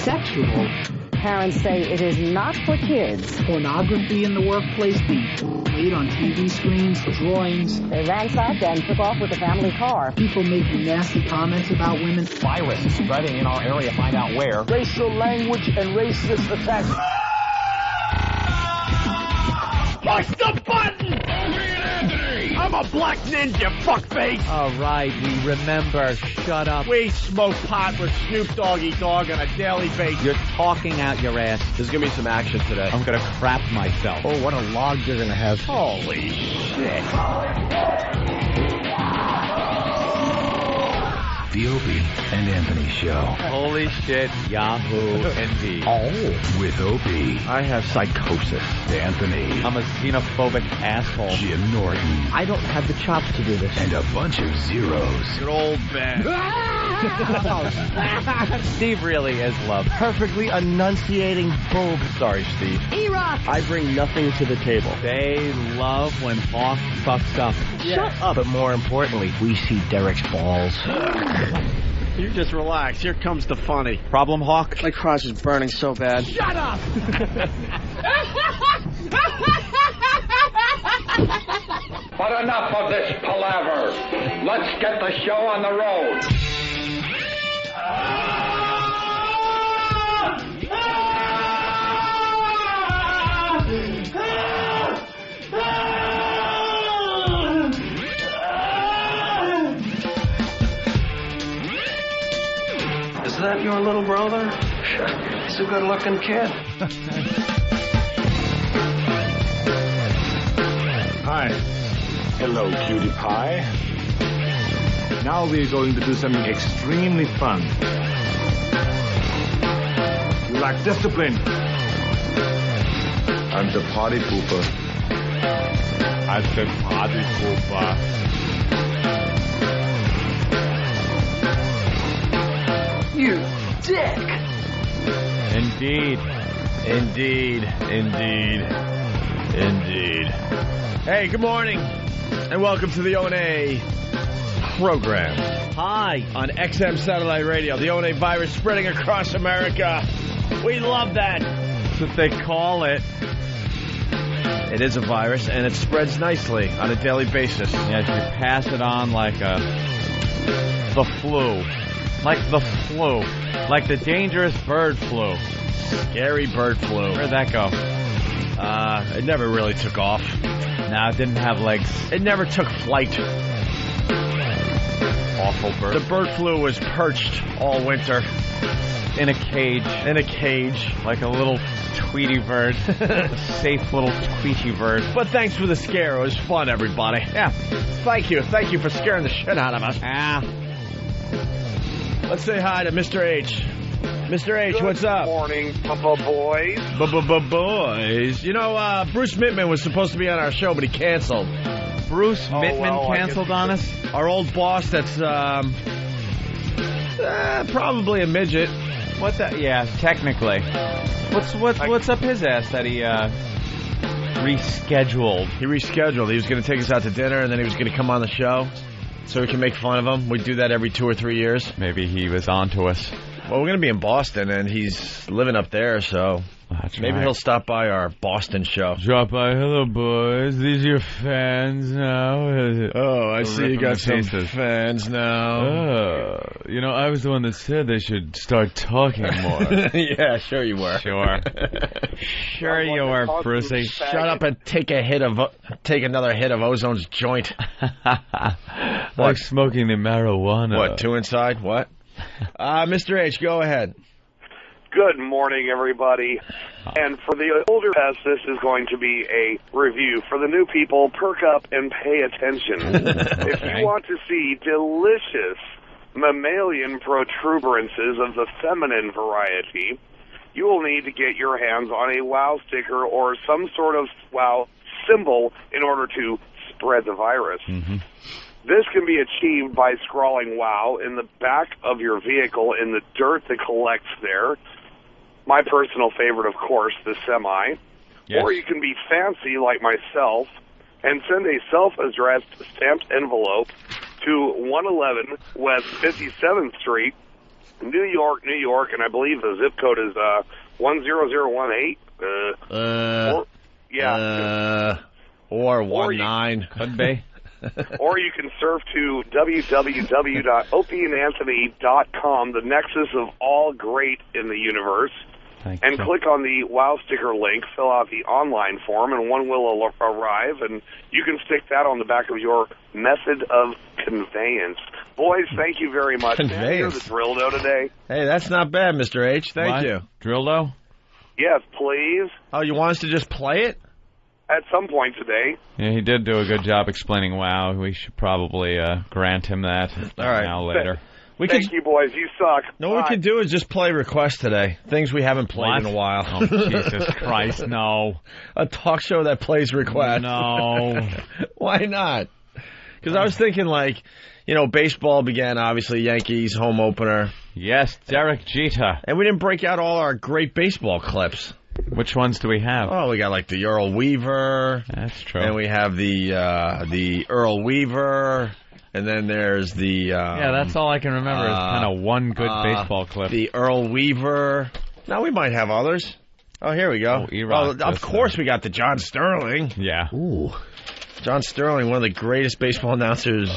sexual. Parents say it is not for kids. Pornography in the workplace being played on TV screens, drawings. They ransacked and took off with the family car. People making nasty comments about women. Virus is spreading in our area. Find out where. Racial language and racist attacks. Push the button! Opie Anthony! I'm a black ninja, fuckface! All right, we remember. Shut up. We smoke pot with Snoop Doggy Dogg on a daily basis. You're talking out your ass. There's gonna be some action today. I'm gonna crap myself. Oh, what a log you're gonna have. Holy shit. The Opie and Anthony Show. Holy shit, Yahoo, indeed. Oh, with Opie. I have psychosis. Anthony. I'm a xenophobic asshole. Jim Norton. I don't have the chops to do this. And a bunch of zeros. Good old Ben. Steve really is love. Perfectly enunciating bulb. Sorry, Steve. E-Rock! I bring nothing to the table. They love when Hawk fucks up. Shut up. But more importantly, we see Derek's balls. You just relax. Here comes the funny. Problem, Hawk? My crotch is burning so bad. Shut up! But enough of this palaver. Let's get the show on the road. Is that your little brother? He's a good-looking kid. Hi. Hello, cutie pie. Now we're going to do something extremely fun. You like discipline? I'm the party pooper. I'm the party pooper. You dick! Indeed. Indeed. Indeed. Indeed. Hey, good morning, and welcome to the O&A program. Hi. On XM Satellite Radio, the O&A virus spreading across America. We love that. That's what they call it. It is a virus, and it spreads nicely on a daily basis. Yes, you pass it on like the flu. Like the flu. Like the dangerous bird flu. Scary bird flu. Where'd that go? It never really took off. Nah, it didn't have legs. It never took flight. Awful bird. The bird flu was perched all winter. In a cage. In a cage. Like a little Tweety bird. A safe little Tweety bird. But thanks for the scare. It was fun, everybody. Yeah. Thank you. Thank you for scaring the shit out of us. Let's say hi to Mr. H. Mr. H, what's up? Good morning, boys. Boys. You know, Bruce Mittman was supposed to be on our show, but he canceled. Bruce Mittman canceled on us? Our old boss that's, probably a midget. What the? Yeah, technically. What's up his ass that he, rescheduled? He rescheduled. He was going to take us out to dinner, and then he was going to come on the show so we can make fun of him. We do that every 2 or 3 years. Maybe he was on to us. Well, we're going to be in Boston, and he's living up there, so maybe he'll stop by our Boston show. Drop by. Hello, boys. These are your fans now. Oh, I see you got some fans now. Oh, you know, I was the one that said they should start talking more. Yeah, sure you were. Sure. Sure you were, Brucey. Shut up and take another hit of Ozone's joint. Like smoking the marijuana. What, 2 inside? What? Mr. H, go ahead. Good morning, everybody. And for the older guests, this is going to be a review. For the new people, perk up and pay attention. Okay. If you want to see delicious mammalian protuberances of the feminine variety, you will need to get your hands on a WOW sticker or some sort of WOW symbol in order to spread the virus. Mm-hmm. This can be achieved by scrawling WOW in the back of your vehicle in the dirt that collects there. My personal favorite, of course, the semi. Yes. Or you can be fancy like myself and send a self-addressed stamped envelope to 111 West 57th Street, New York, and I believe the zip code is 10018. Or 19. Could be. Or you can surf to www.opieandanthony.com, the nexus of all great in the universe, and click on the Wow Sticker link, fill out the online form, and one will arrive, and you can stick that on the back of your method of conveyance. Boys, thank you very much. Conveyance. Here's the Drildo today. Hey, that's not bad, Mr. H. Thank you. Drildo? Yes, please. Oh, you want us to just play it? At some point today. Yeah, he did do a good job explaining WoW. We should probably grant him that. All right. Now later. Thank you, boys. You suck. No, what we could do is just play requests today. Things we haven't played in a while. Oh, Jesus Christ, no. A talk show that plays requests. No. Why not? Because I was thinking, like, baseball began, obviously, Yankees, home opener. Yes, Derek Jeter. And we didn't break out all our great baseball clips. Which ones do we have? Oh, we got, like, the Earl Weaver. That's true. And we have the Earl Weaver. And then there's the... yeah, that's all I can remember is kind of one good baseball clip. The Earl Weaver. Now we might have others. Oh, here we go. Of course we got the John Sterling. Yeah. Ooh. John Sterling, one of the greatest baseball announcers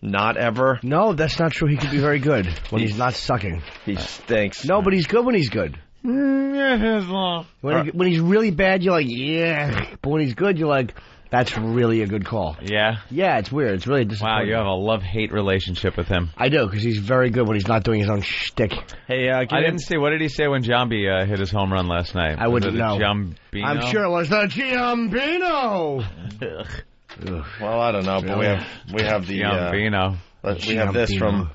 not ever. No, that's not true. He could be very good when he's not sucking. He stinks. No, but he's good when he's good. When he's really bad, you're like, yeah. But when he's good, you're like... That's really a good call. Yeah? Yeah, it's weird. It's really disappointing. Wow, you have a love-hate relationship with him. I do, because he's very good when he's not doing his own shtick. Hey, I didn't see. What did he say when Giambi hit his home run last night? I wouldn't know. Giambino? I'm sure it was the Giambino. Well, I don't know, but we have the Giambino. We have this from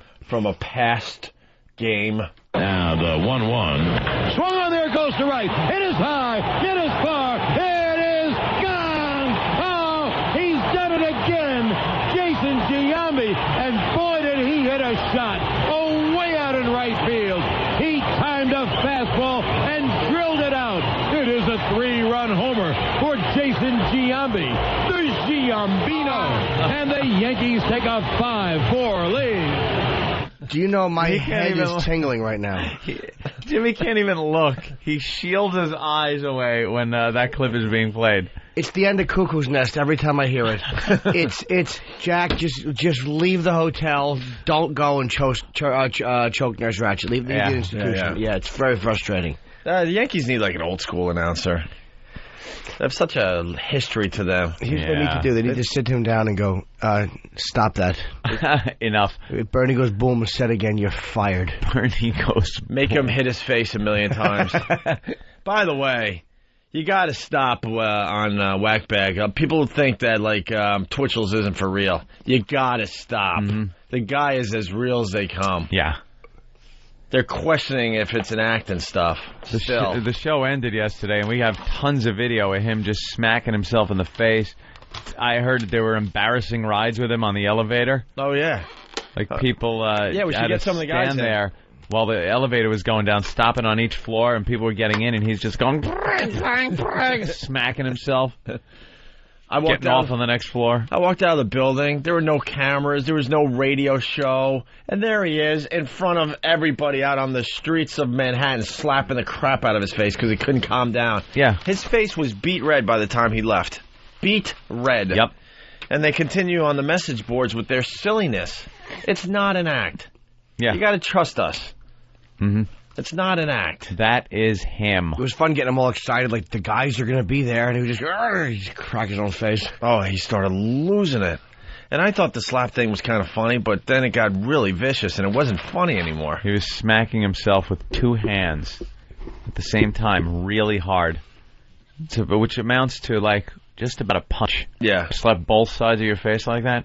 a past game. Now the 1-1. Swung on, there goes to right. It is high. It is far. It is gone. Oh, he's done it again. Jason Giambi. And boy, did he hit a shot. Oh, way out in right field. He timed a fastball and drilled it out. It is a 3-run homer for Jason Giambi. The Giambino. And the Yankees take a 5-4 lead. Do you know my head is tingling right now? Jimmy can't even look. He shields his eyes away when that clip is being played. It's the end of Cuckoo's Nest every time I hear it. It's Jack, just leave the hotel. Don't go and choke Nurse Ratched. Leave the institution. Yeah, it's very frustrating. The Yankees need like an old school announcer. They have such a history to them. Here's what they need to do. They need to sit him down and go, stop that. Enough. If Bernie goes boom, said again, you're fired. Bernie goes Make him hit his face a million times. By the way, you got to stop on Whackbag. People think that like Twitchels isn't for real. You got to stop. Mm-hmm. The guy is as real as they come. Yeah. They're questioning if it's an act and stuff. The show ended yesterday, and we have tons of video of him just smacking himself in the face. I heard that there were embarrassing rides with him on the elevator. Oh, yeah. Like people we should get some of the guys stand there while the elevator was going down, stopping on each floor, and people were getting in, and he's just going, smacking himself. Getting off on the next floor. I walked out of the building. There were no cameras. There was no radio show. And there he is in front of everybody out on the streets of Manhattan slapping the crap out of his face because he couldn't calm down. Yeah. His face was beet red by the time he left. Beet red. Yep. And they continue on the message boards with their silliness. It's not an act. Yeah. You got to trust us. Mm-hmm. It's not an act. That is him. It was fun getting him all excited, like the guys are going to be there, and he would just crack his own face. Oh, he started losing it. And I thought the slap thing was kind of funny, but then it got really vicious, and it wasn't funny anymore. He was smacking himself with two hands at the same time, really hard, which amounts to, like, just about a punch. Yeah. Slap both sides of your face like that.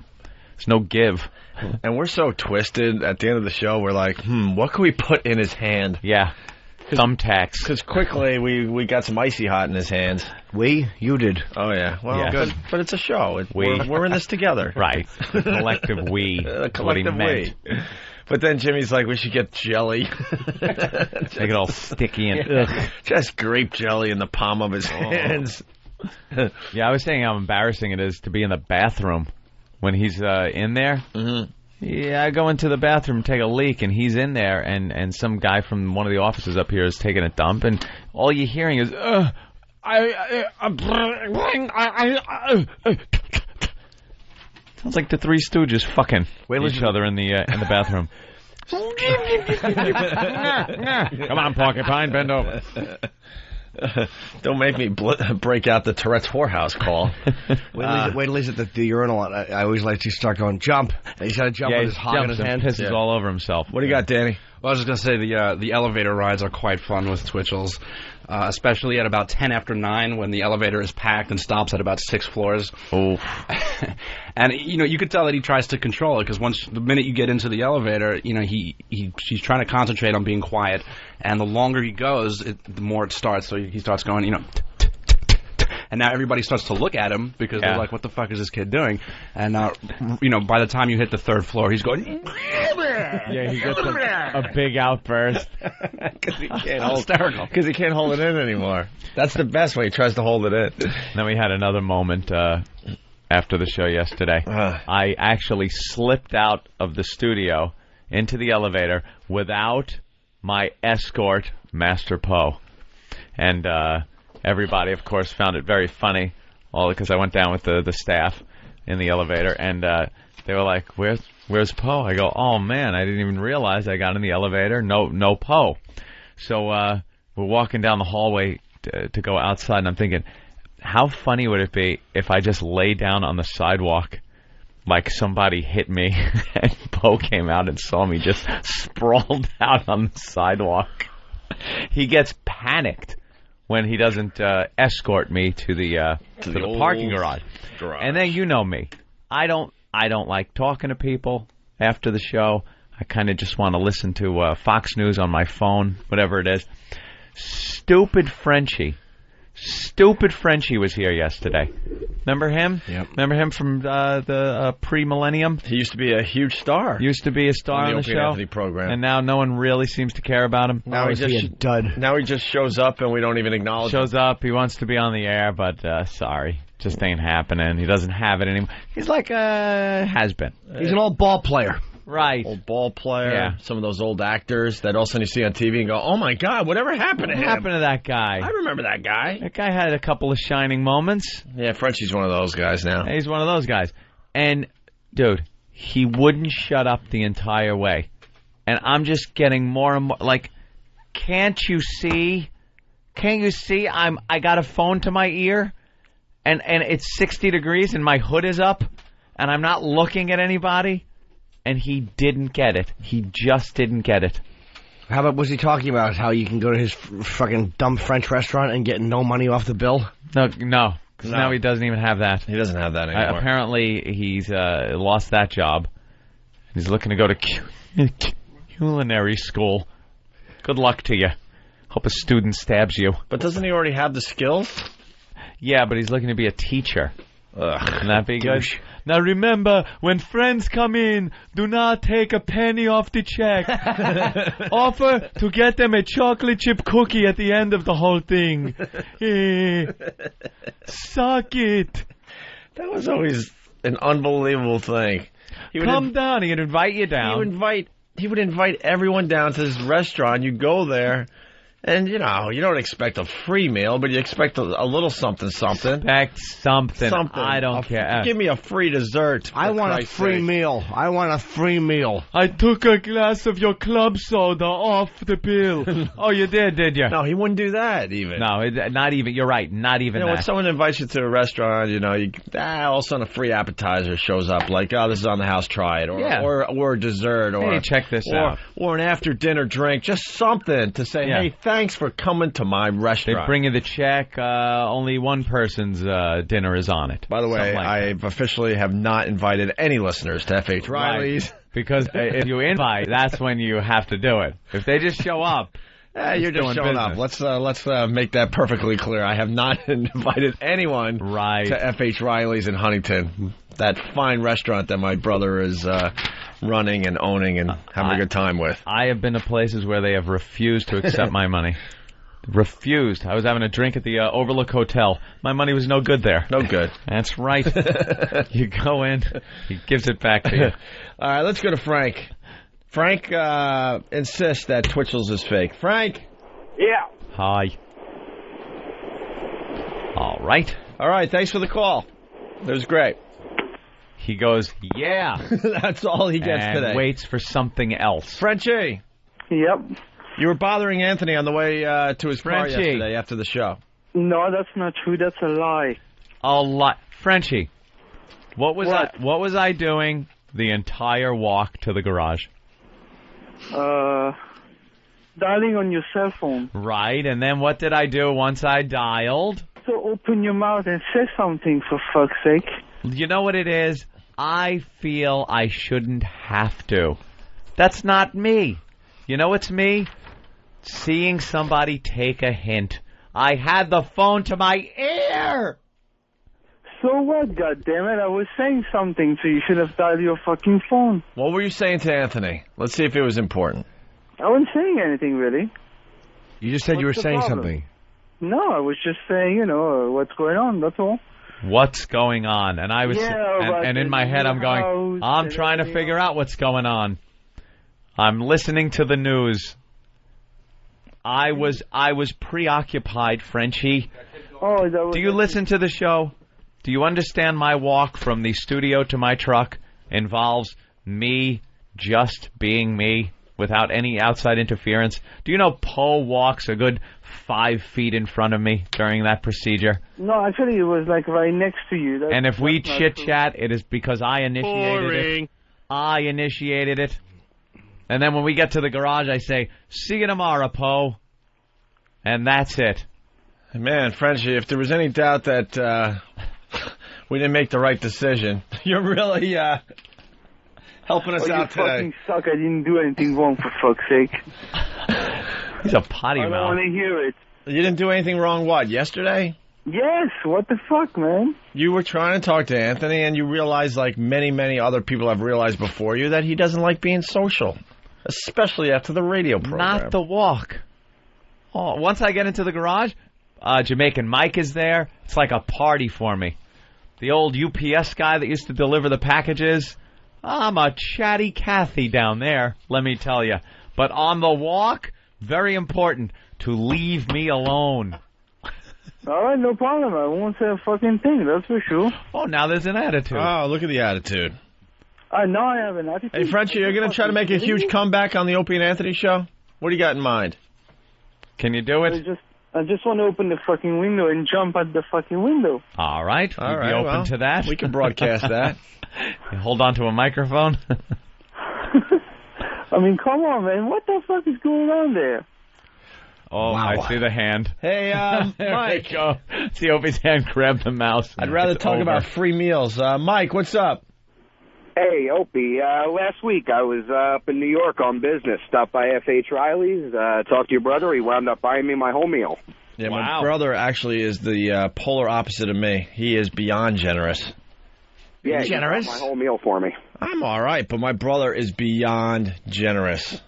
There's no give. And we're so twisted at the end of the show, we're like, what can we put in his hand? Yeah. Thumbtacks. Because quickly we got some icy hot in his hands. You did. Oh, yeah. Well, yes. Good. But it's a show. We're in this together. Right. The collective we. The collective we. But then Jimmy's like, we should get jelly. Make it all sticky and just grape jelly in the palm of his hands. Yeah, I was saying how embarrassing it is to be in the bathroom when he's in there. Mm-hmm. Yeah, I go into the bathroom, take a leak, and he's in there, and some guy from one of the offices up here is taking a dump, and all you're hearing is, sounds like the Three Stooges fucking each other in the bathroom. Come on, Porcupine, bend over. Don't make me break out the Tourette's whorehouse call. Wait till he's at the urinal. I always like to start going, jump. He's got to jump with his hog in his hand. Pisses all over himself. What do you got, Danny? Well, I was just going to say the elevator rides are quite fun with Twitchels, especially at about 10 after 9 when the elevator is packed and stops at about 6 floors. Oh. And, you could tell that he tries to control it because the minute you get into the elevator, he's trying to concentrate on being quiet. And the longer he goes, the more it starts. So he starts going, and now everybody starts to look at him because they're like, what the fuck is this kid doing? And, by the time you hit the 3rd floor, he's going... Yeah, he gets a big outburst. Because he can't hold it in anymore. That's the best way. He tries to hold it in. Then we had another moment after the show yesterday. I actually slipped out of the studio into the elevator without my escort, Master Poe. And everybody, of course, found it very funny, all because I went down with the staff in the elevator, and they were like, Where's Poe? I go, oh, man, I didn't even realize I got in the elevator. No Poe. So we're walking down the hallway to go outside, and I'm thinking, how funny would it be if I just lay down on the sidewalk like somebody hit me and Poe came out and saw me just sprawled out on the sidewalk? He gets panicked when he doesn't escort me to the parking garage. And then you know me. I don't like talking to people after the show. I kind of just want to listen to Fox News on my phone, whatever it is. Stupid Frenchie was here yesterday. Remember him? Yep. Remember him from the pre-millennium? He used to be a huge star. Used to be a star on the Opie show. Anthony program. And now no one really seems to care about him. Now he's a dud. Now he just shows up and we don't even acknowledge him. Shows up, he wants to be on the air, but sorry. Just ain't happening. He doesn't have it anymore. He's like a has-been. He's an old ball player. Right. Old ball player. Yeah. Some of those old actors that all of a sudden you see on TV and go, oh, my God, whatever happened to him? What happened to that guy? I remember that guy. That guy had a couple of shining moments. Yeah, Frenchie's one of those guys now. He's one of those guys. And, dude, he wouldn't shut up the entire way. And I'm just getting more and more, like, can't you see? I got a phone to my ear, and it's 60 degrees, and my hood is up, and I'm not looking at anybody. And he didn't get it. He just didn't get it. How about, was he talking about how you can go to his fucking dumb French restaurant and get no money off the bill? No, because now he doesn't even have that. He doesn't have that anymore. Apparently, he's lost that job. He's looking to go to culinary school. Good luck to you. Hope a student stabs you. But doesn't he already have the skills? Yeah, but he's looking to be a teacher. Ugh. Can that be good? Now remember, when friends come in, do not take a penny off the check. Offer to get them a chocolate chip cookie at the end of the whole thing. Suck it. That was always an unbelievable thing. Come down. He'd invite you down. He would invite everyone down to his restaurant. You go there. And, you don't expect a free meal, but you expect a little something. Expect something. I don't care. Give me a free dessert. I want a free meal. I took a glass of your club soda off the bill. Oh, you did you? No, he wouldn't do that even. No, not even. You're right. Not even that. When someone invites you to a restaurant, all of a sudden a free appetizer shows up. Like, oh, this is on the house, try it. Or a dessert. Or hey, check this out. Or an after-dinner drink. Just something to say, hey, thanks for coming to my restaurant. They bring you the check. Only one person's dinner is on it. By the way, I officially have not invited any listeners to F.H. Riley's. Right. Because if you invite, that's when you have to do it. If they just show up, you're just showing up. Let's make that perfectly clear. I have not invited anyone to F.H. Riley's in Huntington, that fine restaurant that my brother is running and owning and having a good time with. I have been to places where they have refused to accept my money. Refused. I was having a drink at the Overlook Hotel. My money was no good there. No good. That's right. You go in, he gives it back to you. All right, let's go to Frank. Frank insists that Twitchels is fake. Frank? Yeah. Hi. All right. All right, thanks for the call. It was great. He goes, yeah. That's all he gets and today. Waits for something else. Frenchie. Yep. You were bothering Anthony on the way to his car Frenchie. yesterday after the show. No, that's not true. That's a lie. A lot. Frenchie, what was I doing the entire walk to the garage? Dialing on your cell phone. Right, and then what did I do once I dialed? So open your mouth and say something, for fuck's sake. You know what it is? I feel I shouldn't have to. That's not me. You know what's me? Seeing somebody take a hint. I had the phone to my ear! So what, goddammit? I was saying something, so you should have dialed your fucking phone. What were you saying to Anthony? Let's see if it was important. I wasn't saying anything, really. You just said you were saying something. No, I was just saying, what's going on, that's all. What's going on? And I was, and in my head I'm going, I'm trying to figure out what's going on. I'm listening to the news. I was preoccupied, Frenchie. Do you listen to the show? Do you understand my walk from the studio to my truck involves me just being me without any outside interference? Do you know Poe walks a good 5 feet in front of me during that procedure? No, actually it was like right next to you. And if we chit-chat, it is because I initiated it. I initiated it. And then when we get to the garage, I say, see you tomorrow, Poe. And that's it. Man, Frenchie, if there was any doubt that we didn't make the right decision, you're really helping us out today. You fucking suck. I didn't do anything wrong, for fuck's sake. He's a potty mouth. I don't want to hear it. You didn't do anything wrong, what, yesterday? Yes, what the fuck, man? You were trying to talk to Anthony, and you realized, like many, many other people have realized before you, that he doesn't like being social, especially after the radio program. Not the walk. Oh, once I get into the garage, Jamaican Mike is there. It's like a party for me. The old UPS guy that used to deliver the packages, I'm a chatty Cathy down there, let me tell you. But on the walk, very important to leave me alone. All right, no problem. I won't say a fucking thing, that's for sure. Oh, now there's an attitude. Oh, look at the attitude. Now I have an attitude. Hey, Frenchie, you're going to try to make a huge comeback on the Opie and Anthony show? What do you got in mind? Can you do it? I just want to open the fucking window and jump at the fucking window. All right. You'd be open to that? We can broadcast that. Hold on to a microphone. I mean, come on, man. What the fuck is going on there? Oh, wow. I see the hand. Hey, Mike. Go. See Opie's hand grab the mouse. I'd rather talk about free meals. Mike, what's up? Hey, Opie. Last week I was up in New York on business. Stopped by F.H. Riley's. Talked to your brother. He wound up buying me my whole meal. Yeah, my brother actually is the polar opposite of me. He is beyond generous. Yeah, generous? He bought my whole meal for me. I'm all right, but my brother is beyond generous.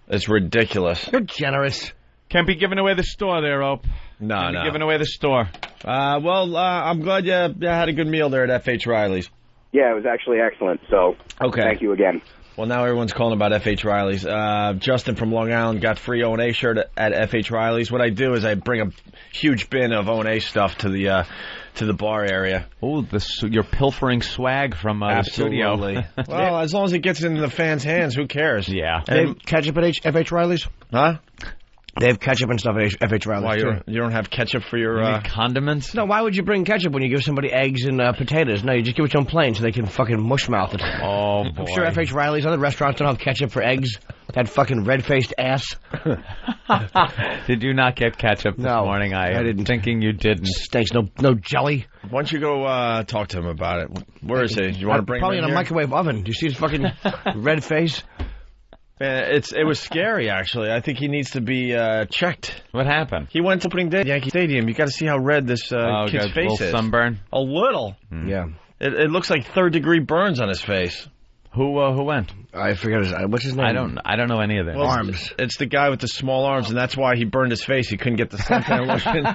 It's ridiculous. You're generous. Can't be giving away the store there, Ope. No. Giving away the store. I'm glad you had a good meal there at F.H. Riley's. Yeah, it was actually excellent, so thank you again. Well, now everyone's calling about F.H. Riley's. Justin from Long Island got free O&A shirt at F.H. Riley's. What I do is I bring a huge bin of O&A stuff to the bar area. Oh, you're pilfering swag from the studio. Well, as long as it gets into the fans' hands, who cares? Yeah. They have ketchup at F.H. Riley's? Huh? They have ketchup and stuff at F.H. Riley's. Why, you don't have ketchup for your condiments? No, why would you bring ketchup when you give somebody eggs and potatoes? No, you just give it to them plain so they can fucking mushmouth it. Oh, boy. I'm sure F.H. Riley's, other restaurants don't have ketchup for eggs. That fucking red-faced ass. Did you not get ketchup this morning? I didn't. Thinking you didn't. Stinks. No jelly. Why don't you go talk to him about it? Where is he? You want to bring him probably in a here? microwave oven. Do you see his fucking red face? It was scary, actually. I think he needs to be checked. What happened? He went to opening day at Yankee Stadium. You got to see how red this kid's face is. Sunburn? A little. Yeah. It looks like third-degree burns on his face. Who went? I forget what's his name. I don't know any of them. Well, arms. It's the guy with the small arms, and that's why he burned his face. He couldn't get the suntan lotion.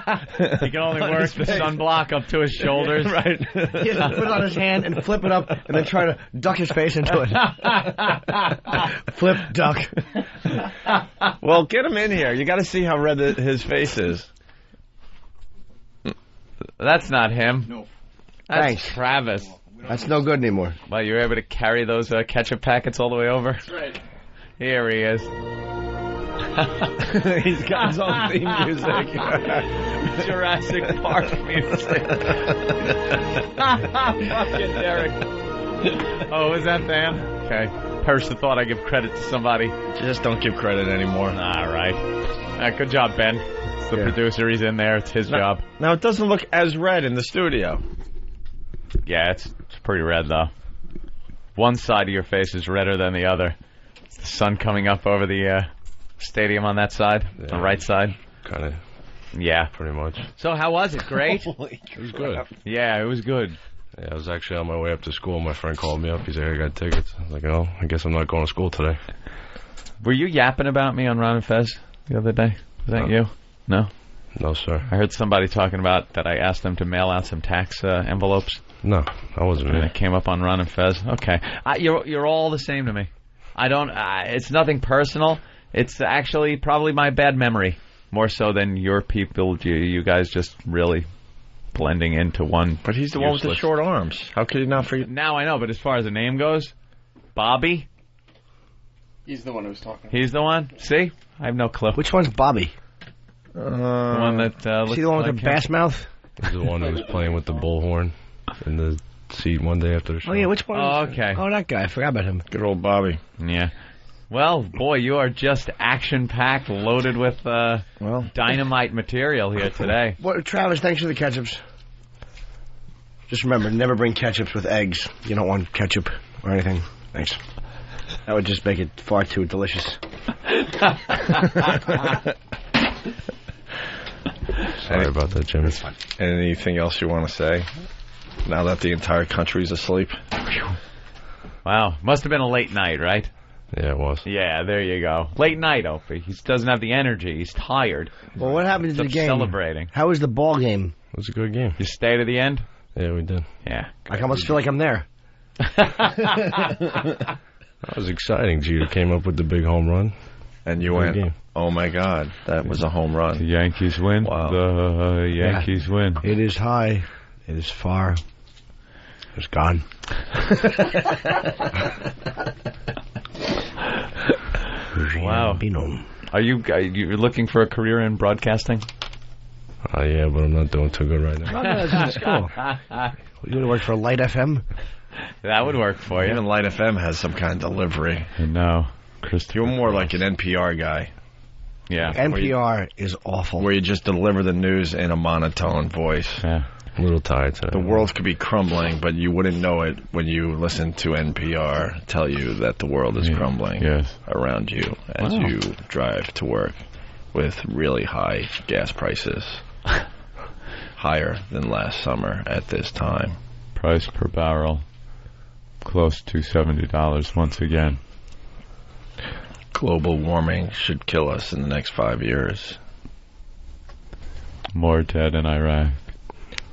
He can only work the sunblock up to his shoulders. Right. He has to put it on his hand and flip it up, and then try to duck his face into it. Flip, duck. Well, get him in here. You got to see how red his face is. That's not him. No. That's Thanks. Travis. That's no good anymore. Well, you were able to carry those ketchup packets all the way over? That's right. Here he is. He's got his own theme music. Jurassic Park music. Fucking Derek. Oh, was that them? Okay. Person thought I'd give credit to somebody. Just don't give credit anymore. All right. Good job, Ben. It's the producer. He's in there. It's his job. Now, it doesn't look as red in the studio. Yeah, it's pretty red, though. One side of your face is redder than the other. It's the sun coming up over the stadium on that side, the right side. Kind of. Yeah. Pretty much. So how was it? Great? It was good. Yeah, it was good. Yeah, I was actually on my way up to school. My friend called me up. He said, I got tickets. I was like, oh, I guess I'm not going to school today. Were you yapping about me on Ron and Fez the other day? Was that you? No? No, sir. I heard somebody talking about that I asked them to mail out some tax envelopes. No, that wasn't me. And it came up on Ron and Fez. Okay. You're all the same to me. I don't... it's nothing personal. It's actually probably my bad memory. More so than your people. You guys just really blending into one. But he's the one with the short arms. How could he not forget? Now I know, but as far as the name goes, Bobby? He's the one who was talking. He's the one? See? I have no clue. Which one's Bobby? The one that is he the one with the bass mouth? He's the one who was playing with the bullhorn in the seat one day after the show. Oh, yeah, which one? Oh, okay. Oh, that guy. I forgot about him. Good old Bobby. Yeah. Well, boy, you are just action-packed, loaded with dynamite material here today. Well, Travis, thanks for the ketchups. Just remember, never bring ketchups with eggs. You don't want ketchup or anything. Thanks. That would just make it far too delicious. Sorry about that, Jimmy. Anything else you want to say? Now that the entire country's asleep? Wow. Must have been a late night, right? Yeah, it was. Yeah, there you go. Late night, Opie. He doesn't have the energy. He's tired. Well, what happened to the game? Celebrating. How was the ball game? It was a good game. You stay to the end? Yeah, we did. Yeah. I almost feel like I'm there. That was exciting. Jeter came up with the big home run. And you went, oh, my God, that was a home run. The Yankees win. Wow. The Yankees win. It is high. It is far. It's gone. Wow. Are you looking for a career in broadcasting? Yeah, but I'm not doing too good right now. That's cool. You going to work for Light FM? That would work for you. Even Light FM has some kind of delivery. No. You're more like an NPR guy. Yeah. NPR is awful. Where you just deliver the news in a monotone voice. Yeah. A little tired today. The world could be crumbling, but you wouldn't know it when you listen to NPR tell you that the world is crumbling around you as you drive to work with really high gas prices. Higher than last summer at this time. Price per barrel close to $70 once again. Global warming should kill us in the next 5 years. More dead in Iraq.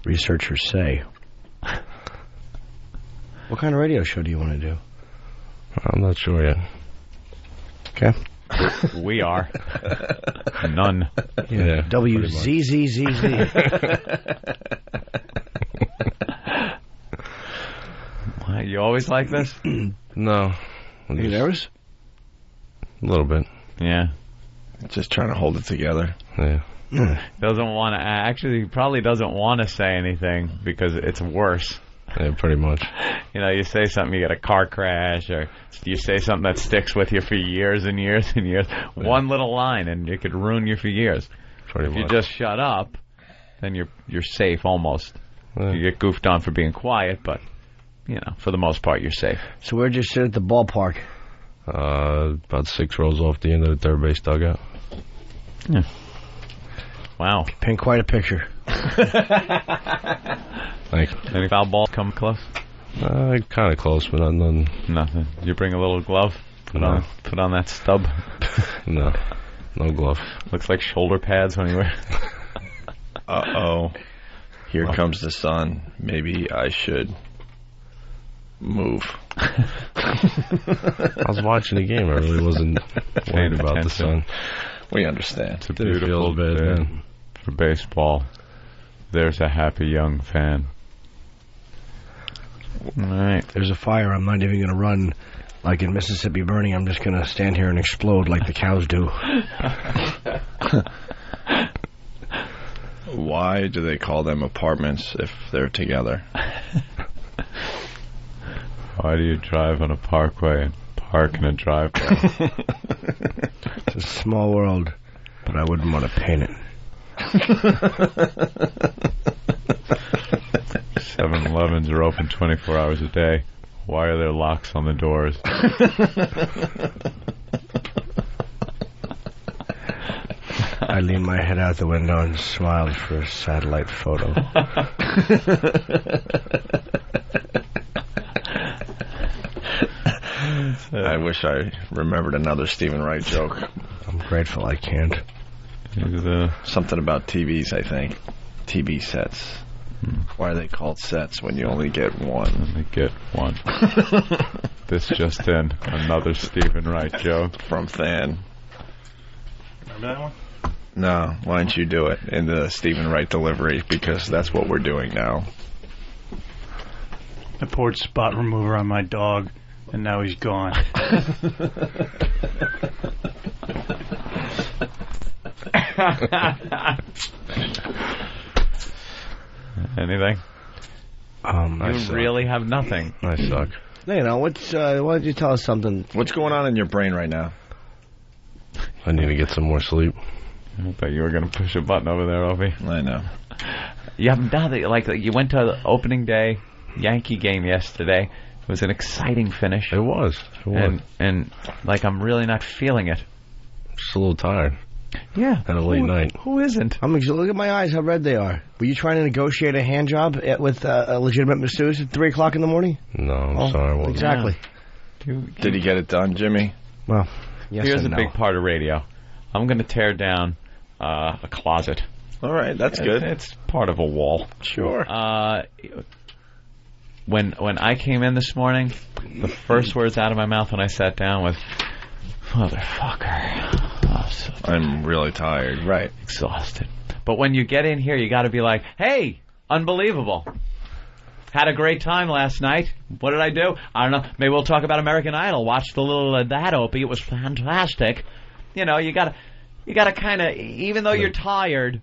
Researchers say. What kind of radio show do you want to do? I'm not sure yet. Okay. We are. None. Yeah. WZZZZ. You always like this? No. Are you nervous? A little bit. Yeah. Just trying to hold it together. Yeah. Doesn't want to. Actually, he probably doesn't want to say anything because it's worse. Yeah, pretty much. You know, you say something, you get a car crash, or you say something that sticks with you for years and years and years. Yeah. One little line, and it could ruin you for years. Pretty if much. you just shut up, then you're safe almost. Yeah. You get goofed on for being quiet, but you know, for the most part, you're safe. So where'd you sit at the ballpark? About 6 rows off the end of the third base dugout. Yeah. Wow. Paint quite a picture. Thanks. Any foul balls come close? Kind of close, but nothing. Nothing. Did you bring a little glove? Put on that stub. No glove. Looks like shoulder pads when you wear. Uh-oh. Here comes the sun. Maybe I should move. I was watching the game. I really wasn't worried about the sun. We understand. It's a beautiful day for baseball. There's a happy young fan. All right. There's a fire. I'm not even going to run like in Mississippi Burning. I'm just going to stand here and explode like the cows do. Why do they call them apartments if they're together? Why do you drive on a parkway and park in a driveway? It's a small world, but I wouldn't want to paint it. 7-Elevens are open 24 hours a day. Why are there locks on the doors? I leaned my head out the window and smiled for a satellite photo. I wish I remembered another Stephen Wright joke. I'm grateful I can't. Something about TVs, I think. TV sets. Why are they called sets when you only get one? Only get one. This just in. Another Stephen Wright joke. From Than. Remember that one? No, why don't you do it in the Stephen Wright delivery, because that's what we're doing now. I poured spot remover on my dog, and now he's gone. Anything? You really have nothing. I suck. You know, why don't you tell us something? What's going on in your brain right now? I need to get some more sleep. I thought you were going to push a button over there, Opie. I know. You haven't done it. Like, you went to the opening day Yankee game yesterday. It was an exciting finish. It was. And like, I'm really not feeling it. Just a little tired. Yeah. Had a late night. Who isn't? Look at my eyes, how red they are. Were you trying to negotiate a hand job with a legitimate masseuse at 3 o'clock in the morning? No, I'm sorry. I wasn't. Exactly. Did he get it done, Jimmy? Well, yes. Here's a big part of radio. I'm going to tear down a closet. All right, that's good. It's part of a wall. Sure. When I came in this morning, the first words out of my mouth when I sat down was, "Motherfucker." I'm really tired. Right. Exhausted. But when you get in here, you got to be like, "Hey, unbelievable. Had a great time last night. What did I do? I don't know. Maybe we'll talk about American Idol. Watched a little that, Opie. It was fantastic." You know, you gotta kind of, even though you're tired,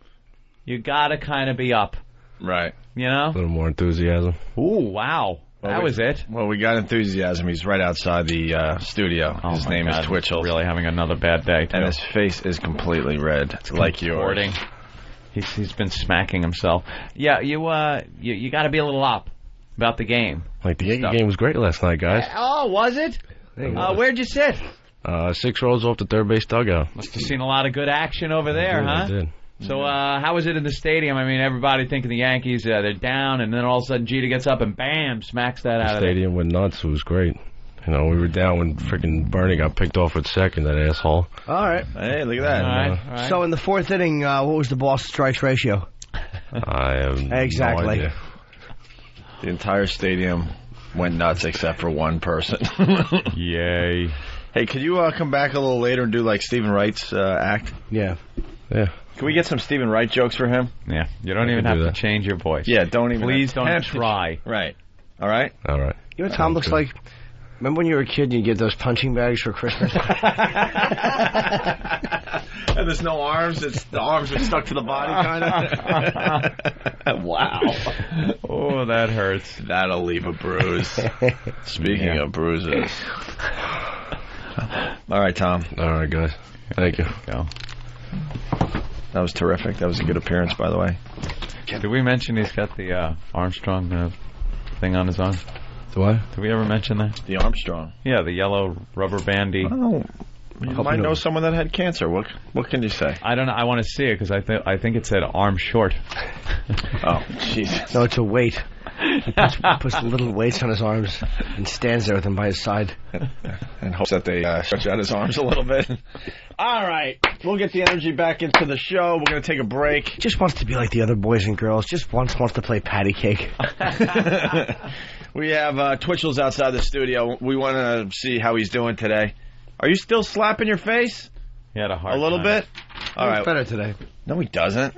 you gotta kind of be up. Right. You know? A little more enthusiasm. Ooh, wow. That was it. Well, we got enthusiasm. He's right outside the studio. His name is Twitchels. Really having another bad day, too. And his face is completely red. It's like yours. He's been smacking himself. Yeah, you got to be a little up about the game. Like, the Yankee game was great last night, guys. Oh, was it? Where'd you sit? 6 rows off the third base dugout. Must have seen a lot of good action over there, huh? I did. So how was it in the stadium? I mean, everybody thinking the Yankees, they're down, and then all of a sudden Jeter gets up and bam, smacks that out of there. The stadium went nuts. It was great. You know, we were down when freaking Bernie got picked off at second, that asshole. All right. Hey, look at that. All right. So in the fourth inning, what was the Boston strikes ratio? I have no idea. The entire stadium went nuts except for one person. Yay. Hey, could you come back a little later and do like Stephen Wright's act? Yeah. Can we get some Stephen Wright jokes for him? Yeah. You don't even have to change your voice. Yeah, don't even. Please don't try. Right. All right? All right. You know what Tom looks like? Remember when you were a kid and you get those punching bags for Christmas? And there's no arms. The arms are stuck to the body, kind of. Wow. Oh, that hurts. That'll leave a bruise. Speaking of bruises. All right, Tom. All right, guys. Thank you. Go. That was terrific. That was a good appearance, by the way. Did we mention he's got the Armstrong thing on his arm? The what? Did we ever mention that? The Armstrong. Yeah, the yellow rubber bandy. Oh, you might know someone that had cancer. What can you say? I don't know. I want to see it because I think it said arm short. Oh, Jesus. No, it's a weight. He puts little weights on his arms and stands there with them by his side. And hopes that they stretch out his arms a little bit. All right. We'll get the energy back into the show. We're going to take a break. Just wants to be like the other boys and girls. Just wants to play patty cake. We have Twitchels outside the studio. We want to see how he's doing today. Are you still slapping your face? He had a hard A little time. bit? All right. Better today. No, he doesn't.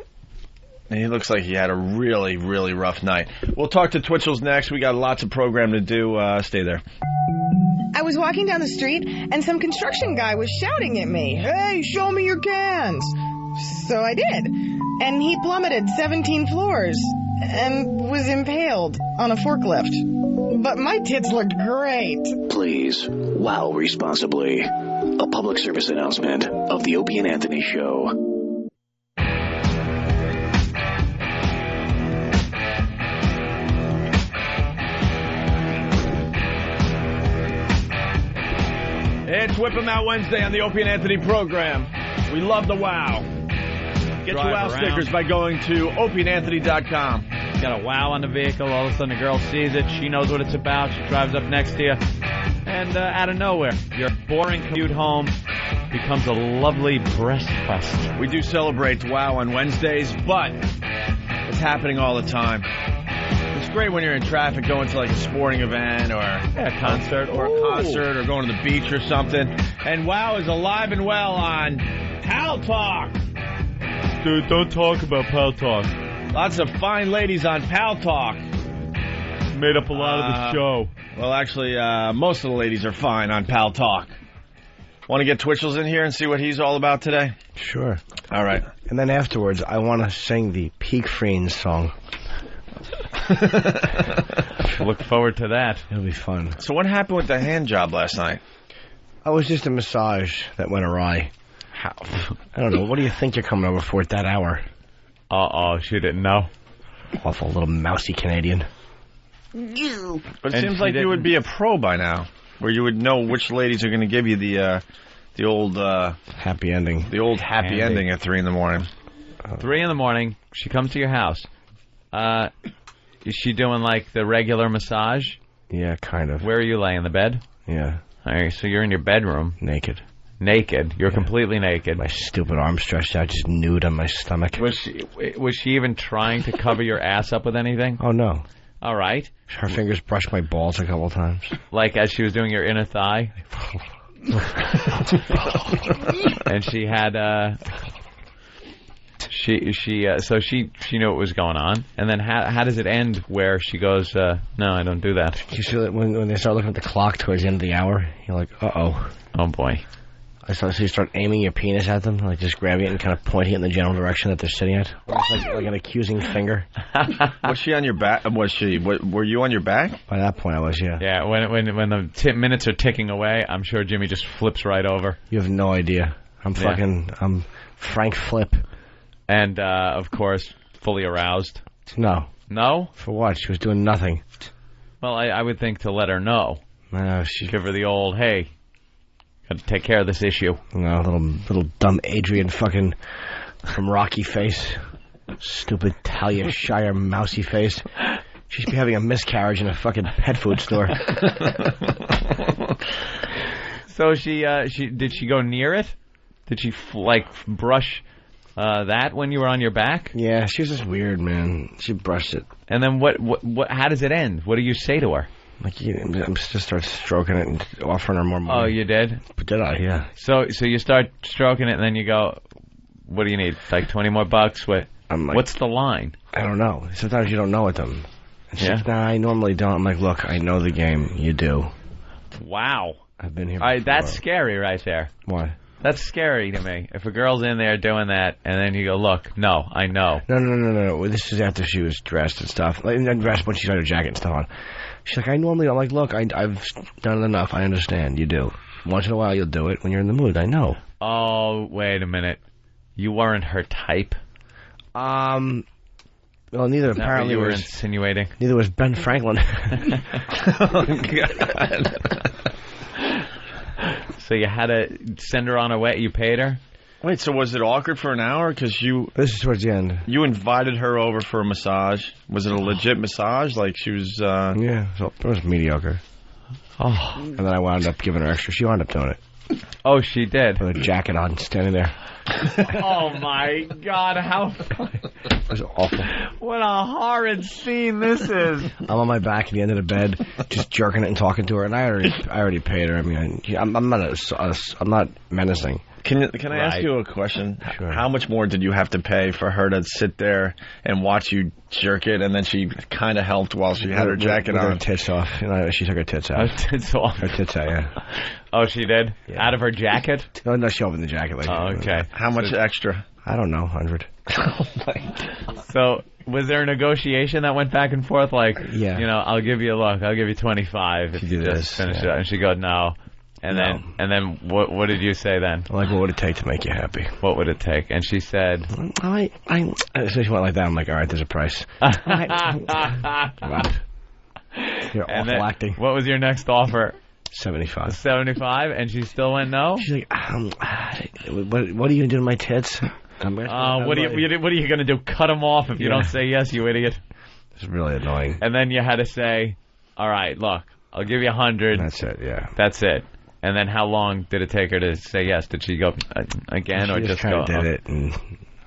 He looks like he had a really, really rough night. We'll talk to Twitchels next. We got lots of program to do. Stay there. I was walking down the street, and some construction guy was shouting at me, "Hey, show me your cans!" So I did. And he plummeted 17 floors and was impaled on a forklift. But my tits looked great. Please, wow responsibly. A public service announcement of the Opie Anthony Show. It's Whip 'em Out Wednesday on the Opie and Anthony program. We love the wow. Get your wow stickers by going to opieandanthony.com. Got a wow on the vehicle. All of a sudden, a girl sees it. She knows what it's about. She drives up next to you. And out of nowhere, your boring commute home becomes a lovely breast fest. We do celebrate wow on Wednesdays, but it's happening all the time. It's great when you're in traffic going to like a sporting event or a concert or going to the beach or something. And wow is alive and well on Pal Talk. Dude, don't talk about Pal Talk. Lots of fine ladies on Pal Talk. Made up a lot of the show. Well, actually, most of the ladies are fine on Pal Talk. Want to get Twitchels in here and see what he's all about today? Sure. All right. And then afterwards, I want to sing the Peak Friends song. Look forward to that. It'll be fun. So what happened with the hand job last night? I was just a massage that went awry. How? I don't know. What do you think you're coming over for at that hour? Uh-oh, she didn't know. Awful little mousy Canadian. But it seems like you would be a pro by now, where you would know which ladies are going to give you the old happy ending. The old happy ending at 3 in the morning. 3 in the morning, she comes to your house. Is she doing like the regular massage? Yeah, kind of. Where are you laying? In the bed? Yeah. All right, so you're in your bedroom. Naked. Naked. You're completely naked. My stupid arm stretched out, just nude on my stomach. Was she even trying to cover your ass up with anything? Oh, no. All right. Her fingers brushed my balls a couple times. Like as she was doing your inner thigh? And she had, so she knew what was going on. And then how does it end where she goes, no, I don't do that? You see that when they start looking at the clock towards the end of the hour, you're like, uh-oh. Oh, boy. So you start aiming your penis at them, like just grabbing it and kind of pointing it in the general direction that they're sitting at, like an accusing finger. Was she on your back? Were you on your back? By that point, I was, yeah. Yeah, when the minutes are ticking away, I'm sure Jimmy just flips right over. You have no idea. I'm Frank Flip. And, of course, fully aroused. No. No? For what? She was doing nothing. Well, I would think to let her know. No, give her the old, hey, got to take care of this issue. No, little dumb Adrian fucking from Rocky face. Stupid Talia Shire mousy face. She should be having a miscarriage in a fucking pet food store. So did she go near it? Did she brush that when you were on your back? Yeah, she was just weird, man. She brushed it. And then what? How does it end? What do you say to her? I'm just start stroking it and offering her more money. Oh, you did? Did I? Yeah. So you start stroking it and then you go, what do you need? Like 20 more bucks? What's the line? I don't know. Sometimes you don't know with them. She's Yeah. like, nah, I normally don't. I'm like, look, I know the game. You do. Wow. I've been here before. That's scary right there. Why? That's scary to me. If a girl's in there doing that, and then you go, look, no, I know. No. This is after she was dressed and stuff. Like, not dressed when she got her jacket and stuff on. She's like, I'm like, look, I've done it enough. I understand. You do. Once in a while, you'll do it when you're in the mood. I know. Oh, wait a minute. You weren't her type? Well, neither apparently you were was insinuating. Neither was Ben Franklin. Oh, God. So you had to send her on her way. You paid her? Wait, so was it awkward for an hour? Because This is towards the end. You invited her over for a massage. Was it a legit massage? Like she was... Yeah, so it was mediocre. Oh. And then I wound up giving her extra. She wound up doing it. Oh, she did? With a jacket on, standing there. Oh, my God, how funny. It was awful. What a horrid scene this is. I'm on my back at the end of the bed, just jerking it and talking to her, and I already paid her. I mean, I'm not menacing. Can I ask you a question? Sure. How much more did you have to pay for her to sit there and watch you jerk it, and then she kind of helped while she had her jacket on? Her tits off. You know, she took her tits out. Her tits off? Her tits out, yeah. Oh, she did? Yeah. Out of her jacket? No, she opened the jacket. Okay. How much extra? I don't know, 100. Oh, my God. So, was there a negotiation that went back and forth? Like, yeah. I'll give you 25 if you just finish it. And she goes, no. And then what did you say then? Like, what would it take to make you happy? What would it take? And she said... So she went like that. I'm like, all right, there's a price. You're awful acting. What was your next offer? 75. 75? And she still went no? She's like, what are you going to do to my tits? What are you going to do? Cut them off if you don't say yes, you idiot. It's really annoying. And then you had to say, all right, look, I'll give you 100. That's it, yeah. That's it. And then how long did it take her to say yes? Did she go again or just go? She did it, and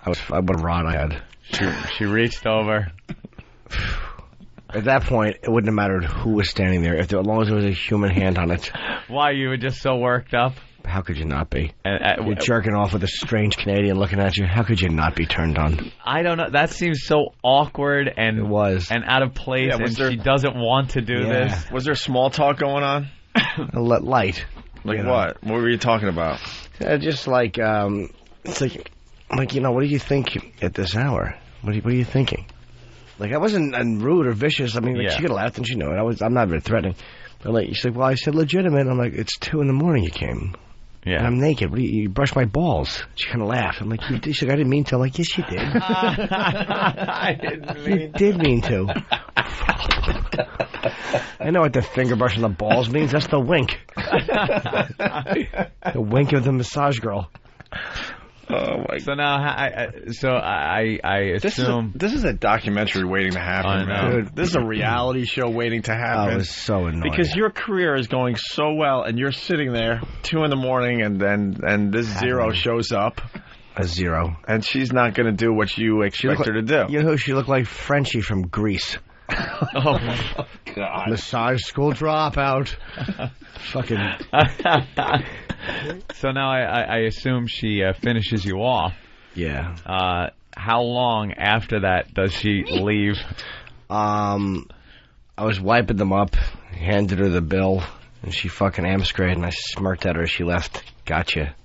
what a rod I had. She reached over. At that point, it wouldn't have mattered who was standing there, as long as there was a human hand on it. Why, you were just so worked up? How could you not be? You're jerking off with a strange Canadian looking at you. How could you not be turned on? I don't know. That seems so awkward and it was. And out of place, and she doesn't want to do this. Was there small talk going on? Light. Like what? What were you talking about? Just like, it's like, what do you think at this hour? What are you thinking? Like, I wasn't rude or vicious. I mean, she could have laughed and she knew it. I'm not very threatening. But she's like, well, I said legitimate. I'm like, it's 2 a.m. you came. Yeah. And I'm naked. What do you brushed my balls? She kind of laughed. I'm like, she's like, I didn't mean to. I'm like, yes, you did. I didn't mean You did mean to. I know what the finger brushing the balls means. That's the wink. The wink of the massage girl. Oh my! So now, I assume this is a documentary waiting to happen, man. Dude, this is a reality show waiting to happen. I was so annoyed because your career is going so well, and you're sitting there 2 a.m. and this zero shows up. A zero, and she's not going to do what you expect her to do. You know who she looked like? Frenchie from Grease. Oh God! Massage school dropout. Fucking. So now I assume she finishes you off. Yeah. How long after that does she leave? I was wiping them up, handed her the bill, and she fucking amscrayed, and I smirked at her as she left. Gotcha.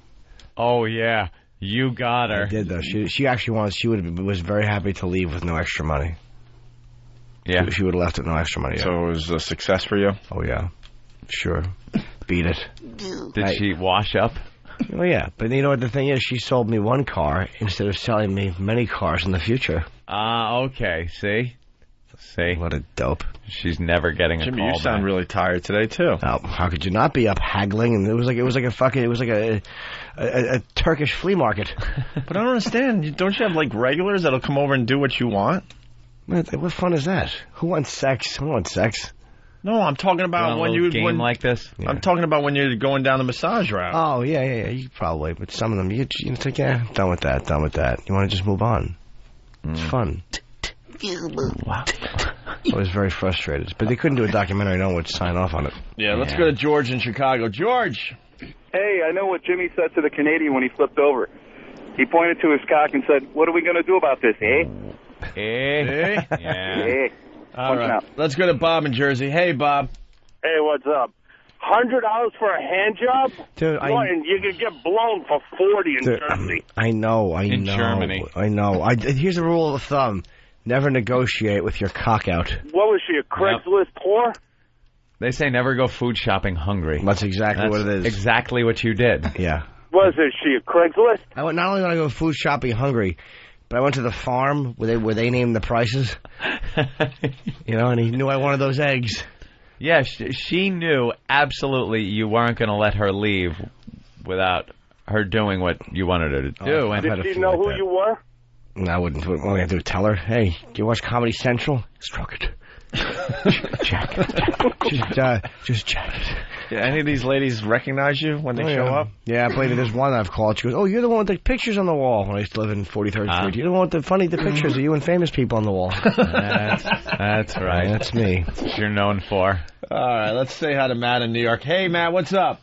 Oh yeah, you got her. I did though. She actually was very happy to leave with no extra money. Yeah. She would have left with no extra money. Yeah. So it was a success for you? Oh yeah. Sure. Beat it. Did she wash up? Oh, yeah. But you know what the thing is? She sold me one car instead of selling me many cars in the future. Okay. See? What a dope. She's never getting a call Jimmy, you sound really tired today, too. Oh, how could you not be up haggling? And it was like a Turkish flea market. But I don't understand. Don't you have, regulars that'll come over and do what you want? What fun is that? Who wants sex? Who wants sex? No, I'm talking about when you game like this. Yeah. I'm talking about when you're going down the massage route. Oh yeah. You probably, but some of them you think, yeah, done with that. You want to just move on. It's fun. Wow. I was very frustrated, but they couldn't do a documentary. No one would sign off on it. Yeah, let's go to George in Chicago. George. Hey, I know what Jimmy said to the Canadian when he flipped over. He pointed to his cock and said, "What are we going to do about this, eh?" Eh? Yeah. All right. Let's go to Bob in Jersey. Hey, Bob. Hey, what's up? $100 for a hand job? Dude, you could get blown for 40 in Jersey. I know. In Germany. I know. Here's a rule of thumb. Never negotiate with your cock out. What was she, a Craigslist whore? They say never go food shopping hungry. That's exactly what it is. Exactly what you did. Yeah. Was she a Craigslist? Not only did I go food shopping hungry, but I went to the farm where they named the prices. And he knew I wanted those eggs. Yeah, she knew absolutely you weren't going to let her leave without her doing what you wanted her to do. And Did she know who you were? No, I wouldn't. What do I have to tell her? Hey, do you watch Comedy Central? Stroke it. Jack it. Just jack it. Yeah, any of these ladies recognize you when they show up? Yeah, I believe there's one I've called. She goes, "Oh, you're the one with the pictures on the wall." When I used to live in 43rd Street, you're the one with the pictures of you and famous people on the wall. That's right. Yeah, that's me. That's what you're known for. All right, let's say hi to Matt in New York. Hey, Matt, what's up?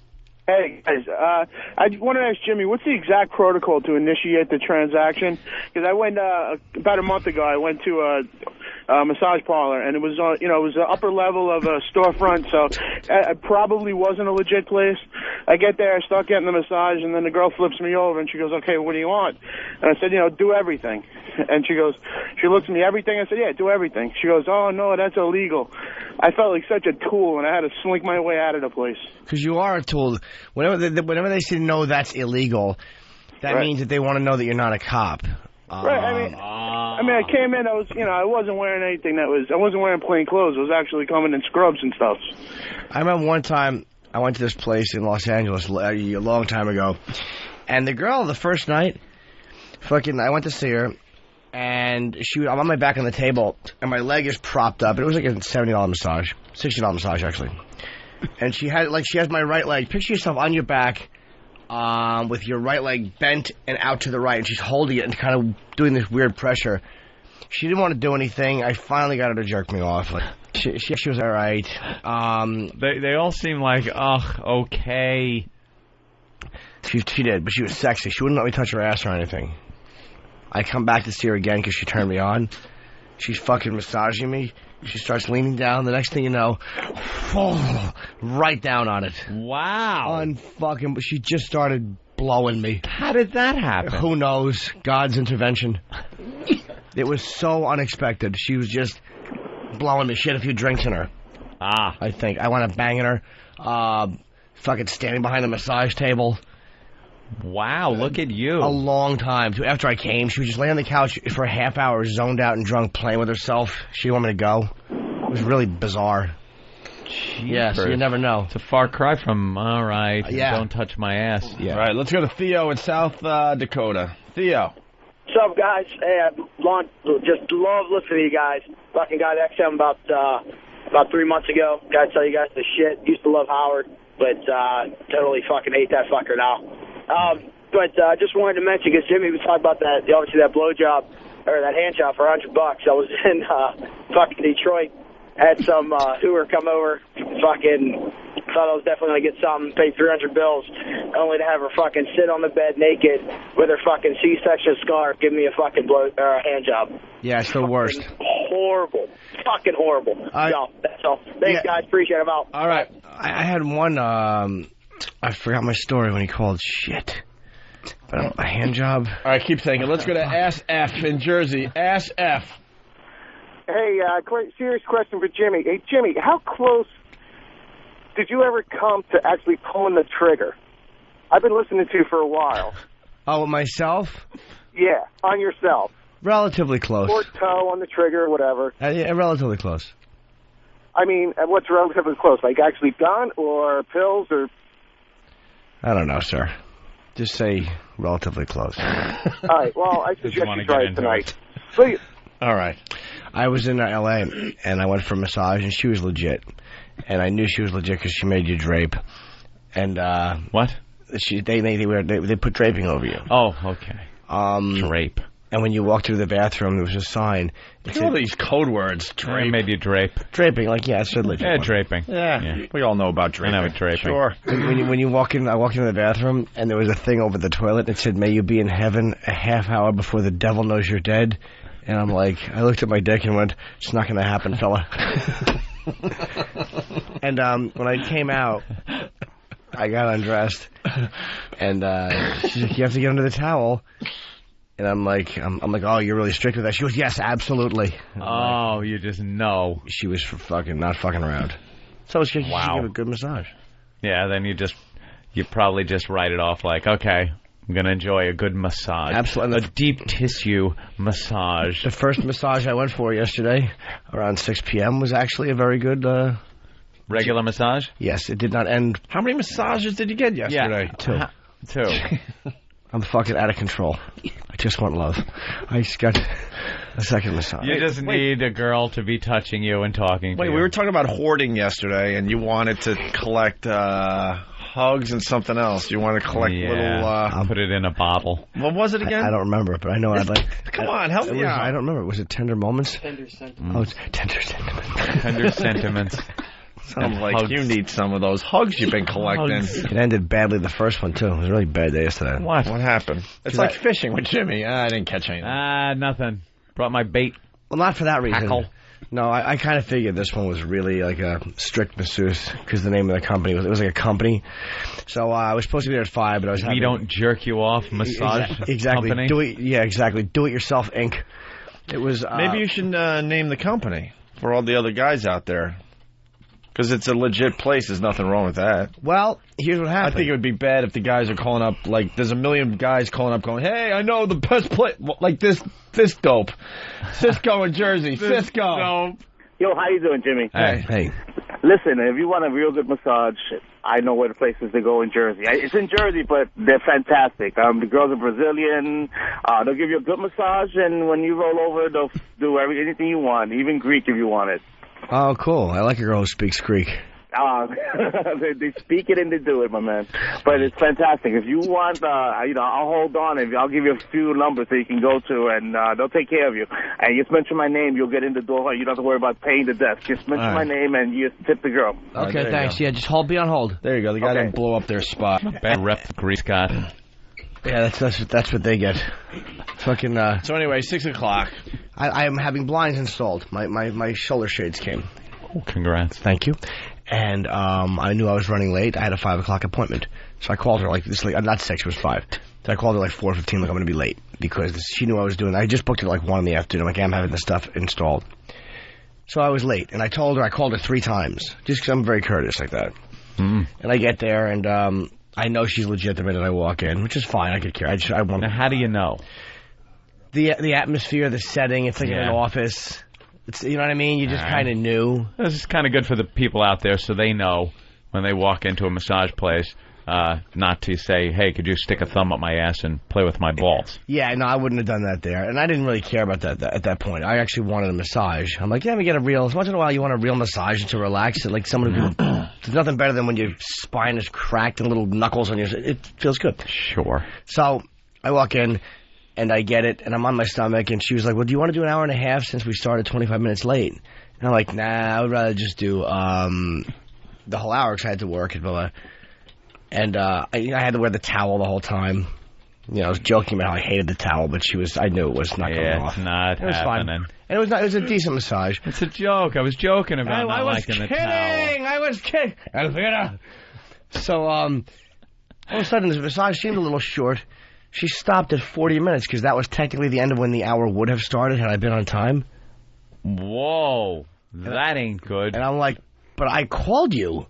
Hey, guys, I wanted to ask Jimmy, what's the exact protocol to initiate the transaction? Because I went, about a month ago, I went to a massage parlor, and it was on, it was the upper level of a storefront, so it probably wasn't a legit place. I get there, I start getting the massage, and then the girl flips me over, and she goes, "Okay, what do you want?" And I said, do everything. And she looks at me, everything? I said, yeah, do everything. She goes, "Oh, no, that's illegal." I felt like such a tool, and I had to slink my way out of the place. Because you are a tool. Whenever they say, no, that's illegal, that means that they want to know that you're not a cop. Right, I mean, I came in, I wasn't wearing anything I wasn't wearing plain clothes. I was actually coming in scrubs and stuff. I remember one time I went to this place in Los Angeles a long time ago, and the girl, the first night, I went to see her, and I'm on my back on the table, and my leg is propped up. It was like a $70 massage, $60 massage actually. And she has my right leg. Picture yourself on your back, with your right leg bent and out to the right, and she's holding it and kind of doing this weird pressure. She didn't want to do anything. I finally got her to jerk me off. She was all right. They all seem like, okay. She did, but she was sexy. She wouldn't let me touch her ass or anything. I come back to see her again because she turned me on. She's fucking massaging me. She starts leaning down. The next thing you know, right down on it. Wow. But she just started blowing me. How did that happen? Who knows? God's intervention. It was so unexpected. She was just blowing me. She had a few drinks in her. I think. I wound up banging her. Fucking standing behind the massage table. Wow, look at you. A long time. After I came, she was just laying on the couch for a half hour, zoned out and drunk, playing with herself. She didn't want me to go. It was really bizarre. Jeepers. Yeah, so you never know. It's a far cry from, all right, don't touch my ass. Yeah. All right, let's go to Theo in South Dakota. Theo. What's up, guys? Hey, I just love listening to you guys. Fucking got XM about 3 months ago. Gotta tell you guys the shit. Used to love Howard, but totally fucking hate that fucker now. But I just wanted to mention, because Jimmy was talking about that, obviously that blowjob, or that hand job for $100. I was in fucking Detroit, had some hooer come over, fucking thought I was definitely going to get something, paid $300, only to have her fucking sit on the bed naked with her fucking C-section scarf, give me a fucking hand job. Yeah, it's the worst. Horrible. Fucking horrible. So, that's all. Thanks, guys. Appreciate it. I'm out. All right. I had one, I forgot my story when he called. Shit. But a hand job. All right, keep thinking. Let's go to Ass F in Jersey. Ass F. Hey, serious question for Jimmy. Hey, Jimmy, how close did you ever come to actually pulling the trigger? I've been listening to you for a while. Oh, myself? Yeah, on yourself. Relatively close. Or toe on the trigger or whatever. Yeah, relatively close. I mean, what's relatively close? Like actually done or pills or... I don't know, sir. Just say relatively close. All right, well, I suggest you try it tonight. Please. All right. I was in L.A., and I went for a massage, and she was legit. And I knew she was legit because she made you drape. And, what? They put draping over you. Oh, okay. Drape. And when you walked through the bathroom, there was a sign. Look at all these code words. Drape. Made you drape. Draping, it's a legit one. Draping. Yeah, we all know about draping. I know draping. Sure. When you walk in, I walked into the bathroom, and there was a thing over the toilet that said, "May you be in heaven a half hour before the devil knows you're dead." And I'm like, I looked at my dick and went, "It's not going to happen, fella." And when I came out, I got undressed, and she's like, "You have to get under the towel." And I'm like, "Oh, you're really strict with that?" She goes, "Yes, absolutely." Oh, you just know. She was not fucking around. So she gave a good massage. Yeah, then you probably just write it off like, okay, I'm going to enjoy a good massage. Absolutely. A deep tissue massage. The first massage I went for yesterday, around 6 p.m., was actually a very good... regular massage? Yes, it did not end... How many massages did you get yesterday? Yeah, 2. Too. I'm fucking out of control. I just want love. I just got a second massage. You just need a girl to be touching you and talking to you. We were talking about hoarding yesterday, and you wanted to collect hugs and something else. You want to collect little... I'll put it in a bottle. What was it again? I don't remember, but I know I'd like... Come on, help me out. I don't remember. Was it Tender Moments? Tender Sentiments. Oh, it's Tender Sentiments. Tender Sentiments. Sounds like hugs. You need some of those hugs you've been collecting. It ended badly the first one, too. It was a really bad day yesterday. What happened? It's like fishing with Jimmy. I didn't catch anything. Nothing. Brought my bait. Well, not for that reason. Hackle. No, I kind of figured this one was really like a strict masseuse because the name of the company was like a company. So I was supposed to be there at 5, but I was having... We don't jerk you off massage exactly. company? Exactly. Do it yourself, Inc. It was... Maybe you should name the company for all the other guys out there. Because it's a legit place. There's nothing wrong with that. Well, here's what happened. I think it would be bad if the guys are calling up, like, there's a million guys calling up going, hey, I know the best place, like this dope. Cisco in Jersey. Cisco. Yo, how you doing, Jimmy? Hey. Listen, if you want a real good massage, I know where the places to go in Jersey. It's in Jersey, but they're fantastic. The girls are Brazilian. They'll give you a good massage, and when you roll over, they'll do anything you want, even Greek if you want it. Oh, cool. I like a girl who speaks Greek. They speak it and they do it, my man. But it's fantastic. If you want, I'll hold on. I'll give you a few numbers that you can go to, and they'll take care of you. And just mention my name, you'll get in the door. You don't have to worry about paying the desk. Just mention my name, and you just tip the girl. Okay, thanks. Yeah, just be on hold. There you go. The guy didn't blow up their spot. Bad rep, Greek Scott. Yeah, that's what they get. Fucking. So anyway, 6 o'clock. I am having blinds installed. My shoulder shades came. Oh, congrats. Thank you. And I knew I was running late. I had a 5 o'clock appointment, so I called her not 6, it was 5. So I called her like 4:15, like I'm going to be late because she knew I was doing. I just booked it like 1 in the afternoon. Like I'm having the stuff installed, so I was late. And I called her 3 times just because I'm very courteous like that. Mm. And I get there and I know she's legit the minute I walk in, which is fine. I could care. I want. Now, how do you know? The atmosphere, the setting. It's like in an office. It's, you know what I mean? You just kind of knew. This is kind of good for the people out there so they know when they walk into a massage place not to say, hey, could you stick a thumb up my ass and play with my balls? Yeah, no, I wouldn't have done that there. And I didn't really care about that at that point. I actually wanted a massage. I'm like, yeah, let me get a real... Once in a while you want a real massage to relax. Like someone who... There's nothing better than when your spine is cracked and little knuckles on your... It feels good. Sure. So I walk in... And I get it, and I'm on my stomach, and she was like, well, do you want to do an hour and a half since we started 25 minutes late? And I'm like, nah, I would rather just do the whole hour because I had to work. And I had to wear the towel the whole time. You know, I was joking about how I hated the towel, but I knew it was not going off. It's not it was happening. Fine. And it was a decent massage. It's a joke. I was joking about not liking the towel. I was kidding. Elvira. So, all of a sudden, the massage seemed a little short. She stopped at 40 minutes because that was technically the end of when the hour would have started had I been on time. Whoa. That ain't good. And I'm like, but I called you.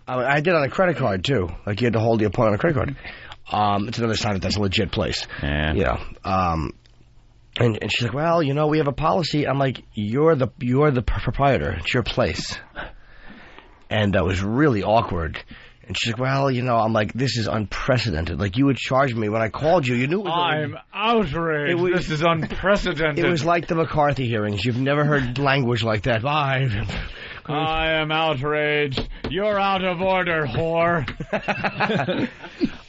I did on a credit card, too. Like, you had to hold the appointment on a credit card. It's another sign that that's a legit place. Yeah. You know. And she's like, well, you know, we have a policy. I'm like, you're the proprietor. It's your place. And that was really awkward. And she's like, well, you know, I'm like, this is unprecedented. Like, you would charge me when I called you. You knew it was... I'm outraged. This is unprecedented. It was like the McCarthy hearings. You've never heard language like that. I am outraged. You're out of order, whore.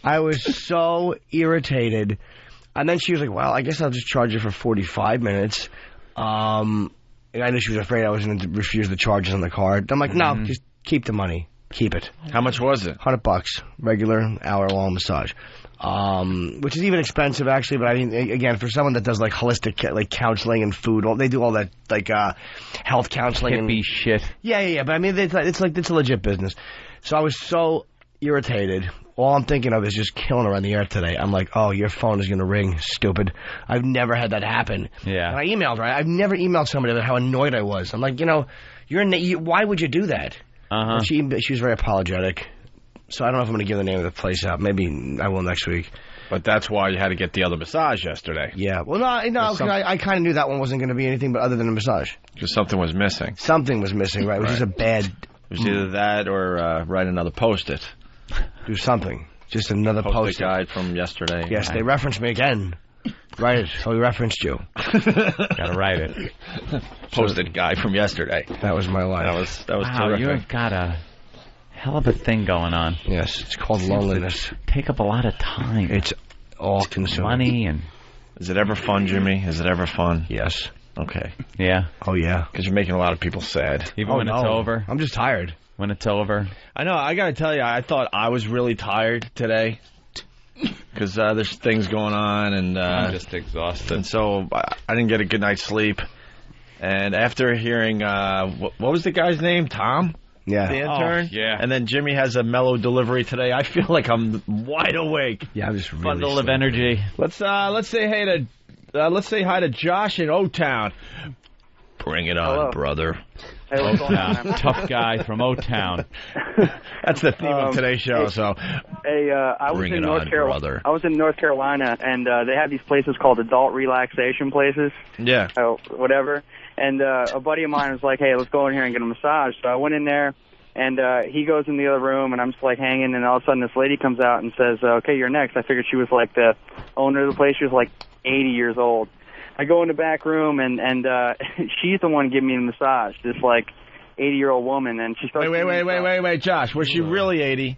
I was so irritated. And then she was like, well, I guess I'll just charge you for 45 minutes. And I knew she was afraid I was going to refuse the charges on the card. I'm like, no, just keep the money. Keep it. How much was it? $100, regular hour-long massage, which is even expensive actually. But I mean, again, for someone that does like holistic like counseling and food, they do all that like health counseling hippie and shit. Yeah. But I mean, it's a legit business. So I was so irritated. All I'm thinking of is just killing her on the air today. I'm like, oh, your phone is going to ring, stupid. I've never had that happen. Yeah. And I emailed her. I've never emailed somebody about how annoyed I was. I'm like, you know, why would you do that? Uh-huh. She was very apologetic. So I don't know if I'm going to give the name of the place out. Maybe I will next week. But that's why you had to get the other massage yesterday. Yeah. Well, no, because I kind of knew that one wasn't going to be anything but other than a massage. Because something was missing. Something was missing, right? It was just a bad... It was either that or write another Post-it. Do something. Just another post guide from yesterday. Yes, they referenced me again. Right, so we referenced you. Gotta write it. Posted guy from yesterday. That was my life. That was wow, terrific. You've got a hell of a thing going on. Yes, it's called loneliness. Take up a lot of time. It's all consuming. Money and... Is it ever fun, Jimmy? Is it ever fun? Yes. Okay. Yeah. Oh, yeah. Because you're making a lot of people sad. Even when it's over? I'm just tired. When it's over? I know. I got to tell you, I thought I was really tired today. Because there's things going on, and I'm just exhausted. And so I didn't get a good night's sleep. And after hearing, what was the guy's name? Tom? Yeah. The intern? yeah. And then Jimmy has a mellow delivery today. I feel like I'm wide awake. Yeah, I'm just really bundle of energy. Let's say hi to Josh in O-Town. Bring it on, brother. Hey, what's going on? Tough guy from O-Town. That's the theme of today's show. So, hey, I was bring in it North on, Carolina. brother. I was in North Carolina, and they have these places called adult relaxation places. Yeah. Whatever. And a buddy of mine was like, "Hey, let's go in here and get a massage." So I went in there, and he goes in the other room, and I'm just like hanging, and all of a sudden this lady comes out and says, "Okay, you're next." I figured she was like the owner of the place. She was like 80 years old. I go in the back room, and she's the one giving me the massage. This like 80-year-old woman, and she starts. Wait, Josh. Was she really 80?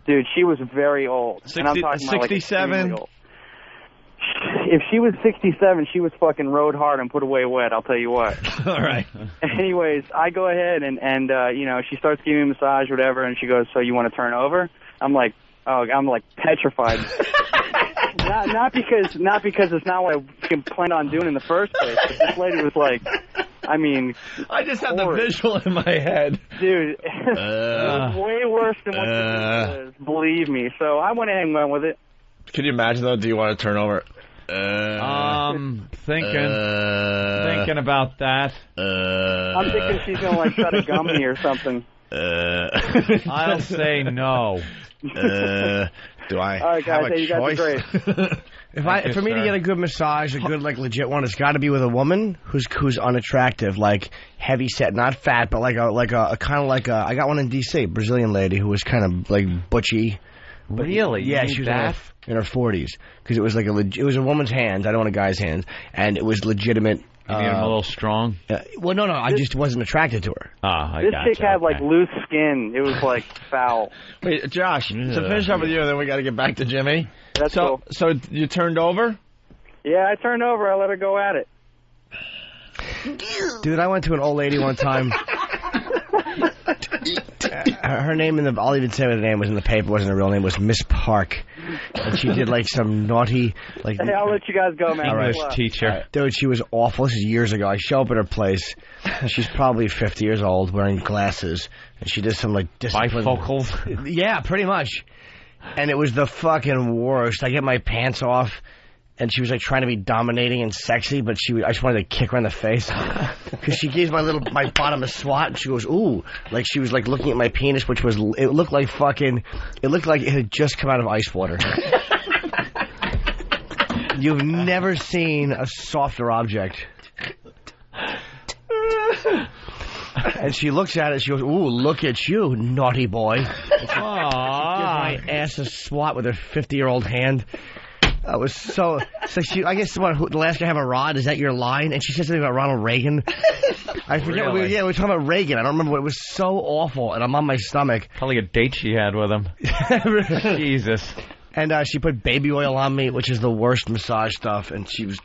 Dude, she was very old. 60, and I'm talking 67? About like if she was 67, she was fucking rode hard and put away wet, I'll tell you what. All right. Anyways, I go ahead and you know, she starts giving me a massage, whatever, and she goes, "So you want to turn over?" I'm like, oh, I'm like petrified. not because it's not what I planned on doing in the first place. But this lady was like, I mean, I just have the visual in my head. Dude, it was way worse than what this was, believe me. So I went ahead and went with it. Can you imagine, though? Do you want to turn over? Thinking about that. I'm thinking she's going to, like, cut a gummy or something. I'll say no. Do I All right, guys, have a you guys choice? are great. For me to get a good massage, a good like legit one, it's got to be with a woman who's unattractive, like heavy set, not fat, but like a kind of like a. I got one in D.C., Brazilian lady who was kind of like butchy. Really? Yeah, she was in her 40s because it was like it was a woman's hands. I don't want a guy's hands, and it was legitimate. You need him a little strong? Well, no, I just wasn't attracted to her. This chick had like loose skin. It was like foul. Wait, Josh, to finish up with you, then we got to get back to Jimmy. That's cool. So you turned over? Yeah, I turned over. I let her go at it. Dude, I went to an old lady one time. Her name I'll even say what the name was in the paper. Wasn't her real name. Was Miss Park, and she did like some naughty Hey, I'll let you guys go, man. English teacher. Dude, she was awful. This is years ago. I show up at her place. She's probably 50 years old, wearing glasses, and she did some like bifocals. Yeah, pretty much. And it was the fucking worst. I get my pants off. And she was like trying to be dominating and sexy, but I just wanted to kick her in the face because she gives my bottom a swat, and she goes, "Ooh!" Like she was like looking at my penis, it looked like it had just come out of ice water. You've never seen a softer object. And she looks at it, she goes, "Ooh, look at you, naughty boy." She gives my ass a swat with her 50-year-old hand. I was so I guess the last guy have a rod, is that your line? And she said something about Ronald Reagan. I forget what we were talking about Reagan. I don't remember what. It was so awful, and I'm on my stomach. Probably a date she had with him. Jesus. And she put baby oil on me, which is the worst massage stuff, and she was...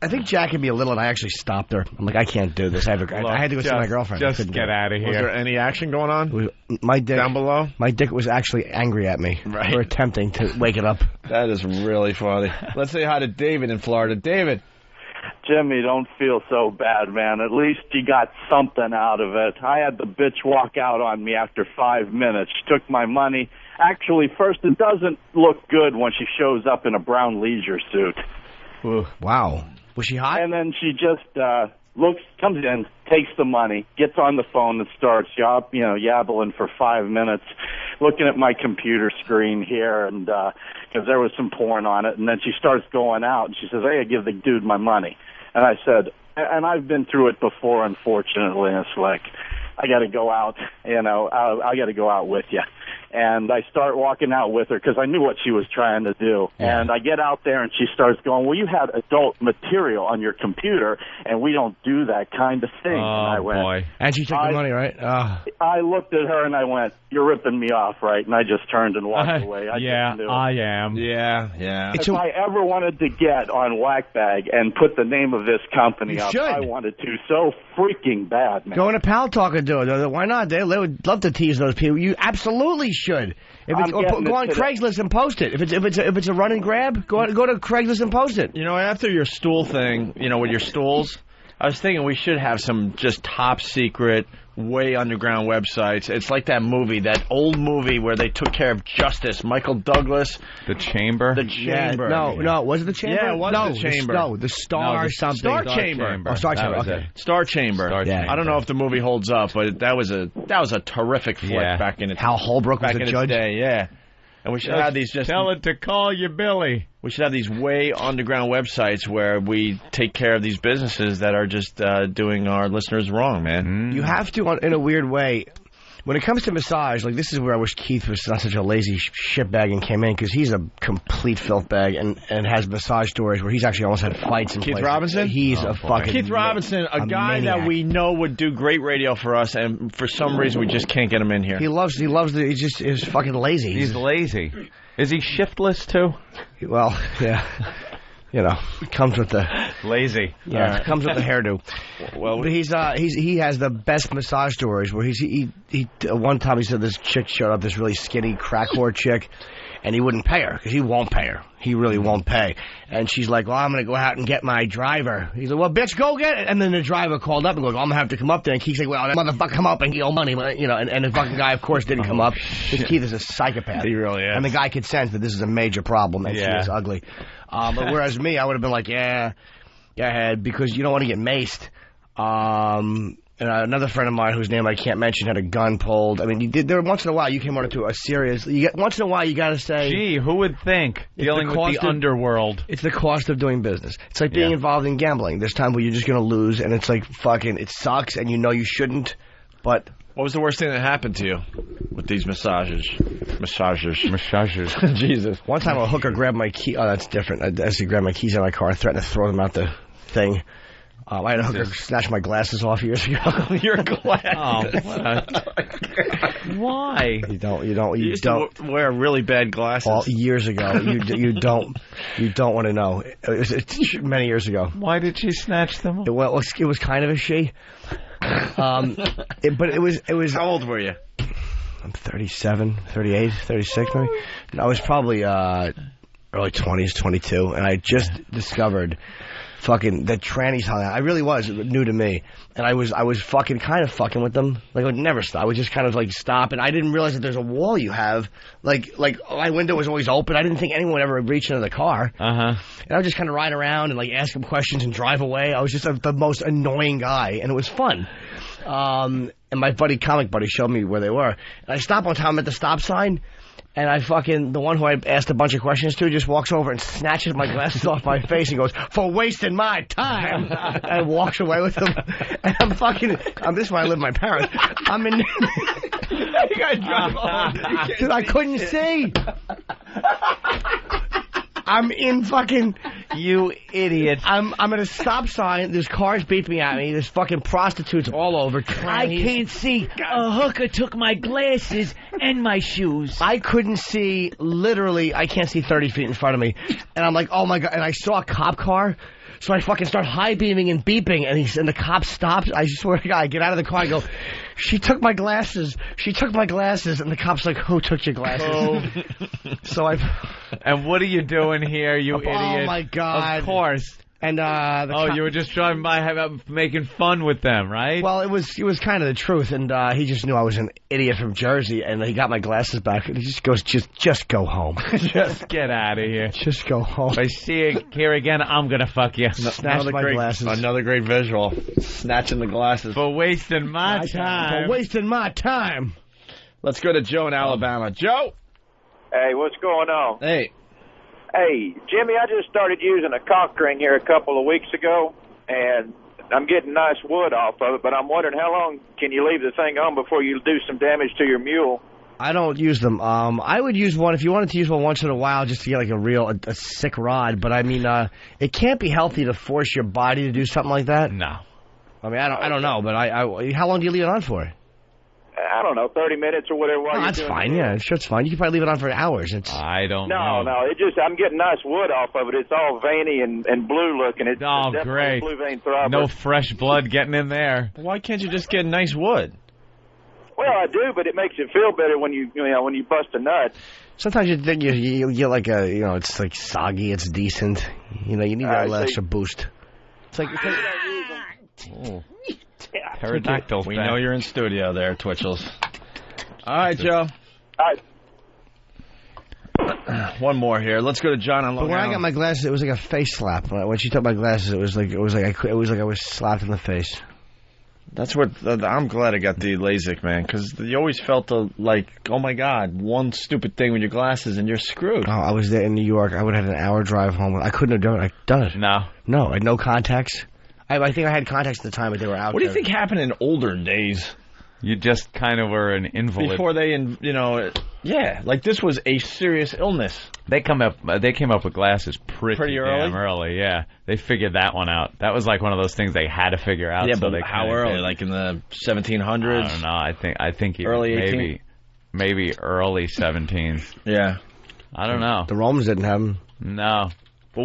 I think Jack hit me a little, and I actually stopped her. I'm like, I can't do this. I had to go see my girlfriend. Just get out of here. Was there any action going on? My dick down below? My dick was actually angry at me for attempting to wake it up. That is really funny. Let's say hi to David in Florida. David. Jimmy, don't feel so bad, man. At least you got something out of it. I had the bitch walk out on me after 5 minutes. She took my money. Actually, first, it doesn't look good when she shows up in a brown leisure suit. Ooh, wow. Was she hot? And then she just comes in, takes the money, gets on the phone and starts yabbling for 5 minutes, looking at my computer screen here, and because there was some porn on it. And then she starts going out, and she says, "Hey, I give the dude my money." And I said, and I've been through it before, unfortunately, and it's like, I got to go out, I got to go out with you. And I start walking out with her because I knew what she was trying to do. Yeah. And I get out there and she starts going, well, you had adult material on your computer, and we don't do that kind of thing. Oh, and I went, boy. And she took the money, right? I looked at her and I went, you're ripping me off, right? And I just turned and walked away. I am. Yeah. If I ever wanted to get on Whackbag and put the name of this company up, I wanted to so freaking bad, man. Go into Pal Talk and do it. Why not? They would love to tease those people. You absolutely should. If it's, or go on Craigslist and post it. If it's a run and grab, go to Craigslist and post it. You know, after your stool thing, with your stools, I was thinking we should have some just top secret, way underground websites. It's like that movie, that old movie where they took care of justice. Michael Douglas. The Chamber? The Chamber. No, was it the Chamber? Yeah, it was the Chamber. The Star something. Star Chamber. Oh, Star Chamber, okay. Star Chamber. I don't know if the movie holds up, but that was a terrific flick back in its Hal Holbrook was the judge. Day, yeah. And we should have these just... Tell it to call you Billy. We should have these way underground websites where we take care of these businesses that are just doing our listeners wrong, man. You have to, in a weird way... When it comes to massage, like this is where I wish Keith was not such a lazy shitbag and came in, because he's a complete filth bag and has massage stories where he's actually almost had fights in Keith places. Robinson? He's a fucking... Keith Robinson, a guy maniac. that we know would do great radio for us, and for some reason we just can't get him in here. He loves he's fucking lazy. He's lazy. Is he shiftless too? Well, yeah. It comes with the lazy. Yeah, it comes with the hairdo. Well, but he has the best massage stories. Where he one time he said this chick showed up, this really skinny crack whore chick, and he wouldn't pay her because he won't pay her. He really won't pay. And she's like, "Well, I'm going to go out and get my driver." He's like, "Well, bitch, go get it." And then the driver called up and goes, "I'm going to have to come up there." And Keith's like, "Well, that motherfucker come up and get your money," And the fucking guy, of course, didn't come up. Because Keith is a psychopath. He really is. And the guy could sense that this is a major problem, and she is ugly. But whereas me, I would have been like, yeah, go ahead, because you don't want to get maced. And another friend of mine, whose name I can't mention, had a gun pulled. I mean, once in a while you came on into a serious. Once in a while you got to say, "Gee, who would think?" Dealing with the underworld. It's the cost of doing business. It's like being involved in gambling. There's time where you're just going to lose, and it's like fucking. It sucks, and you know you shouldn't, but. What was the worst thing that happened to you with these massages? Jesus. One time a hooker grabbed my key. Oh, that's different. I actually grabbed my keys out of my car and threatened to throw them out the thing. I had a hooker snatch my glasses off years ago. Your glasses. Oh, why? You don't used to wear really bad glasses. Years ago. You don't want to know. It's many years ago. Why did she snatch them off? Well, it was kind of a she. But it was. How old were you? I'm 37, 38, 36 maybe. I was probably early 20s, 22, and I just discovered fucking that trannies hung out. I really was new to me, and I was fucking kind of fucking with them. Like I would never stop. I would just kind of like stop, and I didn't realize that there's a wall you have. Like my window was always open. I didn't think anyone would ever reach into the car. And I would just kind of ride around and like ask them questions and drive away. I was just the most annoying guy, and it was fun. And my comic buddy showed me where they were. And I stopped one time at the stop sign, and the one who I asked a bunch of questions to just walks over and snatches my glasses off my face and goes, "For wasting my time," and walks away with them. And this is where I live with my parents. I'm in. You guys drive on. I couldn't see. I'm in fucking... You idiot. I'm at a stop sign. There's cars beeping at me. There's fucking prostitutes all over. I can't see. A hooker took my glasses and my shoes. I couldn't see, literally, I can't see 30 feet in front of me. And I'm like, oh my God. And I saw a cop car. So I fucking start high beaming and beeping, and the cop stops. I swear to God, I get out of the car, I go, "She took my glasses. She took my glasses." And the cop's like, "Who took your glasses?" Oh. So And what are you doing here, you idiot? Oh my God. Of course. And you were just driving by, making fun with them, right? Well, it was kind of the truth, and he just knew I was an idiot from Jersey, and he got my glasses back, and he just goes, just go home. Just get out of here. Just go home. If I see you here again, I'm gonna fuck you. Snatch my glasses. Another great visual. Snatching the glasses. For wasting my time. For wasting my time. Let's go to Joe in Alabama. Joe. Hey, what's going on? Hey. Hey, Jimmy, I just started using a cock ring here a couple of weeks ago, and I'm getting nice wood off of it, but I'm wondering how long can you leave the thing on before you do some damage to your mule? I don't use them. I would use one if you wanted to use one once in a while just to get like a sick rod. But I mean, it can't be healthy to force your body to do something like that. No. I mean, I don't know, but how long do you leave it on for? I don't know, 30 minutes or whatever. Oh, that's fine. Yeah, sure, it's fine. You can probably leave it on for hours. I don't know. No, I'm getting nice wood off of it. It's all veiny and blue looking. It's definitely great. Blue vein throbber. No fresh blood getting in there. Why can't you just get nice wood? Well, I do, but it makes you feel better when you bust a nut. Sometimes you think you get like it's like soggy, it's decent. You need that little extra boost. It's like pterodactyls. We know you're in studio there, Twitchels. All right, Joe. All right. One more here. Let's go to John on Long But when Island. I got my glasses, it was like a face slap. When she took my glasses, it was like I was slapped in the face. That's what I'm glad I got the LASIK, man, because you always felt like, oh my God, one stupid thing with your glasses and you're screwed. Oh, I was there in New York. I would have had an hour drive home. I couldn't have done it. No, I had no contacts. I think I had contacts at the time, but they were out. What do you think happened in older days? You just kind of were an invalid. Before they, like this was a serious illness. They came up with glasses pretty early? damn early, yeah. They figured that one out. That was like one of those things they had to figure out. Yeah, so but how early? Like in the 1700s? I don't know. I think early 18th? Maybe early 17th. Yeah. I don't know. The Romans didn't have them. No. But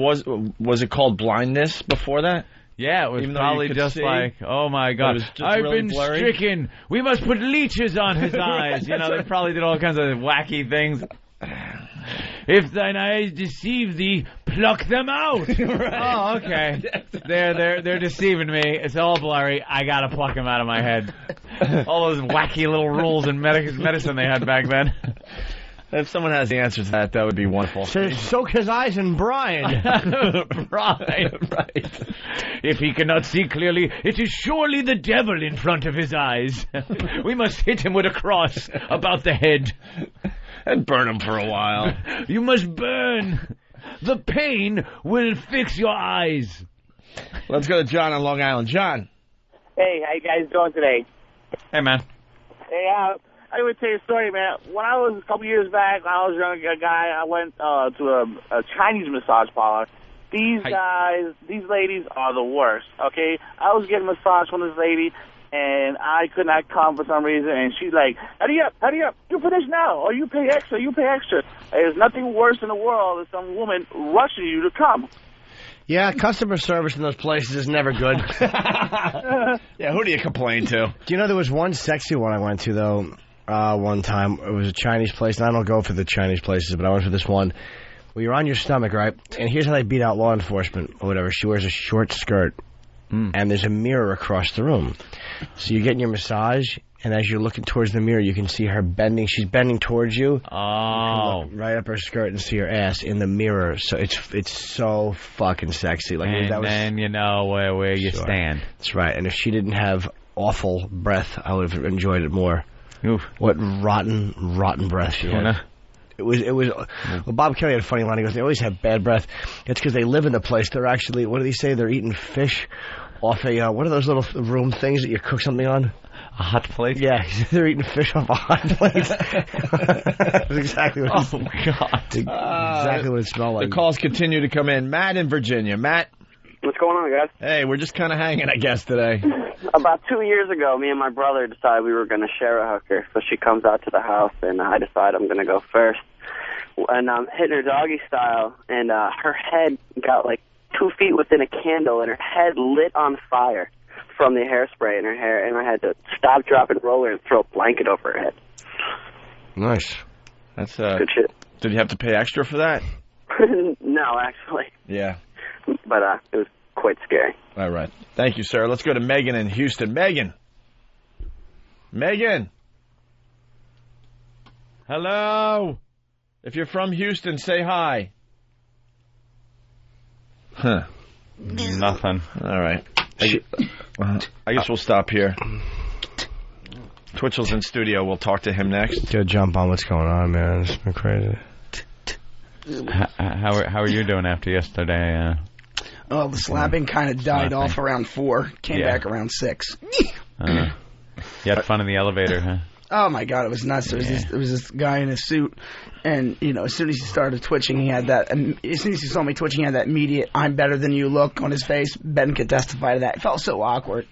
was it called blindness before that? Yeah, it was probably just see, like, oh my God, I've really been blurry? stricken. We must put leeches on his eyes. They probably did all kinds of wacky things. If thine eyes deceive thee, pluck them out. Right. Oh, okay. They're deceiving me. It's all blurry. I gotta pluck them out of my head. All those wacky little rules in medicine they had back then. If someone has the answer to that, that would be wonderful. Soak his eyes in brine. Right. If he cannot see clearly, it is surely the devil in front of his eyes. We must hit him with a cross about the head. And burn him for a while. You must burn. The pain will fix your eyes. Let's go to John on Long Island. John. Hey, how you guys doing today? Hey, man. Hey, I would tell you a story, man. When I was a couple years back, when I was a young guy, I went to a Chinese massage parlor. These ladies are the worst, okay? I was getting a massage from this lady, and I could not come for some reason, and she's like, hurry up, you finish now, or you pay extra. There's nothing worse in the world than some woman rushing you to come. Yeah, customer service in those places is never good. Yeah, who do you complain to? Do you know there was one sexy one I went to, though, one time. It was a Chinese place, and I don't go for the Chinese places, but I went for this one. Well, you're on your stomach, right? And here's how they beat out law enforcement or whatever. She wears a short skirt, and there's a mirror across the room. So you're getting your massage, and as you're looking towards the mirror, you can see her bending. She's bending towards you. Oh. You can look right up her skirt and see her ass in the mirror. So it's so fucking sexy. Like and that was, then you know where you stand. That's right. And if she didn't have awful breath, I would have enjoyed it more. Oof. What rotten breath she had. It was. Well, Bob Kelly had a funny line. He goes, "They always have bad breath. It's because they live in the place. They're actually, what do they say? They're eating fish off a what are those little room things that you cook something on? A hot plate? Yeah, they're eating fish off a hot plate. That's exactly what. Oh God! Exactly what it smelled like. The calls continue to come in. Matt in Virginia. Matt. What's going on, guys? Hey, we're just kind of hanging, I guess, today. About 2 years ago, me and my brother decided we were going to share a hooker. So she comes out to the house, and I decide I'm going to go first. And I'm hitting her doggy style, and her head got like 2 feet within a candle, and her head lit on fire from the hairspray in her hair, and I had to stop, drop, and roll her and throw a blanket over her head. Nice. That's good shit. Did you have to pay extra for that? No, actually. Yeah. But it was quite scary. All right. Thank you, sir. Let's go to Megan in Houston. Megan. Hello. If you're from Houston, say hi. Huh. Nothing. All right. I guess we'll stop here. Twitchell's in studio. We'll talk to him next. Go jump on what's going on, man. It's been crazy. How are you doing after yesterday? Oh, the slapping kind of died off around 4. Came back around 6. You had fun in the elevator, huh? Oh my God, it was nuts. There was this guy in a suit, and as soon as he started twitching, he had that. As soon as he saw me twitching, he had that immediate "I'm better than you" look on his face. Ben could testify to that. It felt so awkward,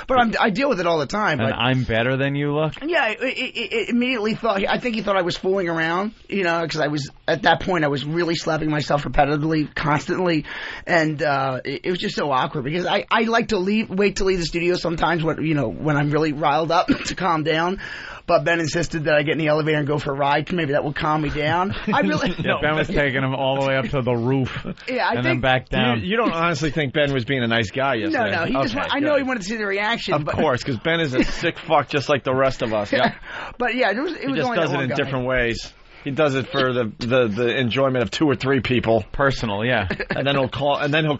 but I deal with it all the time. And but, I'm better than you look. Yeah, it immediately thought. I think he thought I was fooling around. Because I was at that point, I was really slapping myself repetitively, constantly, and it was just so awkward because I like to wait to leave the studio sometimes when I'm really riled up to calm down. But Ben insisted that I get in the elevator and go for a ride. Maybe that would calm me down. I really Ben was taking him all the way up to the roof. Yeah, then back down. You don't honestly think Ben was being a nice guy yesterday? No. He just. I know he wanted to see the reaction. Of course, because Ben is a sick fuck just like the rest of us. Yeah. But yeah, it was he just only does it in different ways. He does it for the enjoyment of 2 or 3 people. Personal, yeah. And then he'll call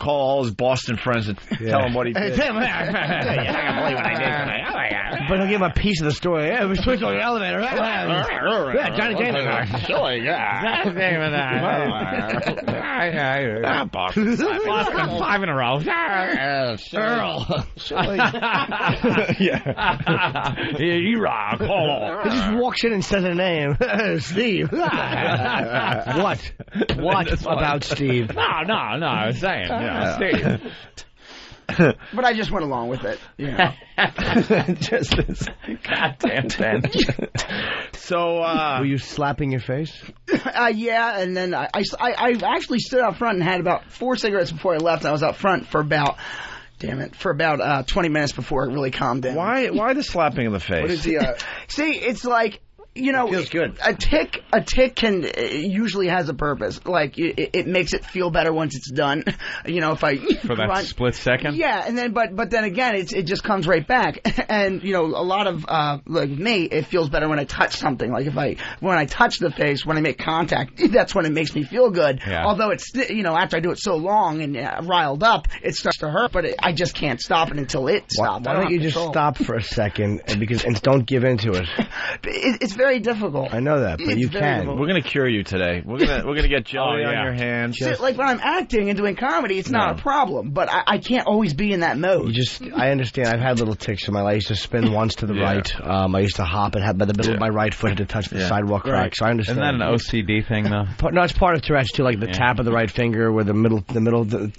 all his Boston friends and tell them what he did. You're not gonna believe what I did. But he'll give him a piece of the story. Yeah, we switched on the elevator. Yeah, Johnny James. Silly, yeah. Boston 5 in a row. Earl. Silly. Yeah. E-Rock. He just walks in and says a name. Steve. What about Steve? No, I was saying, Steve. But I just went along with it. Just this goddamn Ben. So, were you slapping your face? Yeah, and then I actually stood out front and had about 4 cigarettes before I left. I was out front for about 20 minutes before it really calmed down. Why the slapping in the face? What is the? See, it's like. It feels good. A tick can usually has a purpose. Like it makes it feel better once it's done. If I for that split second. Yeah, and then but then again, it just comes right back. And a lot of like me, it feels better when I touch something. Like when I touch the face, when I make contact, that's when it makes me feel good. Yeah. Although it's after I do it so long and riled up, it starts to hurt. But I just can't stop it until it stops. Why don't you just stop for a second and don't give into it? It's very difficult. I know that, but you can. Difficult. We're gonna cure you today. We're gonna get jelly on your hands. See, like when I'm acting and doing comedy, it's not a problem. But I can't always be in that mode. I understand. I've had little tics in my life. I used to spin once to the right. I used to hop and have by the middle of my right foot to touch the sidewalk crack. So I understand. Isn't that an OCD thing though? No, it's part of Tourette's too. Like the tap of the right finger, where the middle.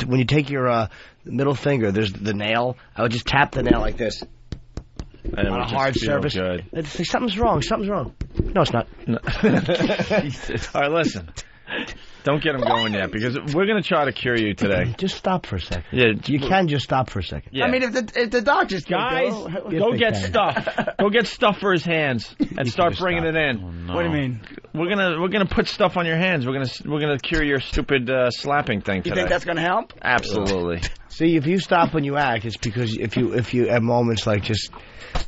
When you take your middle finger, there's the nail. I would just tap the nail like this. And on a hard surface. Good. It's like, something's wrong. No, it's not. No. Jesus. All right, listen. Don't get him going yet, because we're going to try to cure you today. Just stop for a second. Yeah, you can just stop for a second. Yeah. I mean, if the doctors guys, go get stuff. Go get stuff for his hands and start bringing it in. Oh, no. What do you mean? We're gonna put stuff on your hands. We're gonna cure your stupid slapping thing today. You think that's gonna help? Absolutely. See, if you stop when you act, it's because if you at moments like just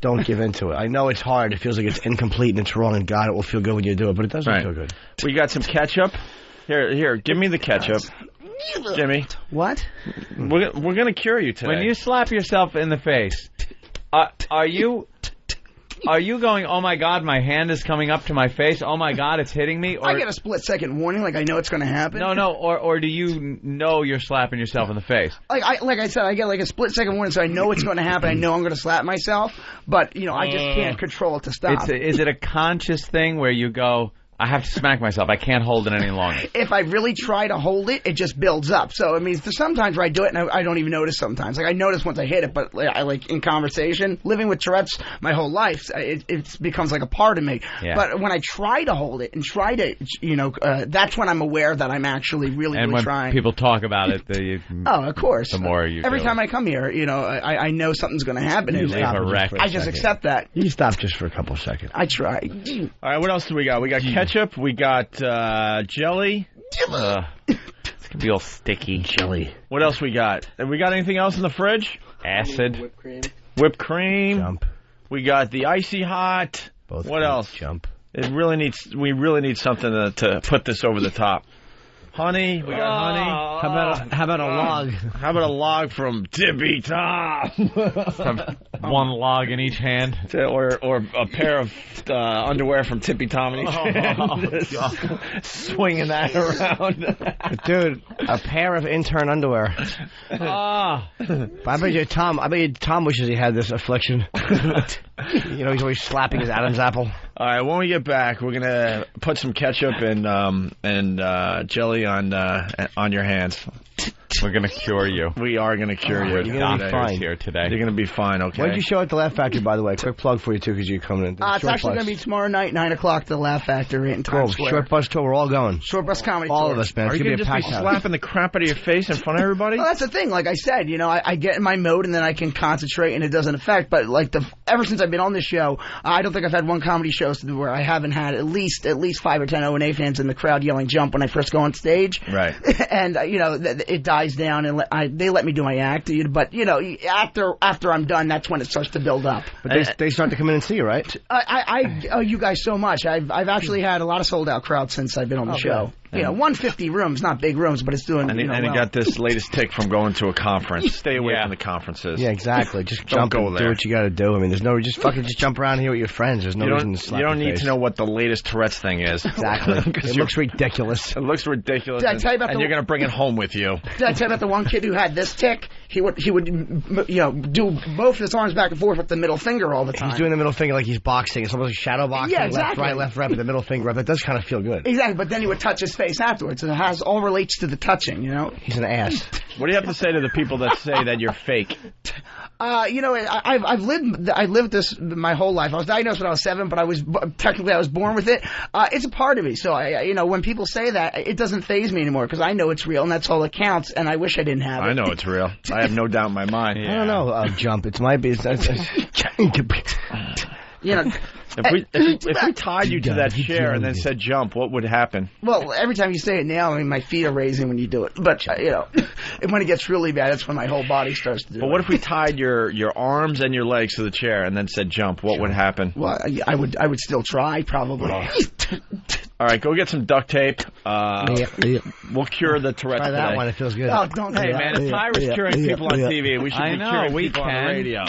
don't give into it. I know it's hard. It feels like it's incomplete and it's wrong, and God, it will feel good when you do it, but it doesn't feel good. We got some ketchup. Here, give me the ketchup. Jimmy. What? We're gonna cure you today. When you slap yourself in the face, are you going, oh my God, my hand is coming up to my face, oh my God, it's hitting me? Or I get a split-second warning, like I know it's going to happen. No, or do you know you're slapping yourself in the face? Like I said, I get like a split-second warning, so I know it's going to happen. I know I'm going to slap myself, but, I just can't control it to stop. Is it a conscious thing where you go, I have to smack myself. I can't hold it any longer. If I really try to hold it, it just builds up. So, I mean, there's sometimes where I do it and I don't even notice sometimes. Like, I notice once I hit it, but like in conversation, living with Tourette's my whole life, it becomes like a part of me. Yeah. But when I try to hold it and try to, that's when I'm aware that I'm actually really when trying. People talk about it, of course. The more you Every do time it. I come here, I know something's going to happen. You leave a wreck. I just accept that. You stop just for a couple of seconds. I try. All right, what else do we got? We got ketchup. We got jelly. It's going to be all sticky. Jelly. What else we got? Have we got anything else in the fridge? Acid. Whipped cream. Jump. We got the icy hot. Both what else? Jump. We really need something to put this over the top. Honey, we got honey. How about a log? How about a log from Tippy Tom? One log in each hand, or a pair of underwear from Tippy Tom in each hand. Swinging that around, dude. A pair of intern underwear. I bet you Tom wishes he had this affliction. You know, he's always slapping his Adam's apple. All right, when we get back, we're gonna put some ketchup and jelly on your hands. We're gonna cure you. We are gonna cure you. You're gonna be fine here today. You're gonna be fine. Okay. When did you show at the Laugh Factory, by the way? Quick plug for you too, because you're coming in. It's actually going to be tomorrow night, 9 o'clock, the Laugh Factory in Times Square. Short bus tour. We're all going. Short bus comedy. All tour. of us, man. Are you going to just be slapping the crap out of your face in front of everybody? Well, that's the thing. Like I said, you know, I get in my mode and then I can concentrate and it doesn't affect. But like ever since I've been on this show, I don't think I've had one comedy show where I haven't had at least 5 or 10 O&A fans in the crowd yelling "jump" when I first go on stage. Right. And you know, it dies down and they let me do my act. But you know, after I'm done, that's when it starts to build up. But they start to come in and see you, right? I owe you guys so much. I've actually had a lot of sold out crowds since I've been on the show. You know, 150 rooms, not big rooms, but it's doing. And he got this latest tick from going to a conference. Stay away from the conferences. Yeah, exactly. Just don't jump go and there. do what you got to do. I mean, there's no just jump around here with your friends. There's no reason to slap You don't your need face. to know what the latest Tourette's thing is. Exactly. It looks ridiculous. It looks ridiculous. Did I tell you about and you're going to bring it home with you. Did I tell you about the one kid who had this tick? He would do both his arms back and forth with the middle finger all the time. He's doing the middle finger like he's boxing. It's almost like shadow boxing. Yeah, exactly. Left, right, with the middle finger up. It does kind of feel good. Exactly, but then he would touch his face afterwards. And it all relates to the touching, you know? He's an ass. What do you have to say to the people that say that you're fake? You know, I've lived this my whole life. I was diagnosed when I was 7, but I was born with it. It's a part of me. So you know, when people say that, it doesn't faze me anymore because I know it's real and that's all that counts. And I wish I didn't have it. I know it's real. I have no doubt in my mind. Yeah. I don't know. Jump. It's my business. You know, if we tied you to that chair and then said jump, what would happen? Well, every time you say it now, I mean, my feet are raising when you do it. But you know, when it gets really bad, that's when my whole body starts to do it. But what if we tied your arms and your legs to the chair and then said jump? What would happen? Well, I would still try, probably. All right, go get some duct tape. We'll cure the Tourette's Try that today. one. It feels good. Oh, don't. Hey, man, if Tyra's curing people on TV, we should be curing people on the radio.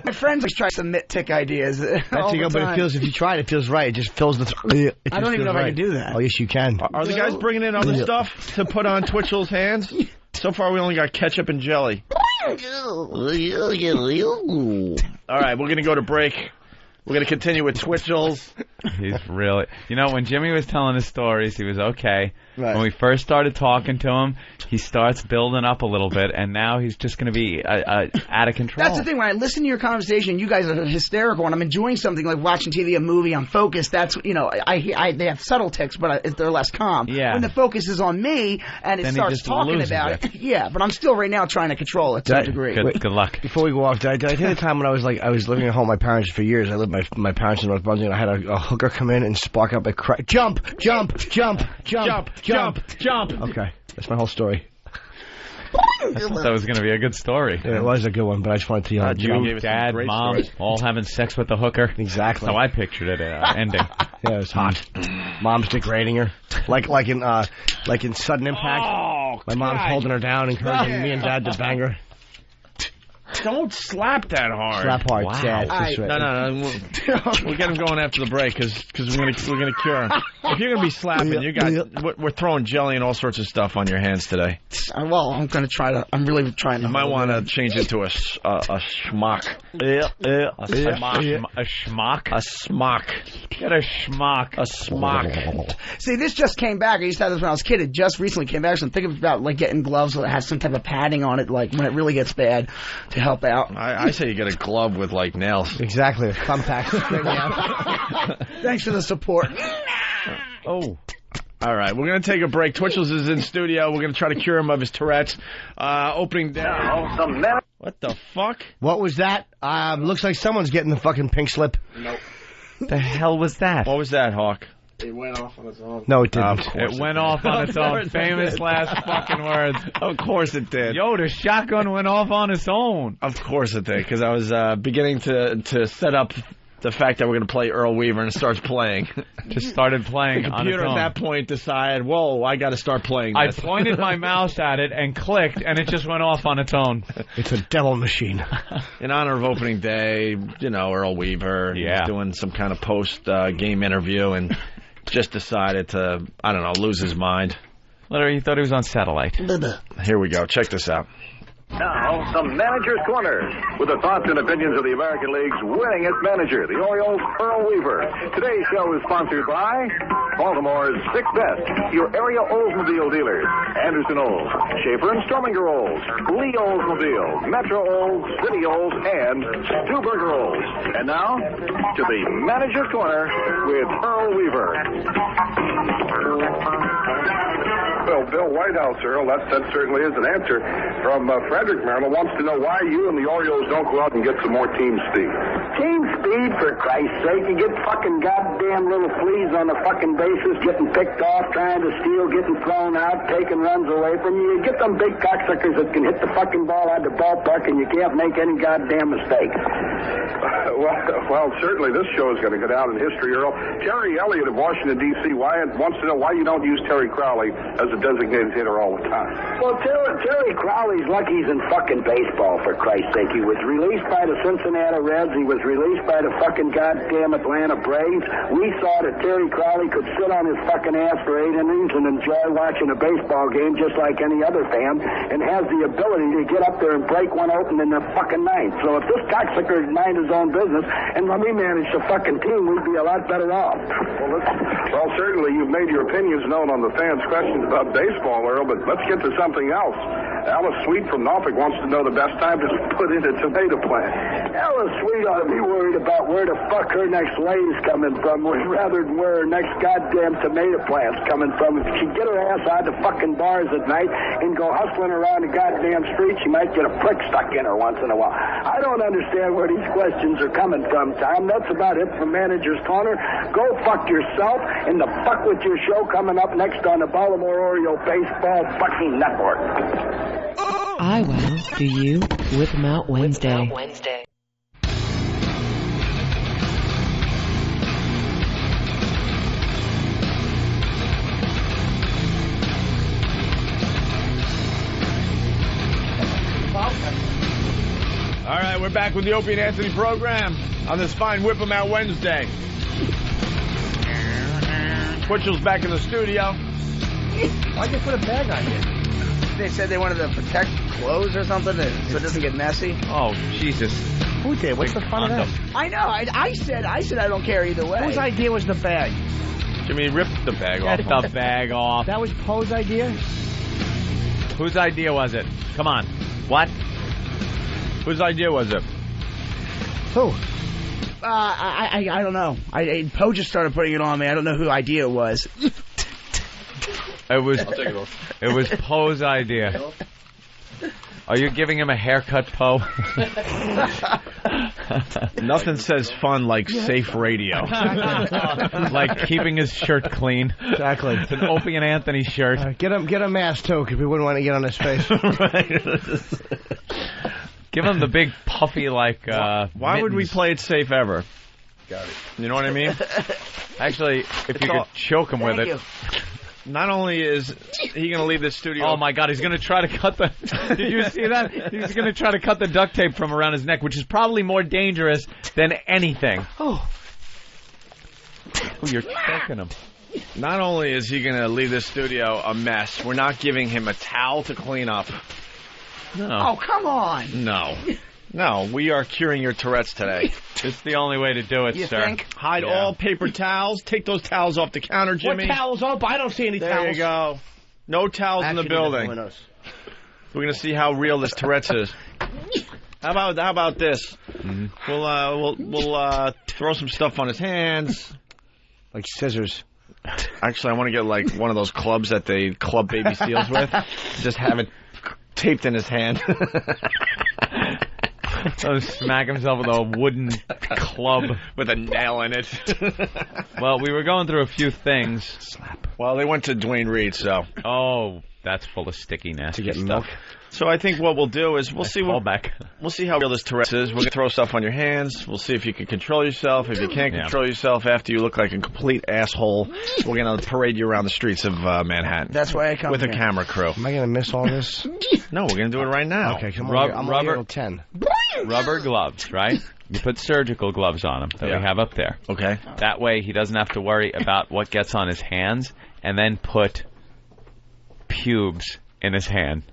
My friends try to submit tick ideas. But if you try it, it feels right. It just fills the. I don't even know if I can do that. Oh, yes, you can. Are the guys bringing in other stuff to put on Twitchell's hands? So far, we only got ketchup and jelly. All right, we're going to go to break. We're going to continue with Twitchell's. He's really... You know, when Jimmy was telling his stories, he was okay. Right. When we first started talking to him, he starts building up a little bit, and now he's just going to be out of control. That's the thing. When I listen to your conversation, you guys are hysterical, and I'm enjoying something like watching TV, a movie, I'm focused. That's, you know, they have subtle tics, but they're less calm. Yeah. When the focus is on me, and it Then starts talking about it. Yeah, but I'm still right now trying to control it to a degree. Good luck. Before we go off, did I tell you the time when I was living at home with my parents for years? I lived with my parents in North Brunswick, and I had a hooker come in and spark up a cry. Jump! Okay, that's my whole story. I thought that was going to be a good story. Yeah, it was a good one, but I just wanted to you, Dad, Mom, all having sex with the hooker. Exactly. That's how I pictured it ending. Yeah, it was hot. Mom's degrading her, like in Sudden Impact. Oh, my mom's holding her down, encouraging me and Dad to bang her. Don't slap that hard. Slap hard, Dad. No. We'll get him going after the break because we're gonna cure him. If you're gonna be slapping, we're throwing jelly and all sorts of stuff on your hands today. Well, I'm gonna try to. I'm really trying to. You might want to change it to a schmuck. A schmuck. A smock. Get a schmuck. A smock. See, this just came back. I used to have this when I was a kid. It just recently came back. So I'm thinking about like getting gloves that has some type of padding on it, like when it really gets bad, to help out. I say you get a glove with like nails. Exactly. A thumbtack. Thanks for the support. Oh. All right, we're going to take a break. Twitchell's is in studio. We're going to try to cure him of his Tourette's. Opening down. What the fuck? What was that? Looks like someone's getting the fucking pink slip. Nope. The hell was that? What was that, Hawk? It went off on its own. No, it didn't. It went off on its own. Famous last fucking words. Of course it did. Yo, the shotgun went off on its own. Of course it did, because I was beginning to set up the fact that we're going to play Earl Weaver and it starts playing. Just started playing The on its computer own. at that point decided, whoa, I got to start playing I this. pointed my mouse at it and clicked, and it just went off on its own. It's a devil machine. In honor of opening day, Earl Weaver, he's doing some kind of post-game interview and just decided to, lose his mind. Literally, he thought he was on satellite. Here we go. Check this out. Now, the Manager's Corner, with the thoughts and opinions of the American League's winningest manager, the Orioles' Earl Weaver. Today's show is sponsored by Baltimore's Six Best, your area Oldsmobile dealers, Anderson Olds, Schaefer and Strominger Olds, Lee Oldsmobile, Metro Olds, City Olds, and Stuberger Olds. And now, to the Manager's Corner with Earl Weaver. Well, Bill Whitehouse, Earl, that certainly is an answer. From Frederick, Maryland, wants to know why you and the Orioles don't go out and get some more team speed. Team speed, for Christ's sake. You get fucking goddamn little fleas on the fucking bases, getting picked off, trying to steal, getting thrown out, taking runs away from you. You get them big cocksuckers that can hit the fucking ball out of the ballpark and you can't make any goddamn mistake. Well, certainly this show is going to go down in history, Earl. Terry Elliott of Washington, D.C. wants to know why you don't use Terry Crowley as a designated hitter all the time. Well, Terry Crowley's lucky he's in fucking baseball, for Christ's sake. He was released by the Cincinnati Reds. He was released by the fucking goddamn Atlanta Braves. We saw that Terry Crowley could sit on his fucking ass for 8 innings and enjoy watching a baseball game just like any other fan, and has the ability to get up there and break one open in the fucking ninth. So if this cocksucker mind his own business and when we manage the fucking team, we'd be a lot better off. Well, certainly you've made your opinions known on the fans' questions about baseball, Earl, but let's get to something else. Alice Sweet from Norfolk wants to know the best time to put in a tomato plant. Alice Sweet ought to be worried about where the fuck her next lady's coming from, rather than where her next goddamn tomato plant's coming from. If she get her ass out of the fucking bars at night and go hustling around the goddamn street, she might get a prick stuck in her once in a while. I don't understand where these questions are coming from, Tom. That's about it from Manager's Corner. Go fuck yourself, and the fuck with your show coming up next on the Baltimore Oriole Baseball fucking Network. I will. Do you? Whip 'em out Wednesday. All right, we're back with the Opie and Anthony program on this fine Whip 'em Out Wednesday. Twitchell's back in the studio. Why'd you put a bag on you? They said they wanted to protect clothes or something so it doesn't get messy. Oh, Jesus. Who did? What's the fun of that? I know. I said I don't care either way. Whose idea was the bag? Jimmy, rip the bag off. Get the bag off. That was Poe's idea? Whose idea was it? Come on. What? Whose idea was it? Who? I don't know. Poe just started putting it on me. I don't know whose idea it was. It was. I'll take it off. It was Poe's idea. Are you giving him a haircut, Poe? Nothing says fun like safe radio. Like keeping his shirt clean. Exactly. It's an Opie and Anthony shirt. Get a mask, too, because we wouldn't want to get on his face. Give him the big puffy, like, Why would we play it safe ever? Got it. You know what I mean? Actually, if you could choke him with it. Not only is he going to leave this studio... Oh, my God, he's going to try to cut the... Did you see that? He's going to try to cut the duct tape from around his neck, which is probably more dangerous than anything. Oh, you're choking him. Not only is he going to leave this studio a mess, we're not giving him a towel to clean up. No. Oh, come on. No, we are curing your Tourette's today. It's the only way to do it, you sir. Think? Hide all paper towels. Take those towels off the counter, Jimmy. What towels up? I don't see any towels. There you go. No towels in the building. We're going to see how real this Tourette's is. How about this? Mm-hmm. We'll throw some stuff on his hands. Like scissors. Actually, I want to get like one of those clubs that they club baby seals with. Just have it taped in his hand. So smack himself with a wooden club with a nail in it. Well, we were going through a few things. Well, they went to Dwayne Reed, so. Oh, That's full of sticky, nasty get stuff. milk. So I think what we'll do is we'll see back. We'll see how real this Tourette's is. We're gonna throw stuff on your hands. We'll see if you can control yourself. If you can't control yourself after you look like a complete asshole, we're gonna parade you around the streets of Manhattan. That's why I come with here. a camera crew. Am I going to miss all this? No, we're gonna do it right now. Okay, come on. I'm rubber till 10. Rubber gloves, right? You put surgical gloves on him that we have up there. Okay. That way he doesn't have to worry about what gets on his hands, and then put pubes in his hand.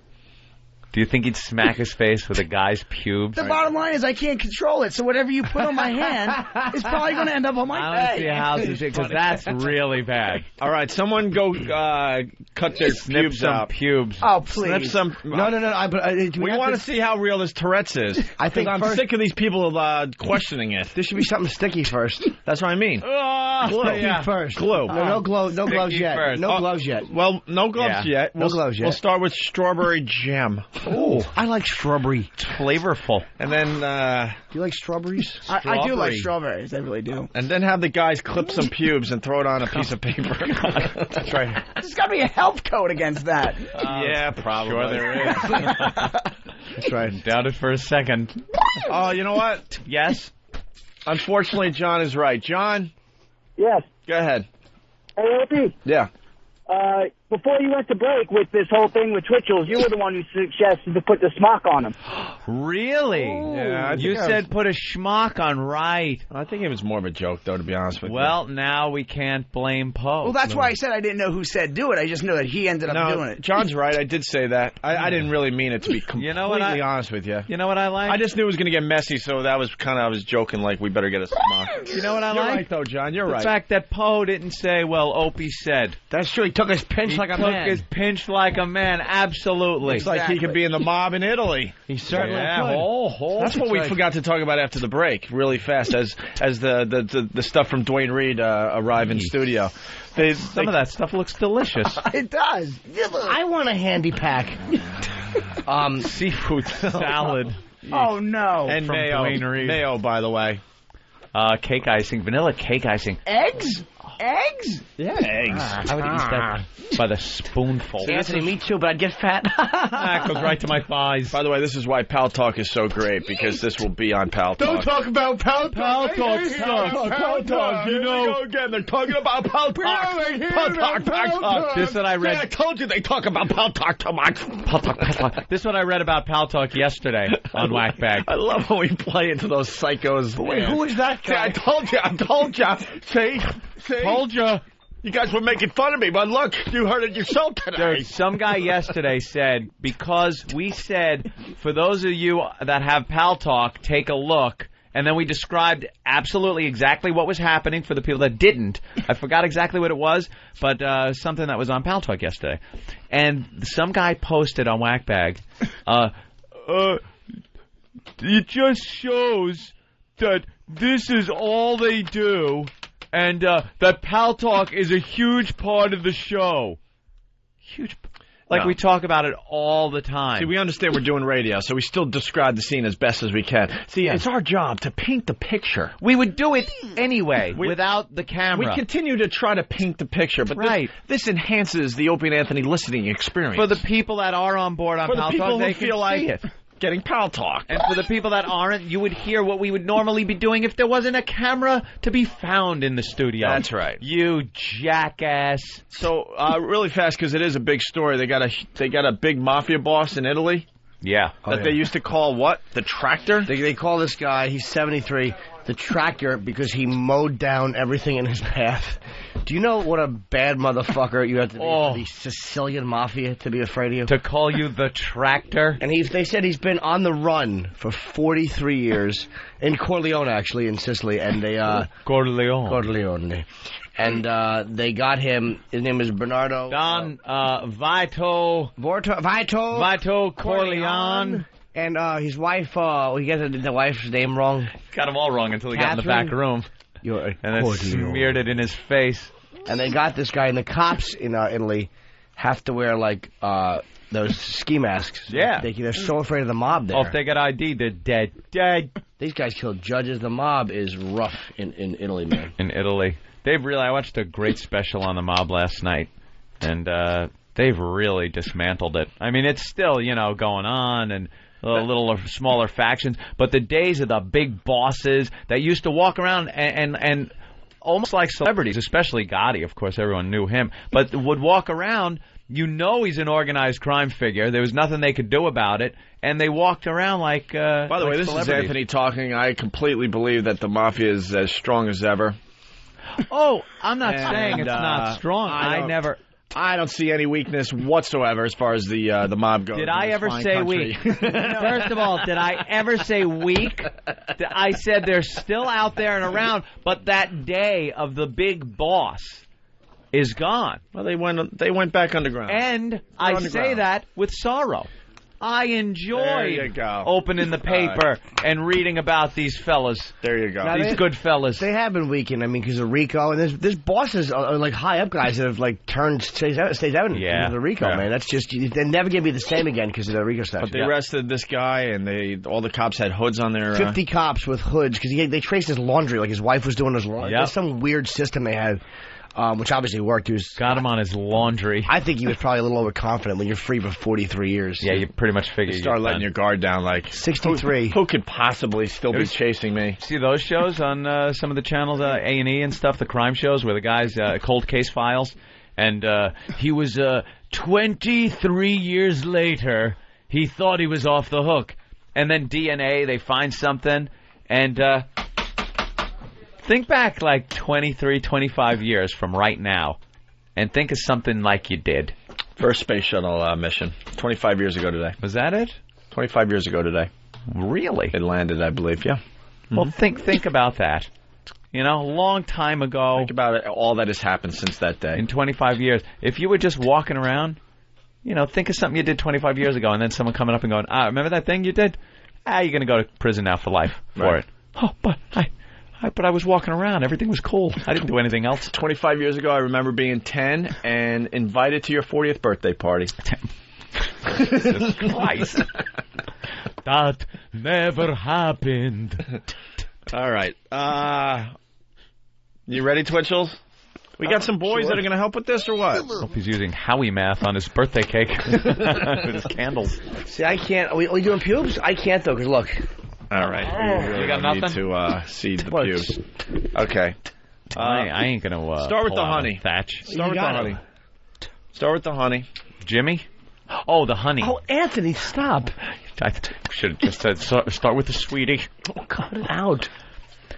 Do you think he'd smack his face with a guy's pubes? The bottom line is I can't control it, so whatever you put on my hand is probably going to end up on my I face. don't see how this is, because that's really bad. All right, someone go cut their Snip some out. pubes. Oh, please. Snip some. No. We want to see how real this Tourette's is. I think I'm first- sick of these people questioning it. There should be something sticky first. That's what I mean. Sticky first. Glue. No gloves yet. First. No gloves yet. Well, no gloves yet. No gloves yet. We'll start with strawberry jam. Oh, I like strawberry. It's flavorful. And then Do you like strawberries? I do like strawberries. I really do. and then have the guys clip some pubes and throw it on a piece of paper. That's right. There's got to be a health code against that. Yeah, probably. Sure there is. That's right. Doubt it for a second. Oh, you know what? Yes? Unfortunately, John is right. John, Yes. go ahead. Hey, Opie. Yeah. Before you went to break with this whole thing with Twitchels, you were the one who suggested to put the smock on him. Really? Yeah, you said put a schmuck on Wright. I think it was more of a joke, though, to be honest with you. Well, now we can't blame Poe. Well, that's why I said I didn't know who said do it. I just knew that he ended up doing it. John's right. I did say that. I didn't really mean it, to be completely honest with you. You know what I like? I just knew it was going to get messy, so that was I was joking like we better get a smock. You know what I You're like? right, though, John. You're the right. fact that Poe didn't say, well, Opie said. That's true. He took his pinch like a man. He took his pinch like a man. Absolutely. Looks like he could be in the mob in Italy. He certainly could. That's what we forgot to talk about after the break, really fast, as the stuff from Dwayne Reed arrive in studio. Some of that stuff looks delicious. It does. I want a handy pack. Seafood salad. Oh, no. And From mayo. Dwayne Reed. Mayo, by the way. Cake icing. Vanilla cake icing. Eggs? Eggs? Yeah, eggs. I would eat that by the spoonful. Anthony, me too, but I'd get fat. That goes right to my thighs. By the way, this is why Pal Talk is so great, because this will be on Pal Talk. Don't talk about Pal Talk. Pal Talk sucks. Pal Talk, you know. Again, they're talking about Pal Talk. Pal Talk, Pal Talk. This is what I read. I told you they talk about Pal Talk too much. Pal Talk, Pal Talk. This is what I read about Pal Talk yesterday on Whackbag. I love when we play into those psychos. Wait, who is that guy? See, I told you. See? Told you. You guys were making fun of me, but look, you heard it yourself today. Dude, some guy yesterday said, because we said, for those of you that have Pal Talk, take a look, and then we described absolutely exactly what was happening for the people that didn't. I forgot exactly what it was, but something that was on Pal Talk yesterday. And some guy posted on Whackbag, it just shows that this is all they do, and that Pal Talk is a huge part of the show. Huge. Like, we talk about it all the time. See, we understand we're doing radio, so we still describe the scene as best as we can. See, it's our job to paint the picture. We would do it anyway, without the camera. We continue to try to paint the picture, but this enhances the Opie and Anthony listening experience. For the people that are on board on Pal Talk, they feel can like see it. Getting Pal Talk. And for the people that aren't, you would hear what we would normally be doing if there wasn't a camera to be found in the studio. That's right. You jackass. So, really fast, because it is a big story. They got a big mafia boss in Italy. Yeah. That they used to call what? The Tractor? They call this guy, he's 73, the Tractor, because he mowed down everything in his path. Do you know what a bad motherfucker you have to be for the Sicilian Mafia to be afraid of you? To call you the Tractor? And they said he's been on the run for 43 years, in Corleone, actually, in Sicily, and they... Corleone. And they got him, his name is Bernardo... Vito Corleone. And his wife, he got the wife's name wrong. Got them all wrong until he got in the back room. And then smeared it in his face. And they got this guy, and the cops in Italy have to wear, like, those ski masks. Yeah. They're so afraid of the mob there. Oh, if they get ID, they're dead. Dead. These guys kill judges. The mob is rough in Italy, man. In Italy. I watched a great special on the mob last night. And They've really dismantled it. I mean, it's still, going on and a little smaller factions, but the days of the big bosses that used to walk around and almost like celebrities, especially Gotti, of course, everyone knew him, but would walk around, he's an organized crime figure. There was nothing they could do about it, and they walked around like By the way, this is Anthony talking. I completely believe that the mafia is as strong as ever. Oh, I'm not saying it's not strong. I don't see any weakness whatsoever as far as the mob goes. Did I ever say weak? First of all, did I ever say weak? I said they're still out there and around, but that day of the big boss is gone. Well, they went back underground. And I say that with sorrow. I enjoy opening the paper and reading about these fellas. There you go. Now these good fellas. They have been weakened. I mean, because of RICO, and there's bosses like high up guys that have like turned stays out into the RICO. Man, that's just they're never gonna be the same again because of the RICO stuff. But they arrested this guy, and all the cops had hoods on their 50 cops with hoods because they traced his laundry, like his wife was doing his laundry. There's some weird system they had. Which obviously worked. Got him on his laundry. I think he was probably a little overconfident when you're free for 43 years. Yeah, you pretty much figure you start letting your guard down. Like 63. Who could possibly still be chasing me? See those shows on some of the channels, A&E and stuff, the crime shows where the guys cold case files, and he was 23 years later. He thought he was off the hook, and then DNA, they find something, and. Think back like 23, 25 years from right now and think of something like you did. First space shuttle mission, 25 years ago today. Was that it? 25 years ago today. Really? It landed, I believe, yeah. Well, think about that. A long time ago. Think about it, all that has happened since that day. In 25 years. If you were just walking around, think of something you did 25 years ago and then someone coming up and going, remember that thing you did? You're going to go to prison now for life for it. Oh, but I was walking around. Everything was cool. I didn't do anything else. 25 years ago, I remember being 10 and invited to your 40th birthday party. Jesus Christ. That never happened. All right. You ready, Twitchels? We got some boys that are going to help with this, or what? Hope he's using Howie math on his birthday cake with his candles. See, I can't. Are we doing pubes? I can't, though, because look. All right. You got nothing? Need to see the pubes. Okay. I ain't going to start with the honey. Thatch. Start with the honey. Start with the honey. Jimmy? Oh, the honey. Oh, Anthony, stop. I should have just said start with the sweetie. Oh, cut it out.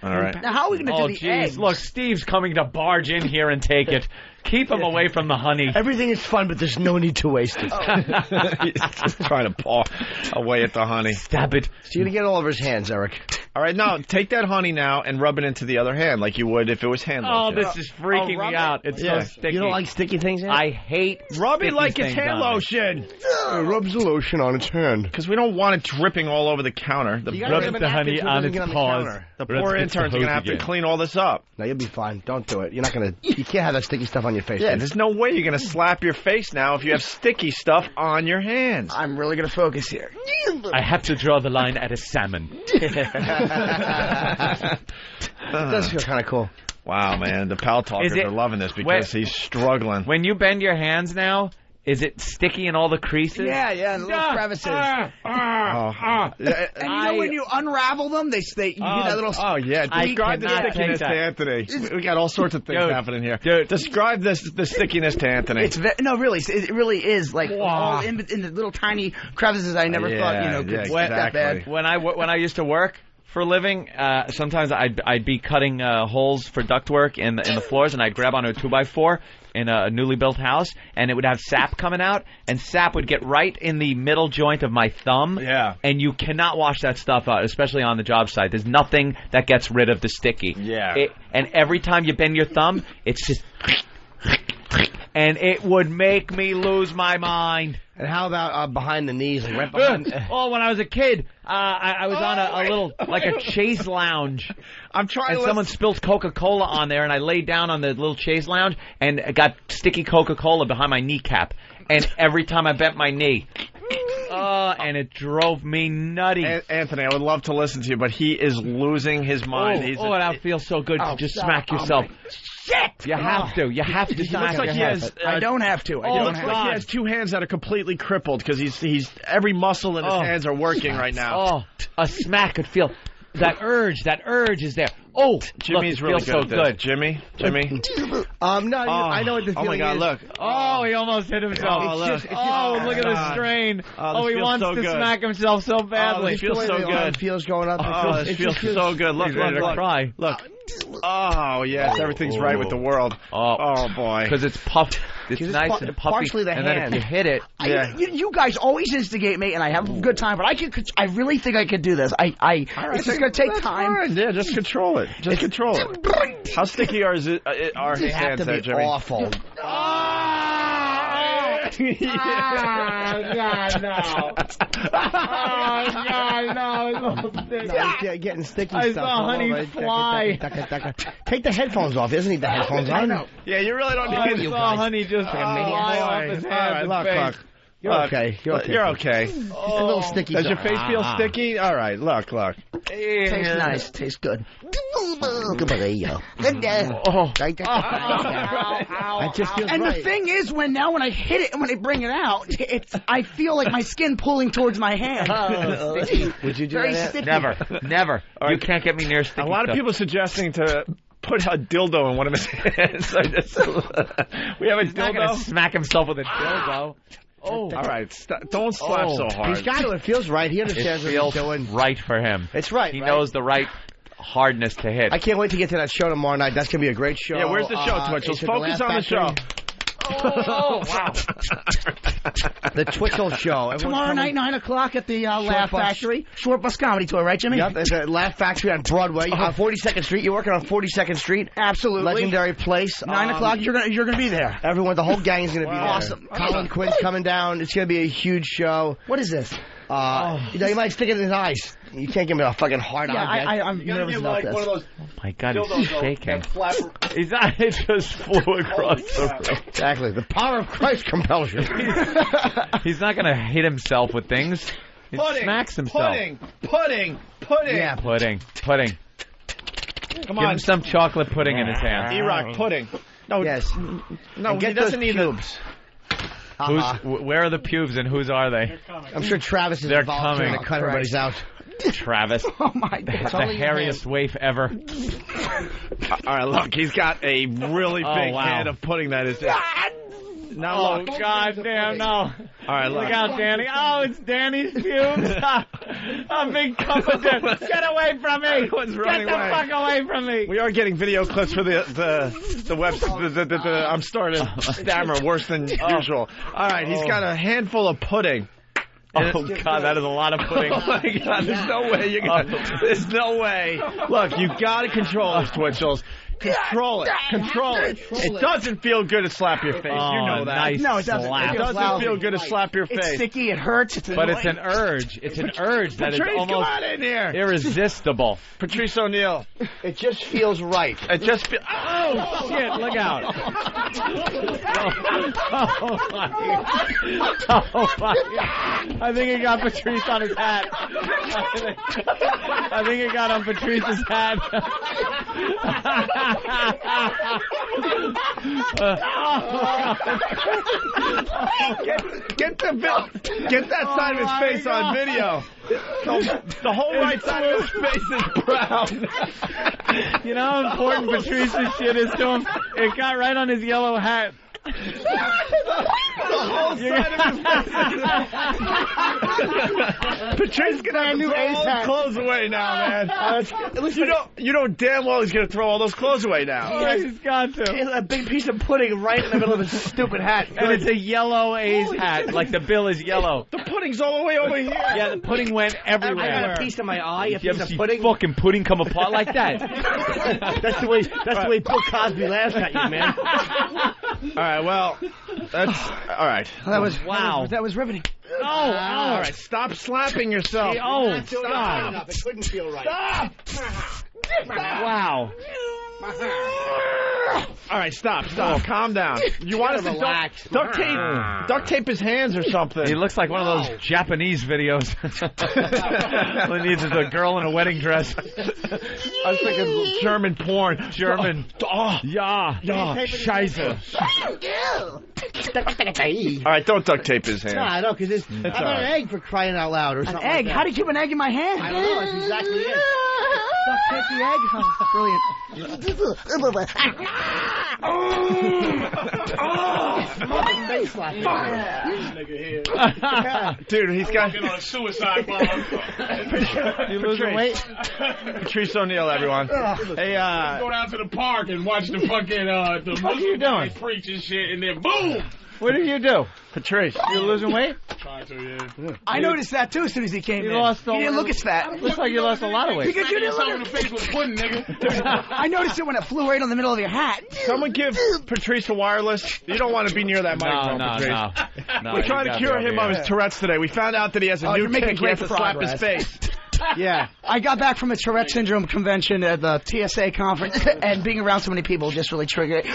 All right. Now, how are we going to do the eggs? Look, Steve's coming to barge in here and take it. Keep him away from the honey. Everything is fun, but there's no need to waste it. He's just trying to paw away at the honey. Stab it. So you're going to get all over his hands, Eric. All right, now, take that honey now and rub it into the other hand like you would if it was hand lotion. Oh, this is freaking me out. It's so sticky. You don't like sticky things, Anthony? I hate Rub it like it's hand lotion. It rubs the lotion on its hand. Because we don't want it dripping all over the counter. Rub the honey on its paws. The poor interns are going to have to clean all this up. No, you'll be fine. Don't do it. You're not going to... You can't have that sticky stuff on your face. Yeah, there's no way you're going to slap your face now if you have sticky stuff on your hands. I'm really going to focus here. I have to draw the line at a salmon. It does feel kind of cool. Wow, man. The pal talkers are loving this because he's struggling. When you bend your hands now, is it sticky in all the creases? Yeah, and the little crevices. And you know when you unravel them, you get that little... Oh, yeah. Describe the stickiness to Anthony. We got all sorts of things happening here. Describe the stickiness to Anthony. No, really. It really is like all in the little tiny crevices I never thought, could get that bad. When I used to work for a living, sometimes I'd be cutting holes for ductwork in the floors, and I'd grab onto a 2x4 in a newly built house, and it would have sap coming out, and sap would get right in the middle joint of my thumb. Yeah. And you cannot wash that stuff out, especially on the job site. There's nothing that gets rid of the sticky. Yeah. And every time you bend your thumb, it's just... And it would make me lose my mind. And how about behind the knees? Like right behind... when I was a kid, I was on a little, like a chase lounge. I'm trying and someone spilled Coca-Cola on there, and I laid down on the little chase lounge, and I got sticky Coca-Cola behind my kneecap. And every time I bent my knee... and it drove me nutty. Anthony, I would love to listen to you, but he is losing his mind. And that feels so good to just smack yourself. Shit! You have to. You have to. He looks like he has. I don't have to. He looks like he has two hands that are completely crippled because he's every muscle in his hands are working right now. Oh, a smack could feel that urge. That urge is there. Oh, Jimmy's look, really feels good. So good. Jimmy. No, I know what the feeling is. Oh my God! Look. Oh, he almost hit himself. Look at the strain. He wants to smack himself so badly. This feels so good. Feels going up. This feels so good. Look, cry. Look. Oh yes, everything's right with the world. Oh boy. Because it's puffed. It's nice and puffy. Partially the and hand. then if you hit it, you guys always instigate me, and I have a good time. But I really think I could do this. It's just gonna take time. Fine. Yeah, just control it. Just control it. How sticky are his hands there, Jimmy? Awful. God, no. He's getting sticky I stuff. saw honey fly. Take the headphones off. He doesn't need the headphones on. Yeah, you really don't need I saw honey just fly off his hands. Look. You're okay. You're okay. Just a little sticky. Does your face feel sticky? All right, look. Tastes nice. Tastes good. That just feels and right. the thing is, when I hit it and when I bring it out, I feel like my skin pulling towards my hand. Would you do Very that? sticky. Never. Right. You can't get me near sticky A lot of people suggesting to put a dildo in one of his hands. We have a He's not dildo. gonna smack himself with a dildo. Oh, all right. Don't slap so hard. He's got to. It feels right. He understands It what feels he's doing. right for him. It's right. He knows the right hardness to hit. I can't wait to get to that show tomorrow night. That's going to be a great show. Yeah, where's the show, Twitchels? Focus on the show. Oh, wow. The Twitchels show. Tomorrow night, 9 o'clock at the Laugh Factory. Short Bus Comedy Tour, right, Jimmy? Yep, at the Laugh Factory on Broadway, on 42nd Street. You're working on 42nd Street. Absolutely. Legendary place. 9 o'clock, you're gonna be there. Everyone, the whole gang's going to be there. Awesome. Colin Quinn's coming down. It's going to be a huge show. What is this? You might stick it in his eyes. You can't give him a fucking hard eye. I'm nervous about this. Oh my God, he's shaking. He's not. It just flew across the room. Exactly. The power of Christ compels you. He's not going to hit himself with things. He smacks himself. Pudding. Yeah, Pudding. Come Give on. him some chocolate pudding in his hand. E-Rock pudding. No, yes. No, he doesn't need pubes. Where are the pubes and whose are they? I'm sure Travis is They're involved coming. trying to cut everybody's out. Travis. Oh my God. The hairiest waif ever. All right, look, he's got a really big wow. hand of pudding that is. Now look. God damn, no. All right, Look out, Danny. Oh, it's Danny's pubes. A big cup of dip. Get away from me. Everyone's running Get the away. fuck away from me. We are getting video clips for the website. I'm starting to stammer worse than usual. All right, he's got a handful of pudding. Oh, God, that is a lot of pudding. Oh, my God, there's no way you got There's no way. Look, you got to control this, Twitchels. Control it. It doesn't feel good to slap your face. You know that. Nice No, it doesn't. slap. It doesn't feel good to slap your It's face. sticky. It hurts. But it's an urge. It's an urge that is Patrice, come almost on in here. irresistible. Patrice O'Neill. It just feels right. It just feels... Oh, shit, look out. Oh, my God. Oh, my God. I think he got Patrice on his hat. I think he got on Patrice's hat. Get that side of his face on video. The whole right side of his face is brown. You know how important Patrice's shit is to him? It got right on his yellow hat. The whole side of his face. Patrice gonna have to throw all his clothes away now, man. You know damn well he's gonna throw all those clothes away now. Oh, he's got to. A big piece of pudding right in the middle of his stupid hat. And it's a yellow A's hat, like the bill is yellow. The pudding's all the way over here. Yeah, the pudding went everywhere. I got a piece of my eye, a You piece ever of see pudding. fucking pudding come apart like that? That's the way Bill Cosby laughs at you, man. All right, well, that's all right. That was riveting. Oh, all right, stop slapping yourself. Oh, Stop. It couldn't feel right. Stop. wow. All right, stop. Calm down. You want us to relax. duct tape his hands or something. He looks like one of those Japanese videos. All he needs is a girl in a wedding dress. I was thinking German porn. Yeah. Scheiße. All right, don't duct tape his hands. Nah, no, because I got an egg for crying out loud or something. An egg? Like How do you keep an egg in my hand? I don't know. That's exactly it. Duct tape the egg? Brilliant. Dude, he's got on a suicide bomb. You losing weight? Patrice O'Neill, everyone. Hey, go down to the park and watch the fucking the Muslim guys preach and shit, and then boom. What did you do? Patrice, you losing weight? Trying to, yeah. I noticed that too as soon as he came in. He didn't look as fat. Looks like you lost a lot of weight. Because you didn't look in the face with pudding, nigga. I noticed it when it flew right on the middle of your hat. Someone give Patrice a wireless. You don't want to be near that microphone, Patrice. No, We're trying to cure him of his Tourette's today. We found out that he has a new kick. He has to slap his face. Yeah. I got back from a Tourette syndrome convention at the TSA conference, and being around so many people just really triggered it.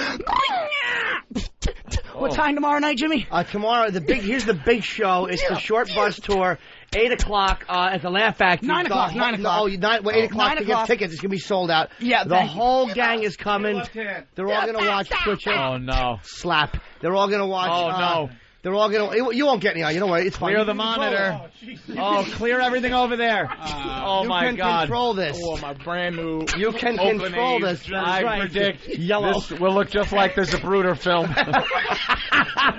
What time tomorrow night, Jimmy? Tomorrow, here's the big show. It's the short bus tour. 8 o'clock at the Laugh Factory. 9 o'clock. 9 o'clock. 8 o'clock to get tickets. It's going to be sold out. Yeah, the whole gang is coming. They're all going to watch Twitchels. Oh, no. Slap. They're all going to watch. Oh, no. They're all going to... You won't get any on. You know what? It's fine. Clear the monitor. Clear everything over there. Oh, my God. You can control this. Oh, my brand new... You can control this. I predict this will look just like the Zapruder film.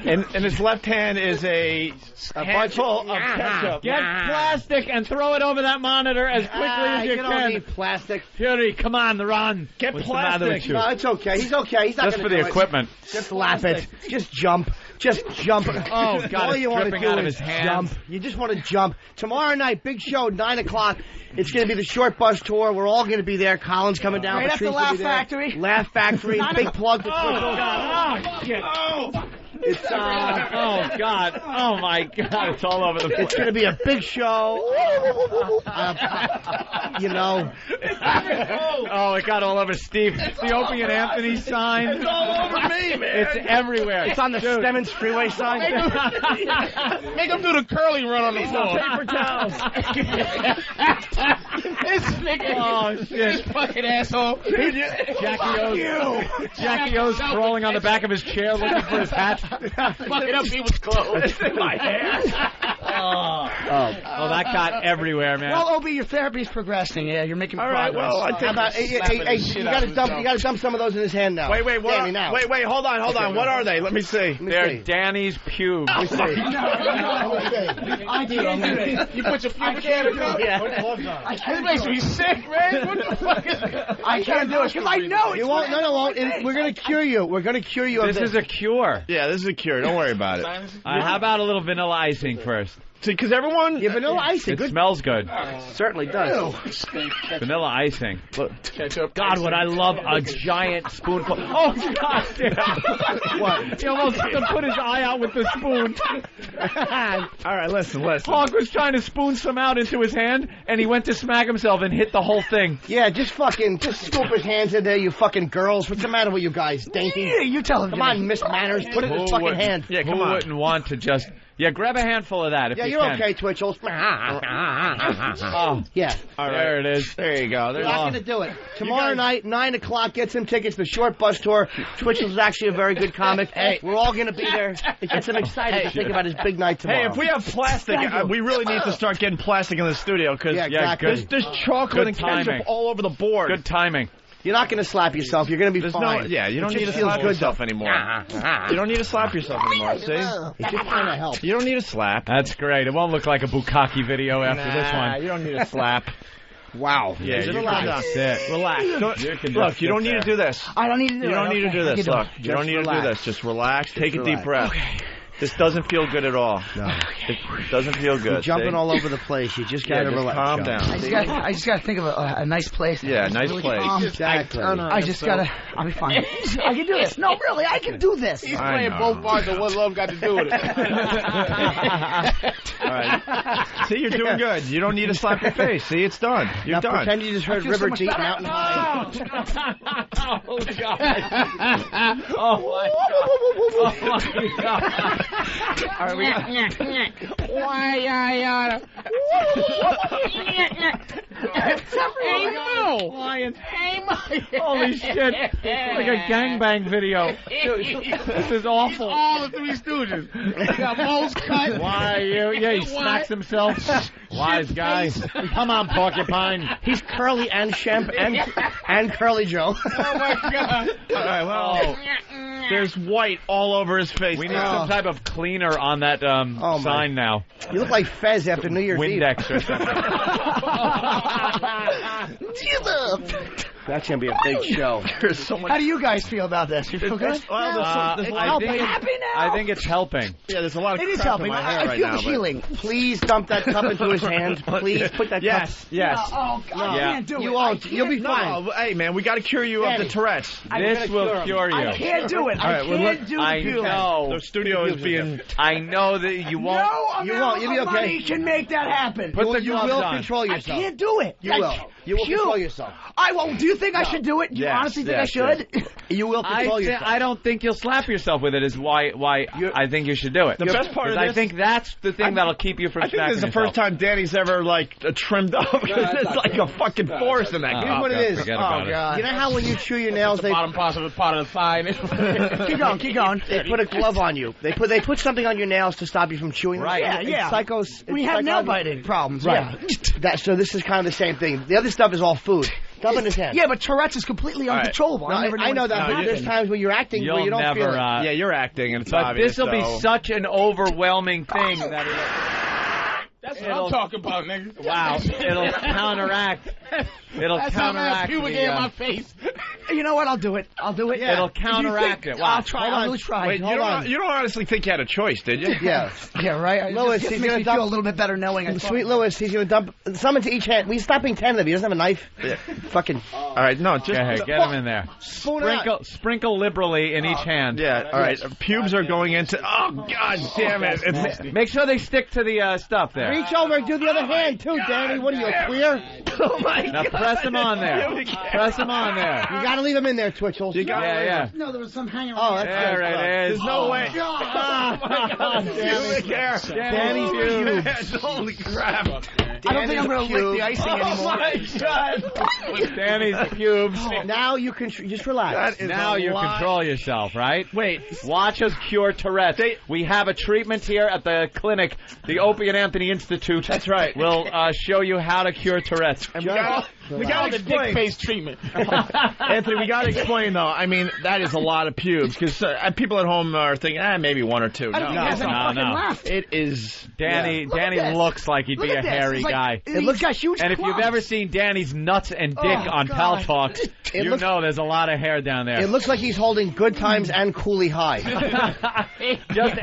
And his left hand is a handful of ketchup. Get plastic and throw it over that monitor as quickly as you don't can. need plastic. Fury, come on, the run. Get What's plastic. the matter with you? No, it's okay. He's okay. He's not Just gonna for the do equipment. Just slap it. Just jump. Just jump. Oh, God, all it's you want to dripping do out of is his hands. jump. You just want to jump. Tomorrow night, big show, 9 o'clock. It's going to be the short bus tour. We're all going to be there. Colin's coming down. Right after Patrice will Laugh be there. Factory. Laugh Factory. Big plug for Oh, God. Oh, shit. It's oh, God. Oh, my God. It's all over the place. It's going to be a big show. You know. Oh, it got all over Steve. The Opie Anthony sign. It's all over me, man. It's everywhere. It's on the Stemmons Freeway sign. Make him do the curling run on the floor. Paper towels. This nigga. Oh, shit. This fucking asshole. Jackie O's crawling on the back of his chair looking for his hat. Fucking up people's clothes. It's in my hair. Oh, that got everywhere, man. Well, Opie, your therapy's progressing. Yeah, you're making All right, progress. well, I think... How about, you got to dump some of those in his hand now. Wait, now. wait, hold on. What are they? Let me see. They're Danny's pubes. Let me see. I can't do it. You put your pubic hair in the I This can't makes me sick, man. What the fuck is that? I can't do it because I know You won't. No, won't. We're going to cure you. We're going to cure you of This this. is a cure. Yeah, this is a cure. Don't worry about it. How about a little vanilla icing first? See, because everyone... Yeah, vanilla icing. It Good. smells good. Certainly does. Vanilla icing. Ketchup. God, would I love a giant spoonful. Oh, God damn. What? He almost put his eye out with the spoon. All right, listen. Hog was trying to spoon some out into his hand, and he went to smack himself and hit the whole thing. Yeah, just scoop his hands in there, you fucking girls. What's the matter with you guys? Dainty. Yeah, you tell him. Come on, Miss Manners. Put it in his fucking hand. Yeah, Who wouldn't want to just... Yeah, grab a handful of that if Yeah, you you're can. okay, Twitchels. Oh, Yeah. All right. there it is. There you go. We're not going to do it. Tomorrow night, 9 o'clock, get some tickets. The short bus tour. Twitchels is actually a very good comic. We're all going to be there. It gets him excited to think about his big night tomorrow. Hey, if we have plastic, we really need to start getting plastic in the studio because exactly. there's chocolate and timing. ketchup all over the board. Good timing. You're not going to slap yourself. You're going to be fine. You don't It need to just feels slap good, yourself anymore. You don't need to slap yourself anymore, see? It's just trying to help. You don't need a slap. That's great. It won't look like a bukkake video after this one. You don't need a slap. Wow. Yeah, you relax. can just sit. Relax. Look, you don't need to do this. I don't need to do it. You don't need to do this. Look, you don't need to do relax. this. Just relax. Take a deep breath. This doesn't feel good at all. No. It doesn't feel good. You're jumping see? all over the place. You just gotta relax. Calm down. I just gotta think of a nice place. Yeah, nice really place. calm. Exactly. I just gotta. I'll be fine. I can do this. No, really, I can do this. He's playing both parts of what love got to do with it. All right. See, you're doing good. You don't need to slap your face. See, it's done. You're now done. Pretend you just heard River Deep Mountain High. Oh, God. Oh, my God. All right, we got... Holy shit. It's like a gangbang video. This is awful. All the Three Stooges. Got Moe's cut. Why, yeah, he smacks himself. Wise guy. Come on, Porcupine. He's Curly and Shemp and Curly Joe. Oh, my God. All right, well, there's white all over his face. We need some type of cleaner on that sign now. You look like Fez after New Year's Windex or something. That's going to be a big show. There's so much. How do you guys feel about this? You feel good? Well, there's I think it's helping. Yeah, there's a lot of It is crap helping. in my hair I right feel now. the healing. Please dump that cup into his hand. Please put that cup. Yes. Oh, God, I can't do it. You won't. You'll be fine. No, hey, man, we got to cure you of the Tourette's. This will cure you. I can't do it. I can't do I it. know. The studio is being... I know that you won't. No amount You'll be of okay. money can make that happen. Put the You gloves will on. control I yourself. can't do it. You will. You will control yourself. I won't. Do you think I should do it? Do you honestly think I should? You will control yourself. I don't think you'll slap yourself with it. Is why I think you should do it. The best part of this... I think that's the thing that'll keep you from. I think this is the first time Danny's ever trimmed up. It's like a fucking forest in that. Here's what it is. God. You know how when you chew your nails, they Bottom part of the thigh. Keep going. They put a glove on you. They put something on your nails to stop you from chewing. Right. Yeah. We have nail biting problems. Right. So this is kind of the same thing. The other stuff is all food. Dump in his hand. Yeah, but Tourette's is completely uncontrollable. No, I know that, but there's times when you're acting where you don't feel it. Yeah, you're acting, and it's But obvious. this will be such an overwhelming thing that That's what I'm talking about, nigga. wow, it'll counteract. It'll That's how counteract. pubic hair in my face. You know what? I'll do it. Yeah. It'll counteract it. Wow. I'll try. I'll really try. Wait, you don't honestly think you had a choice, did you? Yeah. Yeah, right. Lewis, it he's just makes gonna me dump- feel a little bit better knowing. Sweet Lewis, he's going to dump some into each hand. He's stopping 10 of them. He doesn't have a knife. Fucking. All right, no, just... Go ahead, get him in there. Sprinkle liberally in each hand. Yeah, all right. Pubes are going into... Oh, God damn it. Make sure they stick to the stuff there. Reach over and do the other hand, too, Danny. What are you, a queer? Oh, my Now God. press him on there. Press him on there. You got to leave him in there, Twitchels. Yeah. No, there was some hanging Oh, around. that's There it is. There's no way. Danny's pubes. Holy crap. I don't think I'm going to lick the icing anymore. Oh, my God. Danny's pubes. Now you can just relax. Now you control yourself, right? Wait. Watch us cure Tourette's. We have a treatment here at the clinic, the Opie and Anthony Institute. That's right. We'll show you how to cure Tourette's. We got to the dick face treatment. Anthony, we got to explain, though. I mean, that is a lot of pubes, because people at home are thinking, maybe one or two. I don't think that's no. It is... Danny this. looks like he'd be a hairy guy. He's got huge And if you've ever seen Danny's nuts and dick on Pal Talk, you know there's a lot of hair down there. It looks like he's holding Good Times and Cooley High. Just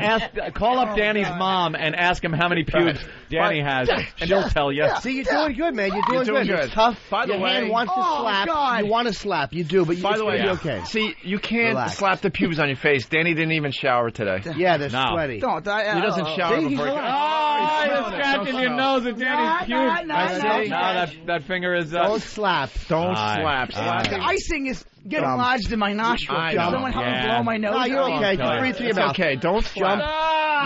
call up Danny's mom and ask him how many pubes Danny has, and she'll tell you. See, you're doing good, man. You're doing good. It's tough. By the Your way, hand wants to slap. God. You want to slap. You do, but By the way, you're okay. See, you can't Relax. slap the pubes on your face. Danny didn't even shower today. Yeah, they're No. sweaty. Don't. He doesn't shower See, he's before he... relaxed. You're scratching your nose at Danny's pubes. That finger is... Don't slap. Don't slap. The icing is getting lodged in my nostril. I know. Someone help me blow my nose. No, you're okay. Just breathe through your It's mouth. okay. Don't slap.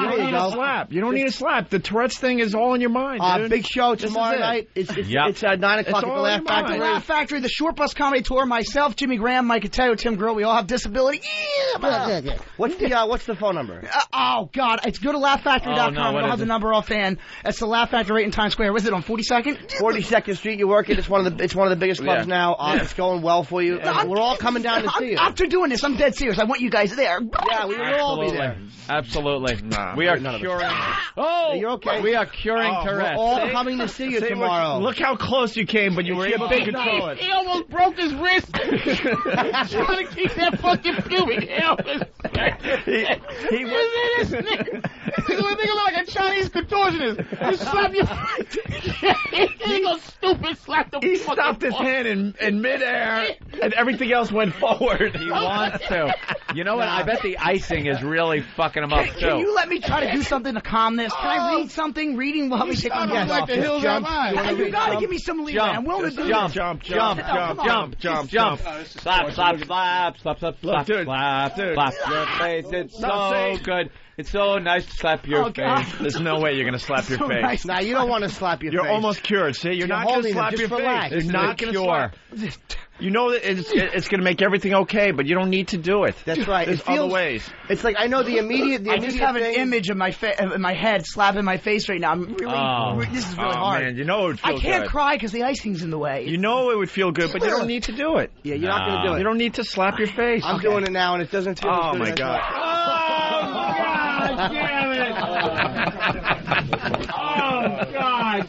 You don't need a slap. You don't need a slap. The Tourette's thing is all in your mind, dude. Big show This is tomorrow it. night. It's at 9 o'clock at the all Laugh in your mind. Factory. Laugh Factory, the Short Bus Comedy Tour, myself, Jimmy Graham, Mike Ateo, Tim Grohl, we all have disability. What's the phone number? Oh, God. It's go to laughfactory.com. I don't have the number offhand. It's the Laugh Factory right in Times Square. Was it on 42nd? 42nd Street. You work it. It's one of the biggest clubs now. It's going well for you. We're all coming down to see you. After doing this, I'm dead serious. I want you guys there. Yeah, we will all be there. Absolutely. We are curing... Oh, you're okay. We are curing Tourette's. We're all coming to see you tomorrow. Look how close you came, but you were able to control it. He almost broke his wrist. Trying to keep that fucking pubic hair. He was thinking like a Chinese contortionist. Just slap your He goes stupid, slap the He stopped his hand in midair, and everything else went forward. He wants to. You know what? I bet the icing is really fucking him up, too. Can you let me try to do something to calm this? Can I read something? Reading will help me take my mind off. You gotta give me some leeway. I'm willing to do this. Jump. Slap. Slap your face. It's so good. It's so nice to slap your face. There's no way you're going to slap your face. Nice. Now, you don't want to slap your face. You're almost cured. See, you're not going to slap your face. It's not cure. You know that it's going to make everything okay, but you don't need to do it. That's right. There's other ways. It's like I know the immediate. I just have an image of my in my head slapping my face right now. I'm really. This is really hard. Man, you know it would feel good. I can't cry because the icing's in the way. You know it would feel good, but you don't need to do it. Yeah, you're not going to do it. You don't need to slap your face. I'm doing it now, and it doesn't feel as good. Oh my God. God damn it! Oh, God!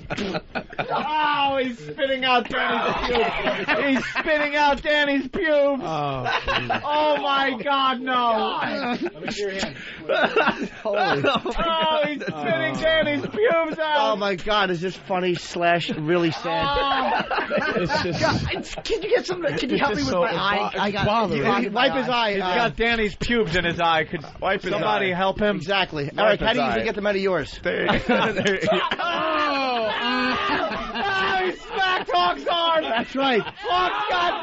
Oh, he's spitting out Danny's pubes. He's spitting out Danny's pubes. Oh my God, no! Let me see your hand. Oh, he's spitting Danny's pubes out. Oh my God, is this funny / really sad? It's just, can you get some? Can you help me with my eye? I got wipe his eye. He's got Danny's pubes in his eye. Could somebody help him? Exactly. Eric, how do you even get them out of yours? He smacked Hawk's arm. That's right. Hawk's got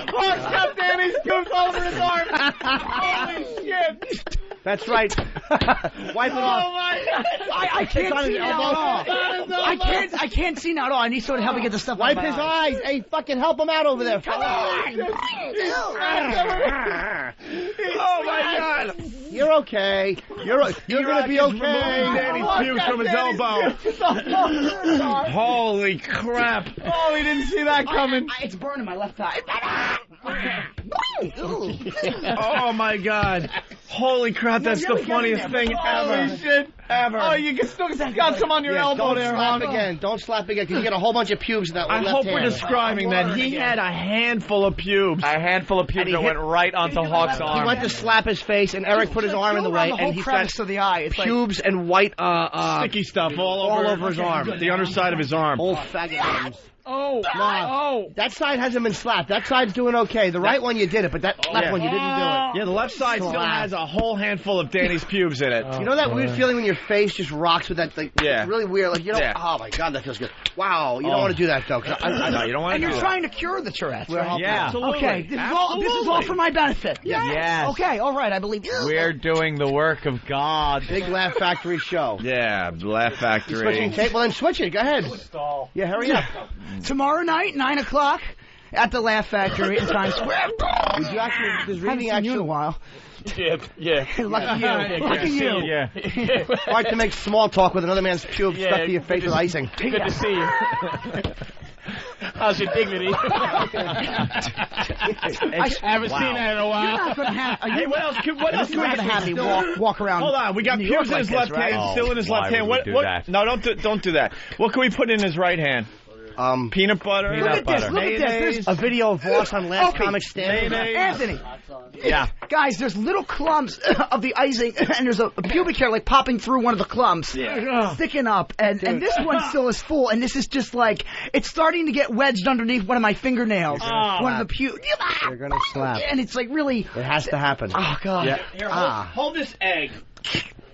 Hawk's got Danny's pubes all over his arm. Holy shit. That's right. Wipe it off. Oh my God. I can't see now at all. I can't see now at all. I need someone to help me get the stuff Wipe out of his my eyes. Hey, fucking help him out over there. Come on. Oh my God. You're okay. You're going to be okay. Danny's pubes from his elbow. Holy crap. Oh, he didn't see that coming. It's burning my left eye. Oh my God. Holy crap, that's the funniest thing ever. Holy shit. Ever. Oh, you still got some on your elbow there, Don't slap again. Don't slap again, because you get a whole bunch of pubes in that I left hope hand. we're describing that he had a handful of pubes. A handful of pubes that went right onto Hawk's arm. He went to slap his face, and Eric put his arm in the way, and he got of the eye. It's pubes and white sticky stuff all over his arm. The underside of his arm. Old faggot arms. Oh, that side hasn't been slapped. That side's doing okay. The right one you did it, but that left one you didn't do it. Yeah, the left side still has a whole handful of Danny's pubes in it. You know that weird feeling when your face just rocks with that thing? Yeah. It's really weird. Like, you know, oh my God, that feels good. Wow, you don't want to do that, though. No, you don't want to do that. And you're trying to cure the Tourette's, right? Yeah. Absolutely. Okay, this is all for my benefit. Yes. Okay, all right, I believe you. We're doing the work of God. Big Laugh Factory show. Yeah, Laugh Factory. Switching tape? Well, then switch it. Go ahead. Yeah, hurry up. Tomorrow night, 9 o'clock, at the Laugh Factory in Times Square. Would you actually, does reading haven't seen you in a while. Yeah. Lucky you. Lucky you. Yeah. Like to make small talk with another man's pube stuck to your face with icing. Good to see you. How's your dignity? I haven't seen that in a while. You're not going to have... Hey, what else can going to have me walk around. Hold on, we got pubes in his left hand, still in his left hand. What? No, don't do that. What can we put in his right hand? Peanut butter. Look at this. There's a video of Ross on Last Comic Stand. Anthony. Yeah. Guys, there's little clumps of the icing, and there's a pubic hair like popping through one of the clumps. Yeah. Sticking up. And this one still is full, and this is just like, it's starting to get wedged underneath one of my fingernails. One of the pubes. You're going to slap. And it's like really... It has to happen. Oh, God. Yeah. Here, hold this egg.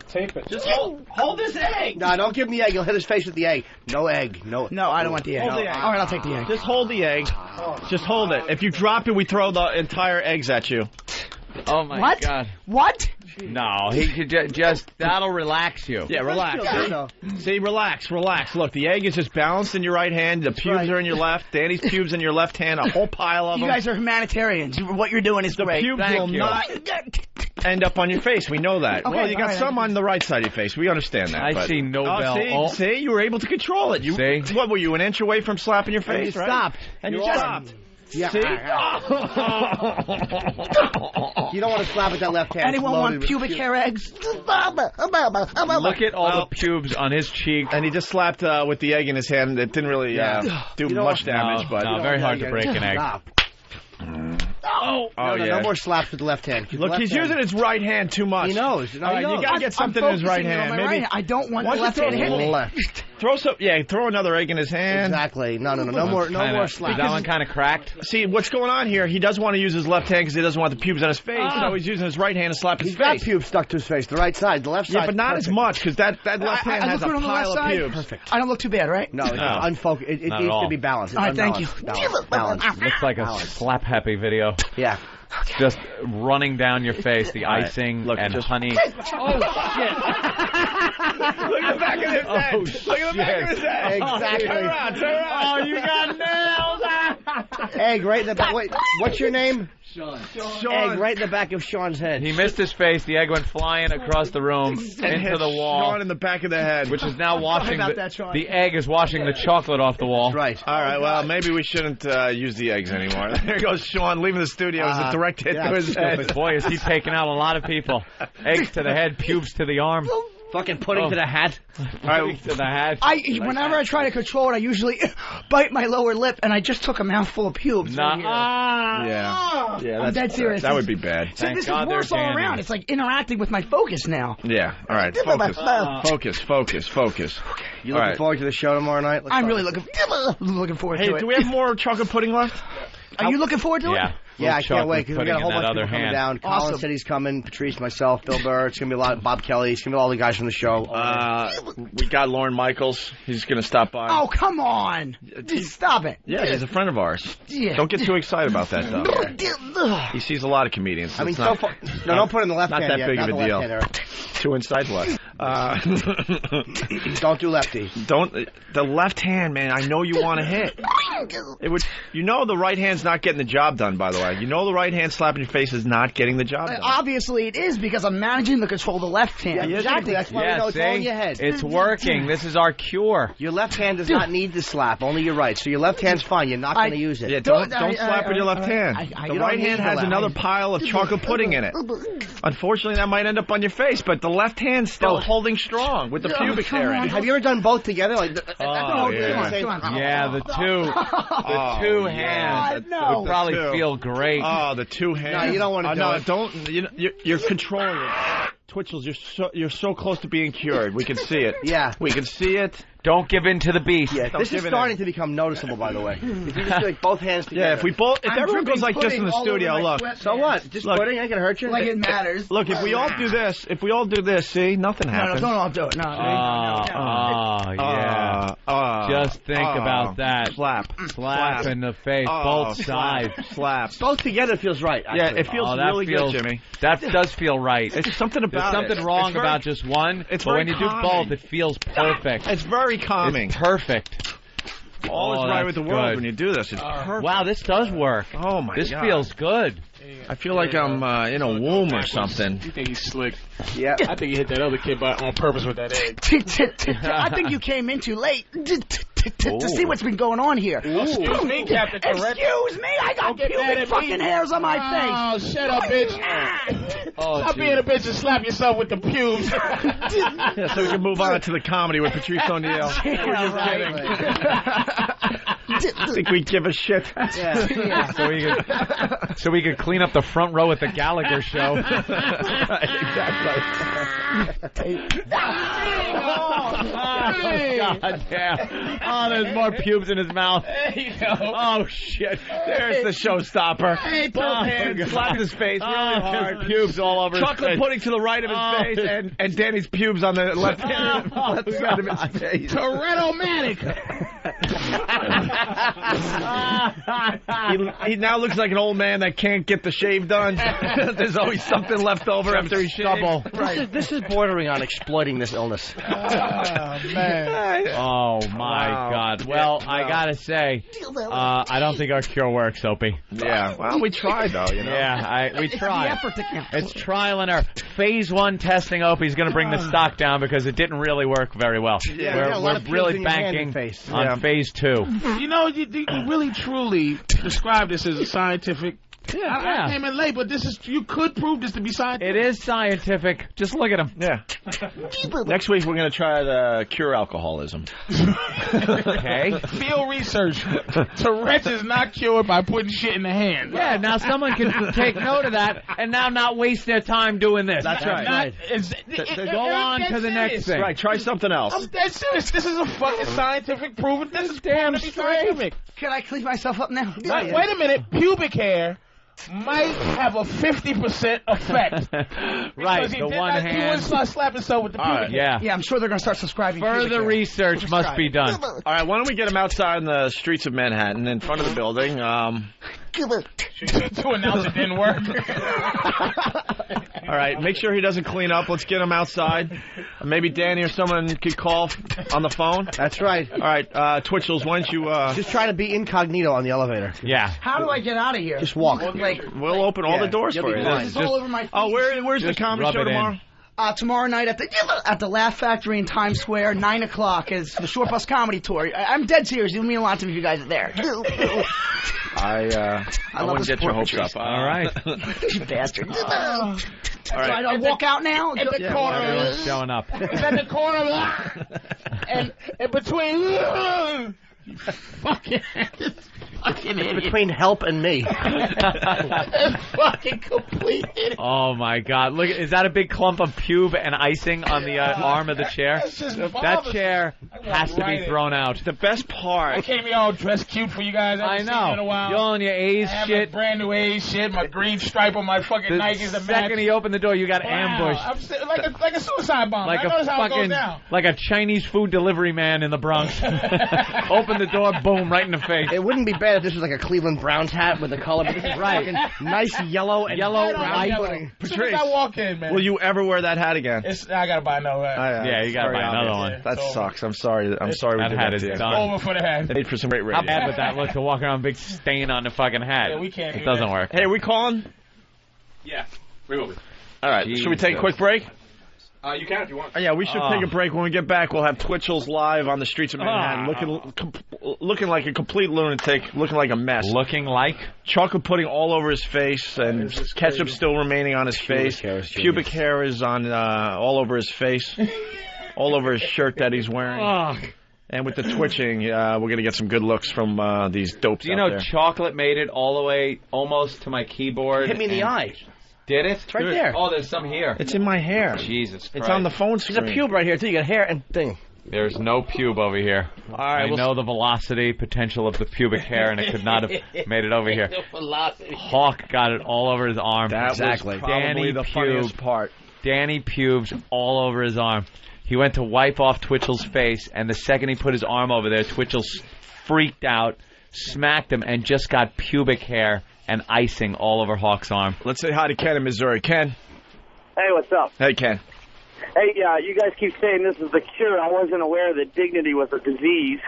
Tape it. Just hold this egg. No, don't give him the egg. He'll hit his face with the egg. No egg. No, I don't want the egg. Hold the egg. All right, I'll take the egg. Just hold the egg. Just hold it. If you drop it, we throw the entire eggs at you. Oh, my God. What? No, he could just, that'll relax you. Yeah, relax. See, relax. Look, the egg is just balanced in your right hand. The pubes are in your left. Danny's pubes in your left hand. A whole pile of them. You guys are humanitarians. What you're doing is great. The pubes will not end up on your face. We know that. Okay, well, you got some on the right side of your face. We understand that. I see Nobel. See, you were able to control it. See? What, were you an inch away from slapping your face? And you stopped. And you stopped. Yeah. See? You don't want to slap with that left hand. Anyone want pubic hair eggs? Look at all the pubes on his cheek. And he just slapped with the egg in his hand. It didn't really do much damage, but very hard to break an egg. No more slaps with the left hand. Look, he's using his right hand too much. He knows. All right, you gotta get something in his right hand. Maybe I don't want the left hand to hit me. Throw another egg in his hand. Exactly. No more slaps. Is that one kind of cracked? See, what's going on here? He doesn't want to use his left hand because he doesn't want the pubes on his face, so he's using his right hand to slap his face. He's got pubes stuck to his face. The right side, the left side. Yeah, but not as much because that left hand has a pile of pubes. Perfect. I don't look too bad, right? No, it's unfocused. It needs to be balanced. All right, thank you. Balance. Looks like a slap happy video. Yeah. Just running down your face, the icing and honey. Oh, shit. Look at the back of his head. Oh, Look at the back of his head. Exactly. Turn around. Oh, you got nails! Egg right in the back. Wait, what's your name? Sean. Egg right in the back of Sean's head. He missed his face. The egg went flying across the room into the wall. Sean in the back of the head. Which is now washing Sean. the egg is washing the chocolate off the wall. Right. All right, well, maybe we shouldn't use the eggs anymore. There goes Sean leaving the studio as a direct hit to his head. Boy, is he taking out a lot of people. Eggs to the head, pubes to the arm. Fucking pudding to the hat. Pudding to the hat. Whenever I try to control it, I usually bite my lower lip, and I just took a mouthful of pubes. Yeah, I'm dead serious. That would be bad. So this is worse all around. It's like interacting with my focus now. Yeah, all right, focus. You looking forward to the show tomorrow night? I'm really looking forward to it. Hey, do we have more chocolate pudding left? Are you looking forward to it? Yeah, I can't wait because we got a whole bunch of people coming down. Awesome. Colin said he's coming. Patrice, myself, Bill Burr. It's going to be a lot. Bob Kelly. It's going to be all the guys from the show. We got Lauren Michaels. He's going to stop by. Oh, come on. Stop it. Yeah, he's a friend of ours. Yeah. Don't get too excited about that, though. He sees a lot of comedians. I mean, don't put it in the left hand. Not that big of a deal. Too inside what? Don't do lefty. The left hand, man. I know you want to hit. You know the right hand's not getting the job done. By the way, you know the right hand slapping your face is not getting the job done. Obviously, it is because I'm managing the control of the left hand. Yeah, exactly. That's why we know it's all in your head. It's working. This is our cure. Your left hand does not need to slap. Only your right. So your left hand's fine. You're not going to use it. Yeah, don't slap with your left hand. The right hand has another pile of chocolate pudding in it. Unfortunately, that might end up on your face, but the left hand's still holding strong with the pubic hair in it. Have you ever done both together? The two hands would probably feel great. Oh, the two hands. No, you don't want to do it. Don't. You're controlling it. Twitchels, you're so close to being cured. We can see it. Yeah. We can see it. Don't give in to the beast. Yeah, this is starting to become noticeable, by the way. If you just do like both hands together. Yeah, if everyone goes like this in the studio, look. So what? Just pudding ain't gonna hurt you. Like it matters. Look, if we all do this, see, nothing happens. No, don't do it. No. Yeah. Just think about that. Slap in the face, both sides. Slap. Both together feels right. Actually. Yeah, it feels really good, Jimmy. That does feel right. It's something about There's something wrong about just one, but when you do both, it feels perfect. It's very calming. It's perfect. All is right with the world when you do this. It's perfect. Wow, this does work. Oh, my God. This feels good. I feel like I'm in a womb or something. You think he's slick? Yeah. I think he hit that other kid on purpose with that egg. I think you came in too late to see what's been going on here. Excuse me, Captain Tourette. Excuse me, I got pubic fucking hairs on my face. Oh, shut up, bitch. Stop being a bitch and slap yourself with the pubes. Yeah, so we can move on to the comedy with Patrice O'Neill. I think we give a shit. Yeah. So we could clean up the front row at the Gallagher show. Right, exactly. God damn. Oh, there's more pubes in his mouth. There you go. Oh, shit. There's the showstopper. Hey, both hands slapping his face really hard. Pubes all over his face. Chocolate pudding to the right of his face and Danny's pubes on the left side of his face. Tourette-o-matic. He now looks like an old man that can't get the shave done. There's always something left over after he shaves. Right. This is bordering on exploiting this illness. Oh, man. Oh, my God. Well, I gotta say, I don't think our cure works, Opie. Yeah, well, we tried, though, you know. Yeah, we tried. It's the effort that counts. It's trial and error. Phase 1 testing, Opie's going to bring the stock down because it didn't really work very well. Yeah, we're really banking on phase 2. You know, you really truly describe this as a scientific. I came in late, but you could prove this to be scientific. It is scientific. Just look at him. Yeah. Next week we're going to try to cure alcoholism. Okay. Field research. Tourette's is not cured by putting shit in the hand. Yeah, now someone can take note of that and now not waste their time doing this. That's right. Go on to the next thing. Right, try something else. I'm dead serious. This is a fucking scientific proven. This is damn straight. Can I clean myself up now? Wait a minute. Pubic hair might have a 50% effect. Right, the one hand. He wouldn't start slapping himself with the pubic hair. Yeah, I'm sure they're going to start subscribing. Further research must be done. All right, why don't we get him outside in the streets of Manhattan in front of the building? To announce it didn't work. All right, make sure he doesn't clean up. Let's get him outside. Maybe Danny or someone could call on the phone. That's right. All right, Twitchels, why don't you... Just try to be incognito on the elevator. Yeah. How do I get out of here? Just walk. We'll open all the doors for you. This is all over my face. Oh, where's the comedy show tomorrow? Tomorrow night at the Laugh Factory in Times Square, 9 o'clock is the Short Bus Comedy Tour. I'm dead serious. It would mean a lot to me if you guys are there. I wouldn't get your hopes up. All right. You bastard. All right. So I walk out now? At the corner. Showing up. It's at the corner. And between... Fucking idiot. Between help and me. Fucking complete idiot. Oh my God! Look, is that a big clump of pube and icing on the arm of the chair? That chair has to be thrown out. The best part. I came here all dressed cute for you guys. I know. In a while. You're on your A's shit. Brand new A's shit. My green stripe on my fucking Nikes. The second he opened the door, you got ambushed. I'm like a suicide bomb. I notice how it goes down. Like a Chinese food delivery man in the Bronx. Open the door, boom, right in the face. It wouldn't be bad if this was like a Cleveland Browns hat with the color, but this is right. Nice yellow and white. Patrice, I walk in, man. Will you ever wear that hat again? I gotta buy another hat. Yeah, you gotta buy another one. That sucks. I'm sorry. That hat is done. Over for the hat. Made for some great radio. How bad would that look to walk around with a big stain on the fucking hat? Yeah, we can't. It doesn't work. Hey, are we calling? Yeah, we will be. All right. Jesus. Should we take a quick break? You can if you want. Yeah, we should take a break. When we get back, we'll have Twitchels live on the streets of Manhattan, looking like a complete lunatic, looking like a mess. Looking like? Chocolate pudding all over his face, and ketchup still remaining on his face. Pubic hair is on all over his face, all over his shirt that he's wearing. And with the twitching, we're going to get some good looks from these dopes. Do you know chocolate made it all the way almost to my keyboard? Hit me in the eye. Did it? It's right there. Oh, there's some here. It's in my hair. Jesus Christ. It's on the phone screen. There's a pube right here, too. You got hair and thing. There's no pube over here. All right, I know the velocity potential of the pubic hair, and it could not have made it over here. Hawk got it all over his arm. That was probably the funniest part. Danny pubes all over his arm. He went to wipe off Twitchell's face, and the second he put his arm over there, Twitchell freaked out, smacked him, and just got pubic hair and icing all over Hawk's arm. Let's say hi to Ken in Missouri. Ken. Hey, what's up? Hey, Ken. Hey, you guys keep saying this is the cure. I wasn't aware that dignity was a disease.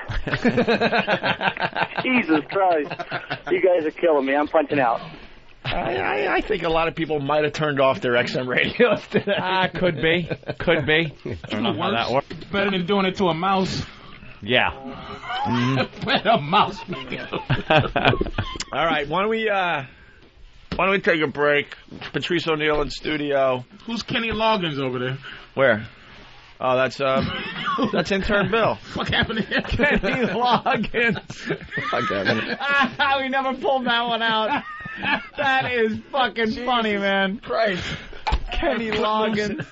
Jesus Christ. You guys are killing me. I'm punching out. I think a lot of people might have turned off their XM radios today. Could be. Could be. I don't know how that works. Better than doing it to a mouse. Yeah. Better mouse. All right, why don't we take a break? Patrice O'Neill in studio. Who's Kenny Loggins over there? Where? Oh, that's intern Bill. What happened to him? Kenny Loggins. We never pulled that one out. That is fucking funny, man. Christ. Kenny Loggins.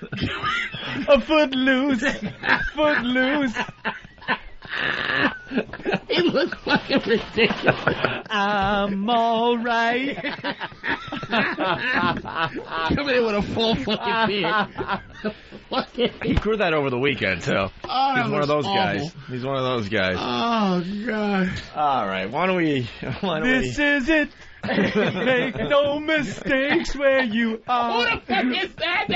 A footloose. Footloose. He looks fucking ridiculous. I'm all right. Come in with a full fucking beard. He grew that over the weekend, too. Oh, He's one of those guys. He's one of those guys. Oh, God. All right, why don't we... This is it. Make no mistakes where you are. Who the fuck is that?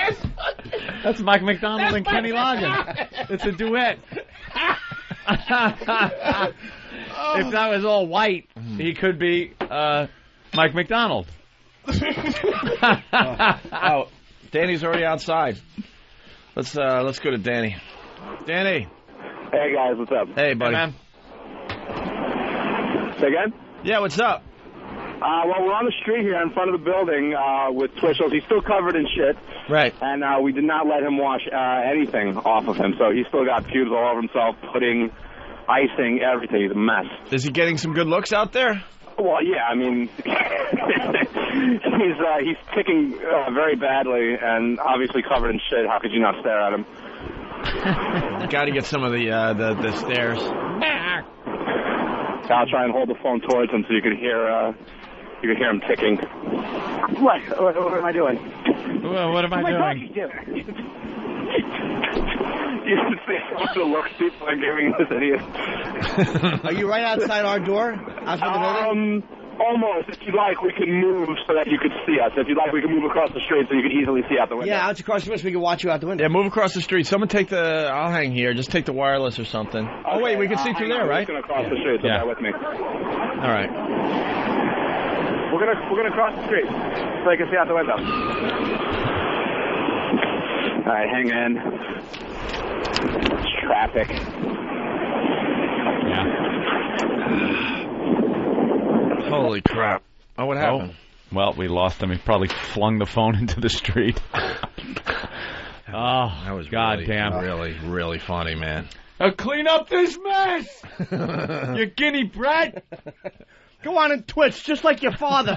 That's Mike McDonald and Kenny Loggins. It's a duet. If that was all white, he could be Mike McDonald. Danny's already outside. Let's go to Danny. Danny. Hey, guys, what's up? Hey, buddy. Hey, man. Say again? Yeah, what's up? Well, we're on the street here in front of the building with Twitchels. He's still covered in shit. Right. And we did not let him wash anything off of him, so he's still got pubes all over himself, pudding, icing, everything. He's a mess. Is he getting some good looks out there? Well, yeah, I mean, he's ticking very badly and obviously covered in shit. How could you not stare at him? Got to get some of the stares. I'll try and hold the phone towards him so you could hear him ticking. What am I doing? Well, what am I doing? You should see the looks people are giving this idiot. Are you right outside our door? Outside the building? Almost. If you'd like, we can move so that you could see us. If you'd like, we can move across the street so you could easily see out the window. Yeah, out across the street so we can watch you out the window. Yeah, move across the street. Someone take I'll hang here. Just take the wireless or something. Okay, Oh, wait, we can see through there, right? We're going to cross the street, so bear with me. All right. We're gonna cross the street so you can see out the window. All right, hang in. It's traffic. Yeah. Holy crap. Oh, what happened? Well, we lost him. He probably flung the phone into the street. That was really, really funny, man. Clean up this mess! You guinea brat! Go on and twitch, just like your father.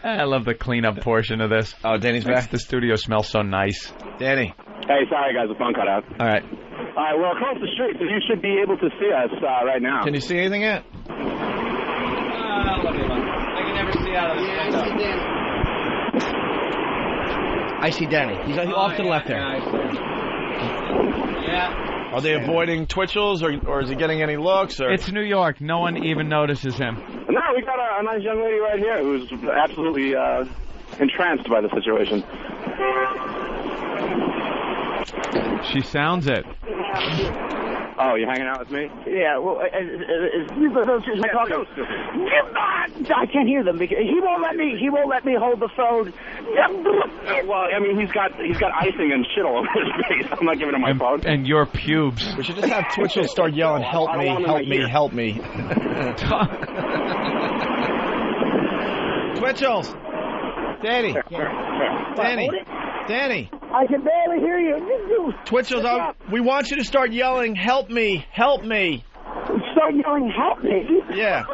I love the cleanup portion of this. Oh, Danny's back? The studio smells so nice. Danny. Hey, sorry, guys. The phone cut out. All right. All right, we're across the street, so you should be able to see us right now. Can you see anything yet? I can never see out of this window. I see Danny. He's off to the left there. Yeah. Are they avoiding Twitchels, or is he getting any looks? Or? It's New York. No one even notices him. No, we got a nice young lady right here who's absolutely entranced by the situation. She sounds it. Oh, you hanging out with me? Yeah, well, I can't hear them because he won't let me hold the phone. Well, I mean, he's got icing and shit all over his face. I'm not giving him my phone. And your pubes. We should just have Twitchell start yelling, "Help me, help me, help me." Twitchels! Danny! Danny! I can barely hear you. Twitchels, we want you to start yelling, "Help me, help me." Start yelling, "Help me"? Yeah.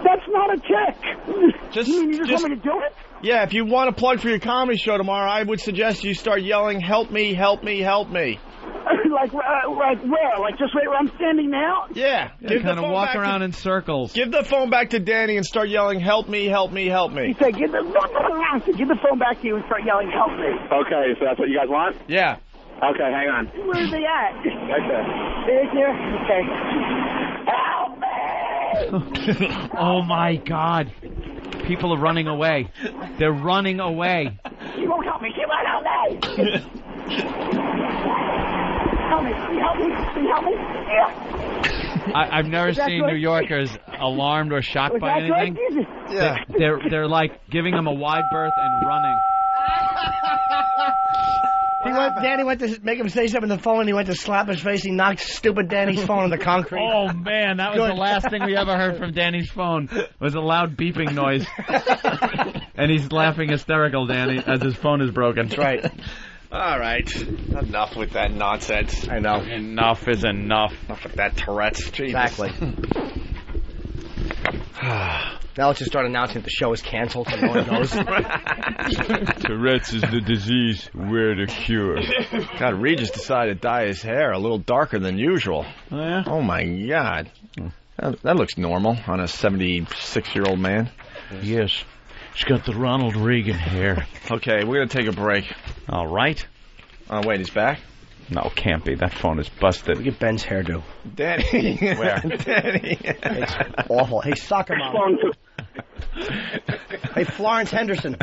That's not a tick. You just want me to do it? Yeah, if you want to plug for your comedy show tomorrow, I would suggest you start yelling, "Help me, help me, help me." Like where? Like just right where I'm standing now? Yeah. Kind of walk around in circles. Give the phone back to Danny and start yelling, "Help me, help me, help me." He said, give the phone back to you and start yelling, "Help me." Okay, so that's what you guys want? Yeah. Okay, hang on. Where's he at? Right there. Right there? Okay. Help me! Oh, my God. People are running away. They're running away. He won't help me. He won't help me. Help me. Help me. Help me. Yeah. I've never seen New Yorkers alarmed or shocked by anything. Yeah. They're like giving them a wide berth and running. Danny went to make him say something on the phone, and he went to slap his face. He knocked stupid Danny's phone on the concrete. Oh, man, that was the last thing we ever heard from Danny's phone. Was a loud beeping noise. And he's laughing hysterical, Danny, as his phone is broken. That's right. All right. Enough with that nonsense. I know. Enough is enough. Enough with that Tourette's. Jesus. Exactly. Now let's just start announcing that the show is canceled so no one knows. Tourette's is the disease. We're the cure. God, Regis decided to dye his hair a little darker than usual. Oh, yeah? Oh, my God. That looks normal on a 76-year-old man. Yes. He's got the Ronald Reagan hair. Okay, we're going to take a break. All right. Wait, he's back? No, can't be. That phone is busted. Look at Ben's hairdo. Danny. Where? Danny. It's awful. Hey, soccer mom. Hey, Florence Henderson.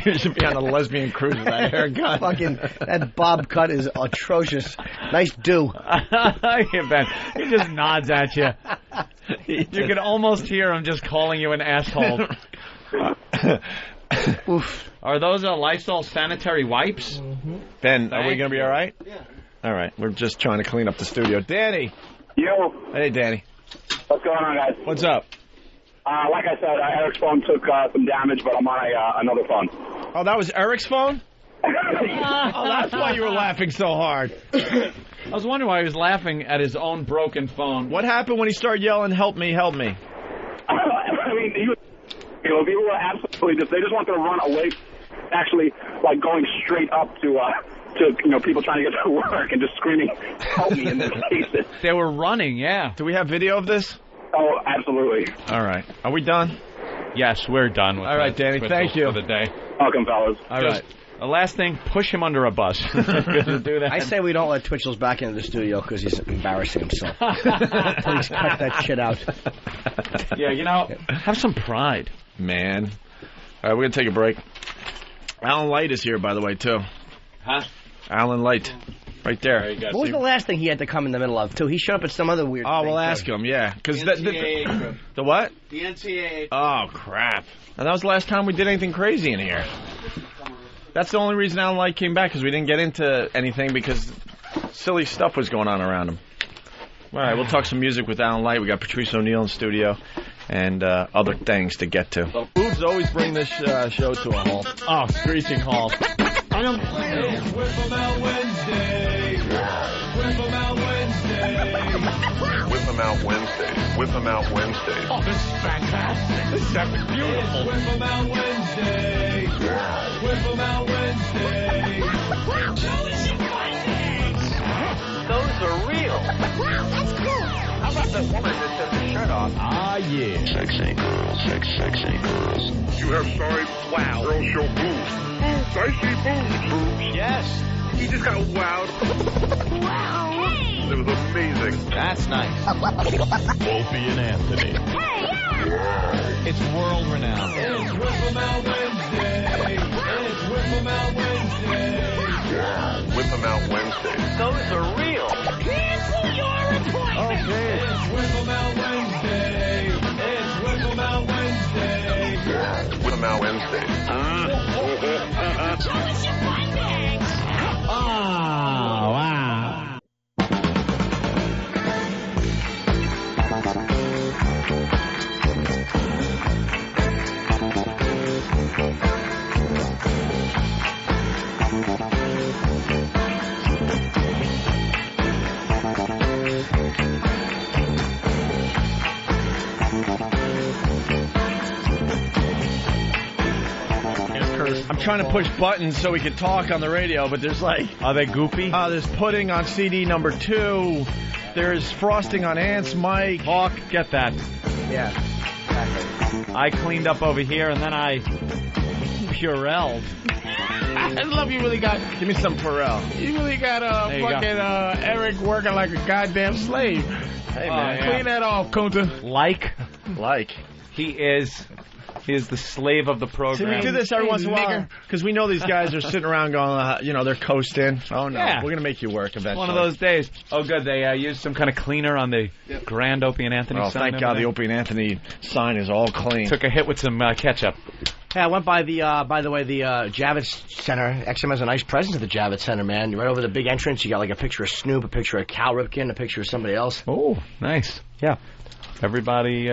You should be on a lesbian cruise with that haircut. Fucking, that bob cut is atrocious. Nice do. Ben, he just nods at you. You can almost hear him just calling you an asshole. Oof. Are those Lysol sanitary wipes? Mm-hmm. Ben, are we going to be all right? Yeah. All right. We're just trying to clean up the studio. Danny. Yo. Hey, Danny. What's going on, guys? What's up? Like I said, Eric's phone took some damage, but I'm on another phone. Oh, that was Eric's phone? Oh, that's why you were laughing so hard. I was wondering why he was laughing at his own broken phone. What happened when he started yelling, help me, help me? I mean, people were absolutely they just wanted to run away, actually, like going straight up to people trying to get to work and just screaming, help me in their faces. They were running, yeah. Do we have video of this? Oh, absolutely. All right. Are we done? Yes, we're done with All right, Danny, thank you. For the day. Welcome, fellas. All right. The last thing, push him under a bus. Do that. I say we don't let Twitchels back into the studio because he's embarrassing himself. Please cut that shit out. Yeah, have some pride. Man. All right, we're going to take a break. Alan Light is here, by the way, too. Huh? Alan Light. Right there. What was the last thing he had to come in the middle of, too? He showed up at some other weird thing. We'll ask him, yeah. Because the what? The NCAA. Oh, crap. And that was the last time we did anything crazy in here. That's the only reason Alan Light came back, because we didn't get into anything because silly stuff was going on around him. All right, we'll talk some music with Alan Light. We got Patrice O'Neill in studio and other things to get to. The boobs always bring this show to a halt. Oh, screeching halt. It's Whip 'em Out Wednesday. Whip 'em Out Wednesday. Whip 'em Out Wednesday. Whip 'em Out Wednesday. Oh, this is fantastic. This is beautiful. It's Whip 'em Out Wednesday. Whip 'em Out Wednesday. Show us your findings. Those are real. Wow, that's cool. How about the woman that took her shirt off? Ah, yeah. Sexy girls. Sexy girls. You have signed Girl Show boobs. I see boobs. Yes. He just got wowed. Wow. Hey. It was amazing. That's nice. Opie and Anthony. Hey, yeah. It's world renowned. It's Whip 'em Out Wednesday. It's Whip 'em Out Wednesday. Whip 'em Out Wednesday. Those are real. Cancel your appointment. Okay. It's Whip 'em Out Wednesday. It's Whip 'em Out Wednesday. Whip 'em Out Wednesday. Show us your findings. Oh, wow. I'm trying to push buttons so we can talk on the radio, but there's like... Are they goopy? There's pudding on CD number 2. There's frosting on Ant's mic. Hawk, get that. Yeah, exactly. I cleaned up over here, and then I Purelled. I love you really got... Give me some Purell. You really got Eric working like a goddamn slave. Hey, man. Clean that off, Kunta. Like. He is the slave of the program. See, we do this every once in a while because we know these guys are sitting around going, they're coasting. Oh, no. Yeah. We're going to make you work eventually. One of those days. Oh, good. They used some kind of cleaner on the grand Opie and Anthony sign. Thank God the Opie and Anthony sign is all clean. Took a hit with some ketchup. Hey, I went by the Javits Center. XM has a nice presence at the Javits Center, man. You're right over the big entrance. You got like a picture of Snoop, a picture of Cal Ripken, a picture of somebody else. Oh, nice. Yeah. Everybody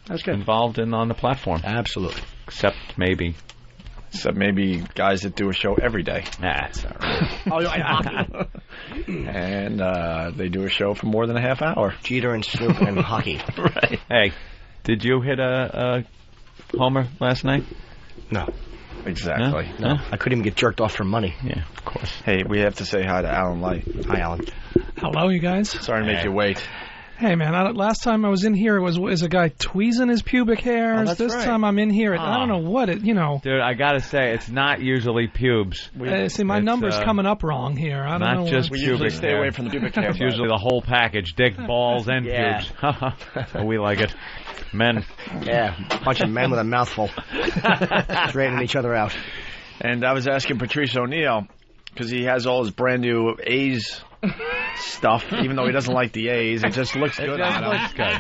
that's good. Involved on the platform. Absolutely. Except maybe guys that do a show every day. That's all right. And they do a show for more than a half hour. Jeter and Snoop and hockey. Right. Hey, did you hit a homer last night? No. Exactly. No. I couldn't even get jerked off for money. Yeah, of course. Hey, we have to say hi to Alan Light. Hi, Alan. Hello, you guys. Sorry to make you wait. Hey, man, last time I was in here, it was a guy tweezing his pubic hairs. This time I'm in here, I don't know what Dude, I got to say, it's not usually pubes. See, my number's coming up wrong here. I don't know. Not just we pubic usually stay hair. away from the pubic hair. It's usually the whole package, dick, balls, and pubes. We like it. Men. Yeah, a bunch of men with a mouthful. Straightening each other out. And I was asking Patrice O'Neill, because he has all his brand new A's stuff, even though he doesn't like the A's. It just looks good on him. Looks good.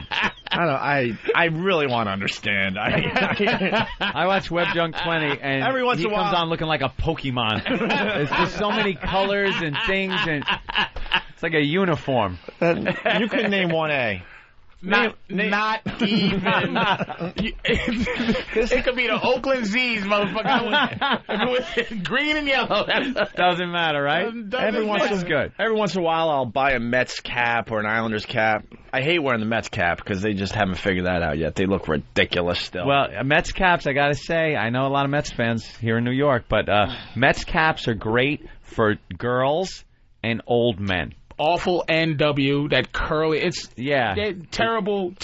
I don't. I really want to understand. I watch Web Junk 20, and every once he in a while comes on looking like a Pokemon. There's just so many colors and things, and it's like a uniform. You can name 1A. Not even. It could be the Oakland Z's, motherfucker. If it was green and yellow. Doesn't matter, right? Every once in a while, I'll buy a Mets cap or an Islanders cap. I hate wearing the Mets cap because they just haven't figured that out yet. They look ridiculous still. Well, Mets caps, I gotta say, I know a lot of Mets fans here in New York, but Mets caps are great for girls and old men. Awful NW, that curly. It's terrible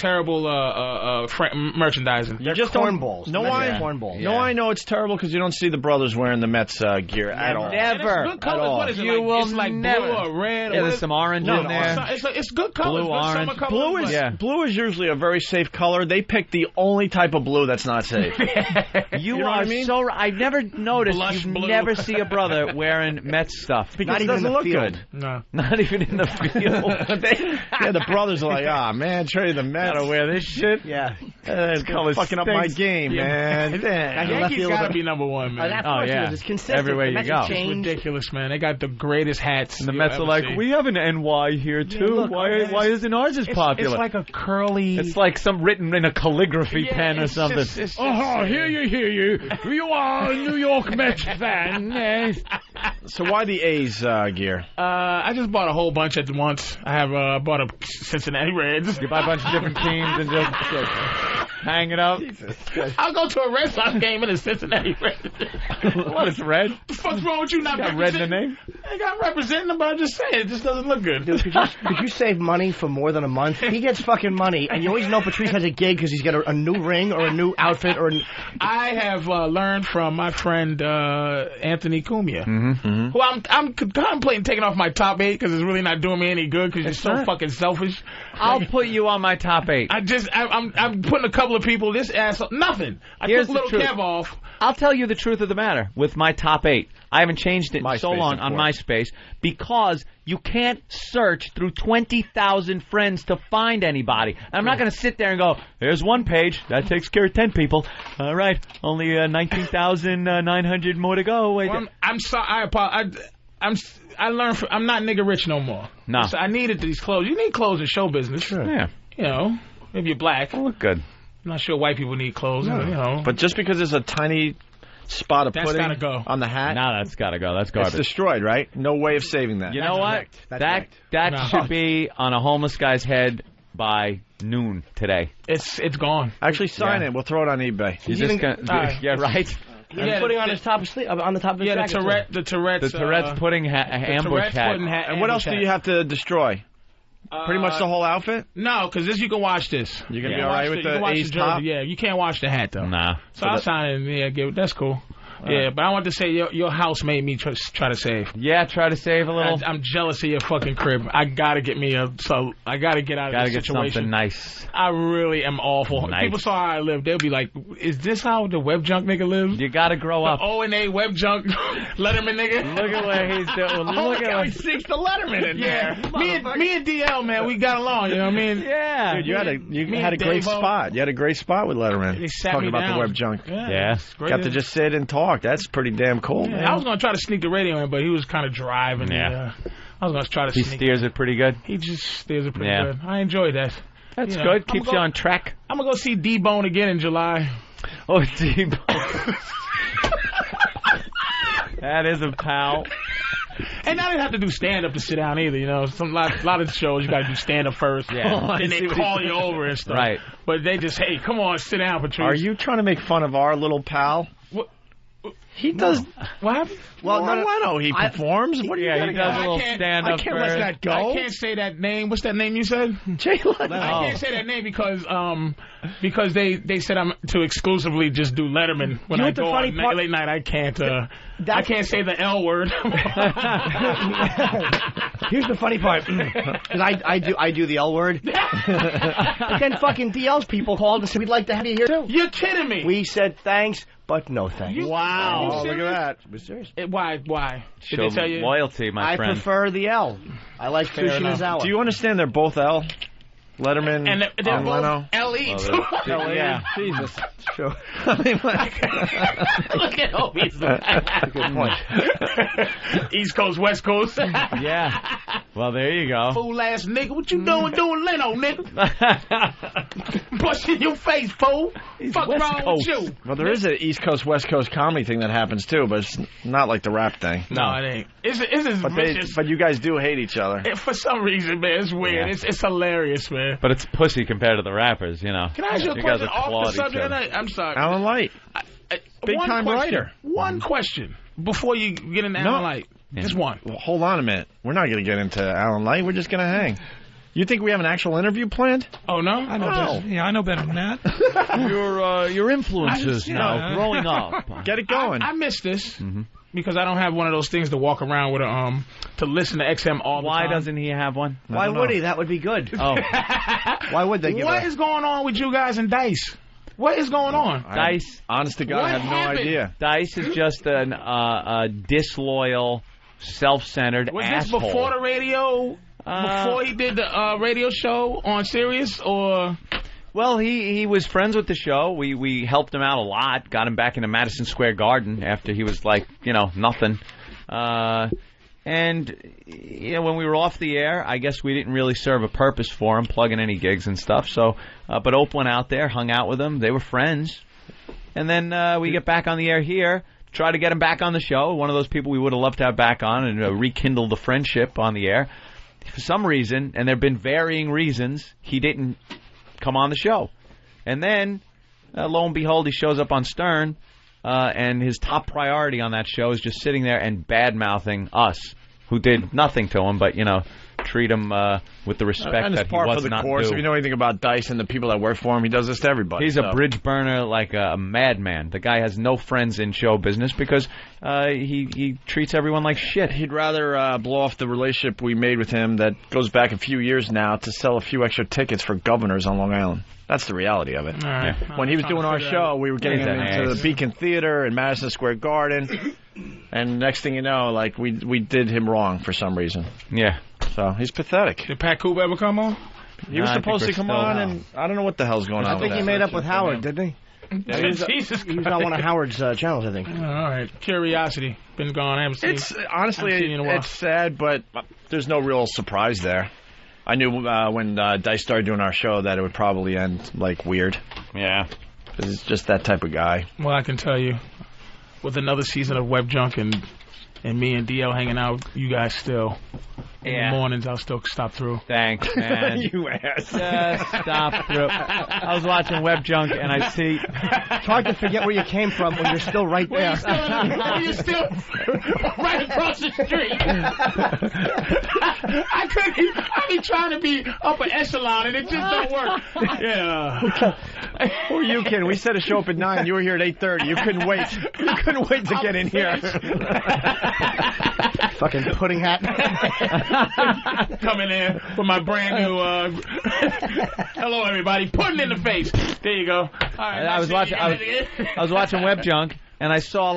merchandising. They're just cornballs. I know it's terrible because you don't see the brothers wearing the Mets gear at all. Never. Good colors. What is it? It's like never. Blue or red. Yeah, there's some orange in there. It's good colors. Blue, orange. Blue is usually a very safe color. They pick the only type of blue that's not safe. You know are what I mean? so. I've never noticed. Blush you blue. never see a brother wearing Mets stuff because it doesn't look good. No, not even in the field. The brothers are like, man, trade the Mets. Gotta wear this shit. Yeah, it's fucking up my game, man. Yankees gotta be number one, man. It's consistent. Everywhere you go. It's ridiculous, man. They got the greatest hats. And the Mets are like, we have an NY here too. Look, why isn't ours as popular? It's like a curly. It's like some written in a calligraphy pen or something. Hear you. You are a New York Mets fan. Yes. So why the A's gear? I just bought a whole bunch at once. I have bought a Cincinnati Reds. You buy a bunch of different teams and just hang it up. I'll go to a Red Sox game in a Cincinnati Reds. What is red? What the fuck's wrong with you? Not got red in the name? I got representing them, but I'm just saying it just doesn't look good. Dude, could you save money for more than a month? He gets fucking money, and you always know Patrice has a gig because he's got a new ring or a new outfit or. I have learned from my friend Anthony Cumia, who I'm contemplating taking off my top 8 because it's really not doing me any good because you're so fucking selfish. I'll put you on my top 8. I'm putting a couple of people. This asshole, nothing. I took little Kev off. I'll tell you the truth of the matter with my top 8. I haven't changed it in so long on MySpace because you can't search through 20,000 friends to find anybody. I'm not going to sit there and go, here's one page. That takes care of 10 people. All right. Only 19,900 more to go. Well, I'm sorry. I learned I'm not nigga rich no more. No. So I needed these clothes. You need clothes in show business. Sure. Yeah. You know, if you're black. They look good. I'm not sure white people need clothes. No. You know. But just because there's a tiny spot of pudding gotta go. on the hat. No, that's got to go. That's garbage. It's destroyed, right? No way of saving that. You know what? That should be on a homeless guy's head by noon today. It's gone. Actually, sign it. We'll throw it on eBay. He's just gonna, yeah, right. He's putting on his top of sleeve, on the top of his jacket. The Tourette's pudding ambush hat. And what else do you have to destroy? Pretty much the whole outfit? No, because you can watch this. You're going to be all right with the A's top? Yeah, you can't watch the hat, though. Nah. So I'll sign it. Yeah, that's cool. Yeah, but I want to say your house made me try to save. Yeah, try to save a little. I'm jealous of your fucking crib. I gotta get me I gotta get out of this situation. Gotta get something nice. I really am awful. Nice. If people saw how I live, they'll be like, "Is this how the web junk nigga lives?" You gotta grow up. O&A web junk Letterman nigga. Look at what he's doing. Look at what he sneaks the Letterman in there. Me and DL, man, we got along. You know what I mean? Yeah. Dude, you had a great spot. You had a great spot with Letterman. He sat talking me about down. the web junk. Yeah. Got to just sit and talk. That's pretty damn cool. Yeah, I was gonna try to sneak the radio in, but he was kind of driving. Yeah. I was gonna try to. He sneak steers it pretty good. He just steers it pretty good. I enjoyed that. That's good. Keeps you on track. I'm gonna go see D-Bone again in July. Oh, D-Bone. That is a pal. And I didn't have to do stand up to sit down either. You know, a lot of shows you got to do stand up first. Yeah. Then they call you over and stuff. Right. But they just, hey, come on, sit down, Patrice. Are you trying to make fun of our little pal? He does. What happened? Well, no. He performs. What do you? Yeah, he does a little stand up. I can't let that go. I can't say that name. What's that name you said? Jay Leno. I can't say that name because they said I'm to exclusively just do Letterman when I go on late night. I can't. I can't say the L word. Here's the funny part, because I do the L word. And then fucking DL's people called and said we'd like to have you here too. You're kidding me. We said thanks, but no thanks. Wow, look at that. We're serious. Why? Did Show they tell you? Loyalty, my friend. I prefer the L. I like Sushi Mizawa. Do you understand they're both L? Letterman, And they're both Leno. L.E. Yeah, Jesus. Sure. Look at Opie's Good point. East Coast, West Coast. Yeah. Well, there you go. Fool ass nigga, what you doing Leno, nigga? Bust in your face, fool. Fuck West wrong Coast. with you? Well, there is an East Coast, West Coast comedy thing that happens too, but it's not like the rap thing. No, it ain't. It's as vicious. But you guys do hate each other. For some reason, man, it's weird. Yeah. It's hilarious, man. But it's pussy compared to the rappers, you know. Can I ask you a guys question are off the clawed each subject? other. I'm sorry. Alan Light. Big One time question. writer. One question before you get into Alan Light. Just one. Well, hold on a minute. We're not going to get into Alan Light. We're just going to hang. You think we have an actual interview planned? Oh, no? I know better. Yeah, I know better than that. Your influences now, growing up. Get it going. I missed this because I don't have one of those things to walk around with to listen to XM all the time. Why doesn't he have one? Why would he? That would be good. Oh. Why would they give What is going on with you guys and Dice? What is going on? Dice. Honest to God, What I have no happened? idea. Dice is just a disloyal, self-centered Was asshole. this before the radio? Before he did the radio show on Sirius, or? Well, he was friends with the show. We helped him out a lot. Got him back into Madison Square Garden after he was like, nothing. And when we were off the air, I guess we didn't really serve a purpose for him, plugging any gigs and stuff. So, but Ope went out there, hung out with him. They were friends. And then we get back on the air here, try to get him back on the show. One of those people we would have loved to have back on and rekindle the friendship on the air. For some reason, and there have been varying reasons, he didn't come on the show. And then, lo and behold, he shows up on Stern, and his top priority on that show is just sitting there and bad-mouthing us, who did nothing to him, but, treat him with the respect and that it's he par was for the not course. due. If you know anything about Dice and the people that work for him, he does this to everybody. He's a bridge burner like a madman. The guy has no friends in show business because he treats everyone like shit. He'd rather blow off the relationship we made with him that goes back a few years now to sell a few extra tickets for governors on Long Island. That's the reality of it. Right. Yeah. When he was doing our show, we were getting him into the Beacon Theater in Madison Square Garden, and next thing you know, we did him wrong for some reason. Yeah. So he's pathetic. Did Pat Coop ever come on? He was supposed to come on, and I don't know what the hell's going on. I think he made up with Howard, didn't he? Yeah, Jesus he was on one of Howard's channels, I think. All right. Curiosity. Been gone. I haven't seen Honestly, haven't seen you in a while. it's sad, but there's no real surprise there. I knew when Dice started doing our show that it would probably end, weird. Yeah. Because he's just that type of guy. Well, I can tell you, with another season of Web Junk and me and DL hanging out, you guys still... In the mornings, I'll still stop through. Thanks, man. You ass. Just stop through. I was watching Web Junk, and I see... It's hard to forget where you came from when you're still right there. You're still right across the street. I be trying to be upper echelon, and it just don't work. Yeah. Who are you kidding? We set a show up at 9. You were here at 8:30. You couldn't wait. You couldn't wait to get in here. Fucking pudding hat. Coming in with my brand new hello everybody, pudding in the face. There you go. All right, I was watching Web Junk, and I saw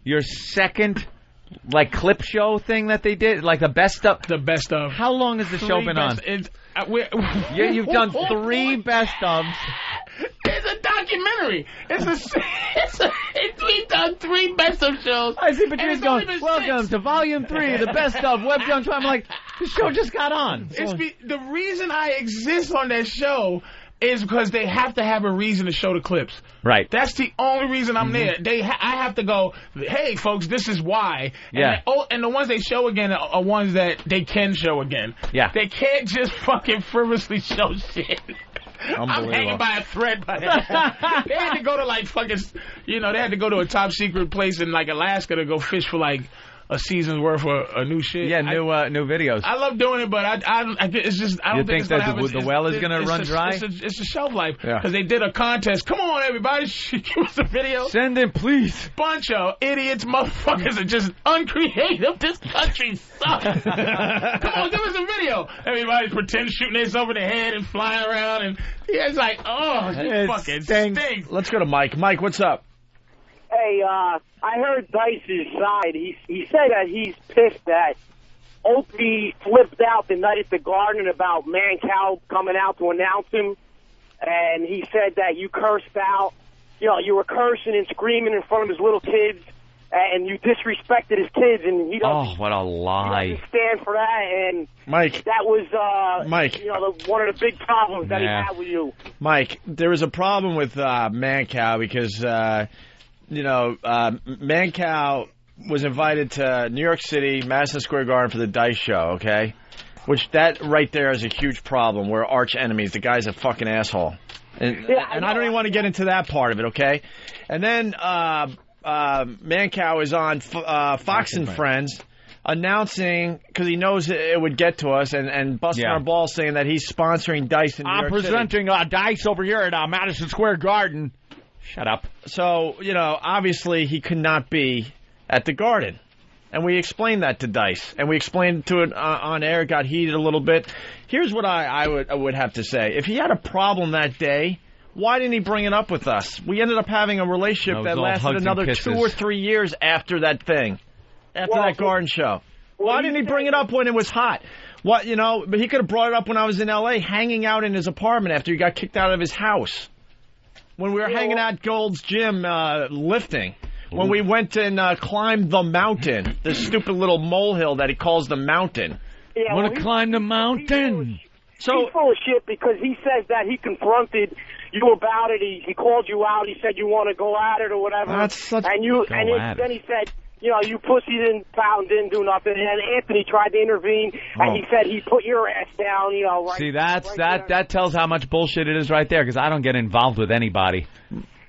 your second clip show thing that they did, the best of. The best of. How long has the show been on? You've done 3 best ofs. It's a documentary. We've done 3 best of shows. I see Patrice going, welcome to Volume 3, the best of Web Junk. I'm like, the show just got on. The reason I exist on that show is because they have to have a reason to show the clips. Right. That's the only reason I'm there. I have to go, hey, folks, this is why. Yeah. And the ones they show again are ones that they can show again. Yeah. They can't just fucking frivolously show shit. I'm hanging by a thread. They had to go to they had to go to a top secret place in Alaska to go fish for a season's worth of new shit. Yeah, new videos. I love doing it, but it's just I don't think it's that the well is going to run dry? It's a shelf life Yeah. because they did a contest. Come on, everybody, give us a video. Send in, please. Bunch of idiots, motherfuckers are just uncreative. This country sucks. Come on, give us a video. Everybody pretends shooting this over their head and flying around, and it's like, oh, you fucking stink. Let's go to Mike. Mike, what's up? Hey, I heard Dice's side. He said that he's pissed that Opie flipped out the night at the Garden about Mancow coming out to announce him, and he said that you cursed out. You know, you were cursing and screaming in front of his little kids, and you disrespected his kids, and he doesn't. Oh, what a lie! He doesn't stand for that, and Mike, that was Mike. You know, one of the big problems that he had with you. Mike, there was a problem with Mancow because Mancow was invited to New York City, Madison Square Garden for the Dice Show. Okay, which that right there is a huge problem. We're arch enemies. The guy's a fucking asshole. And I don't even want to get into that part of it, okay? And then Mancow is on Fox and Friends announcing, because he knows it would get to us, and busting our balls saying that he's sponsoring Dice in New York City. I'm presenting Dice over here at Madison Square Garden. Shut up. So, obviously he could not be at the Garden. And we explained that to Dice, and we explained to it on air. It got heated a little bit. Here's what I would have to say. If he had a problem that day, why didn't he bring it up with us? We ended up having a relationship that lasted another 2 or 3 years after that thing, after that Garden show. Why didn't he bring it up when it was hot? But he could have brought it up when I was in L.A. hanging out in his apartment after he got kicked out of his house. When we were hanging out at Gold's Gym lifting. When we went and climbed the mountain, the stupid little molehill that he calls the mountain. Yeah, Want to climb the mountain? He's full of shit because he says that he confronted you about it. He called you out. He said you want to go at it or whatever. Then he said, you pussy didn't do nothing. And Anthony tried to intervene, and he said he put your ass down. Right. See, that tells how much bullshit it is right there. Because I don't get involved with anybody.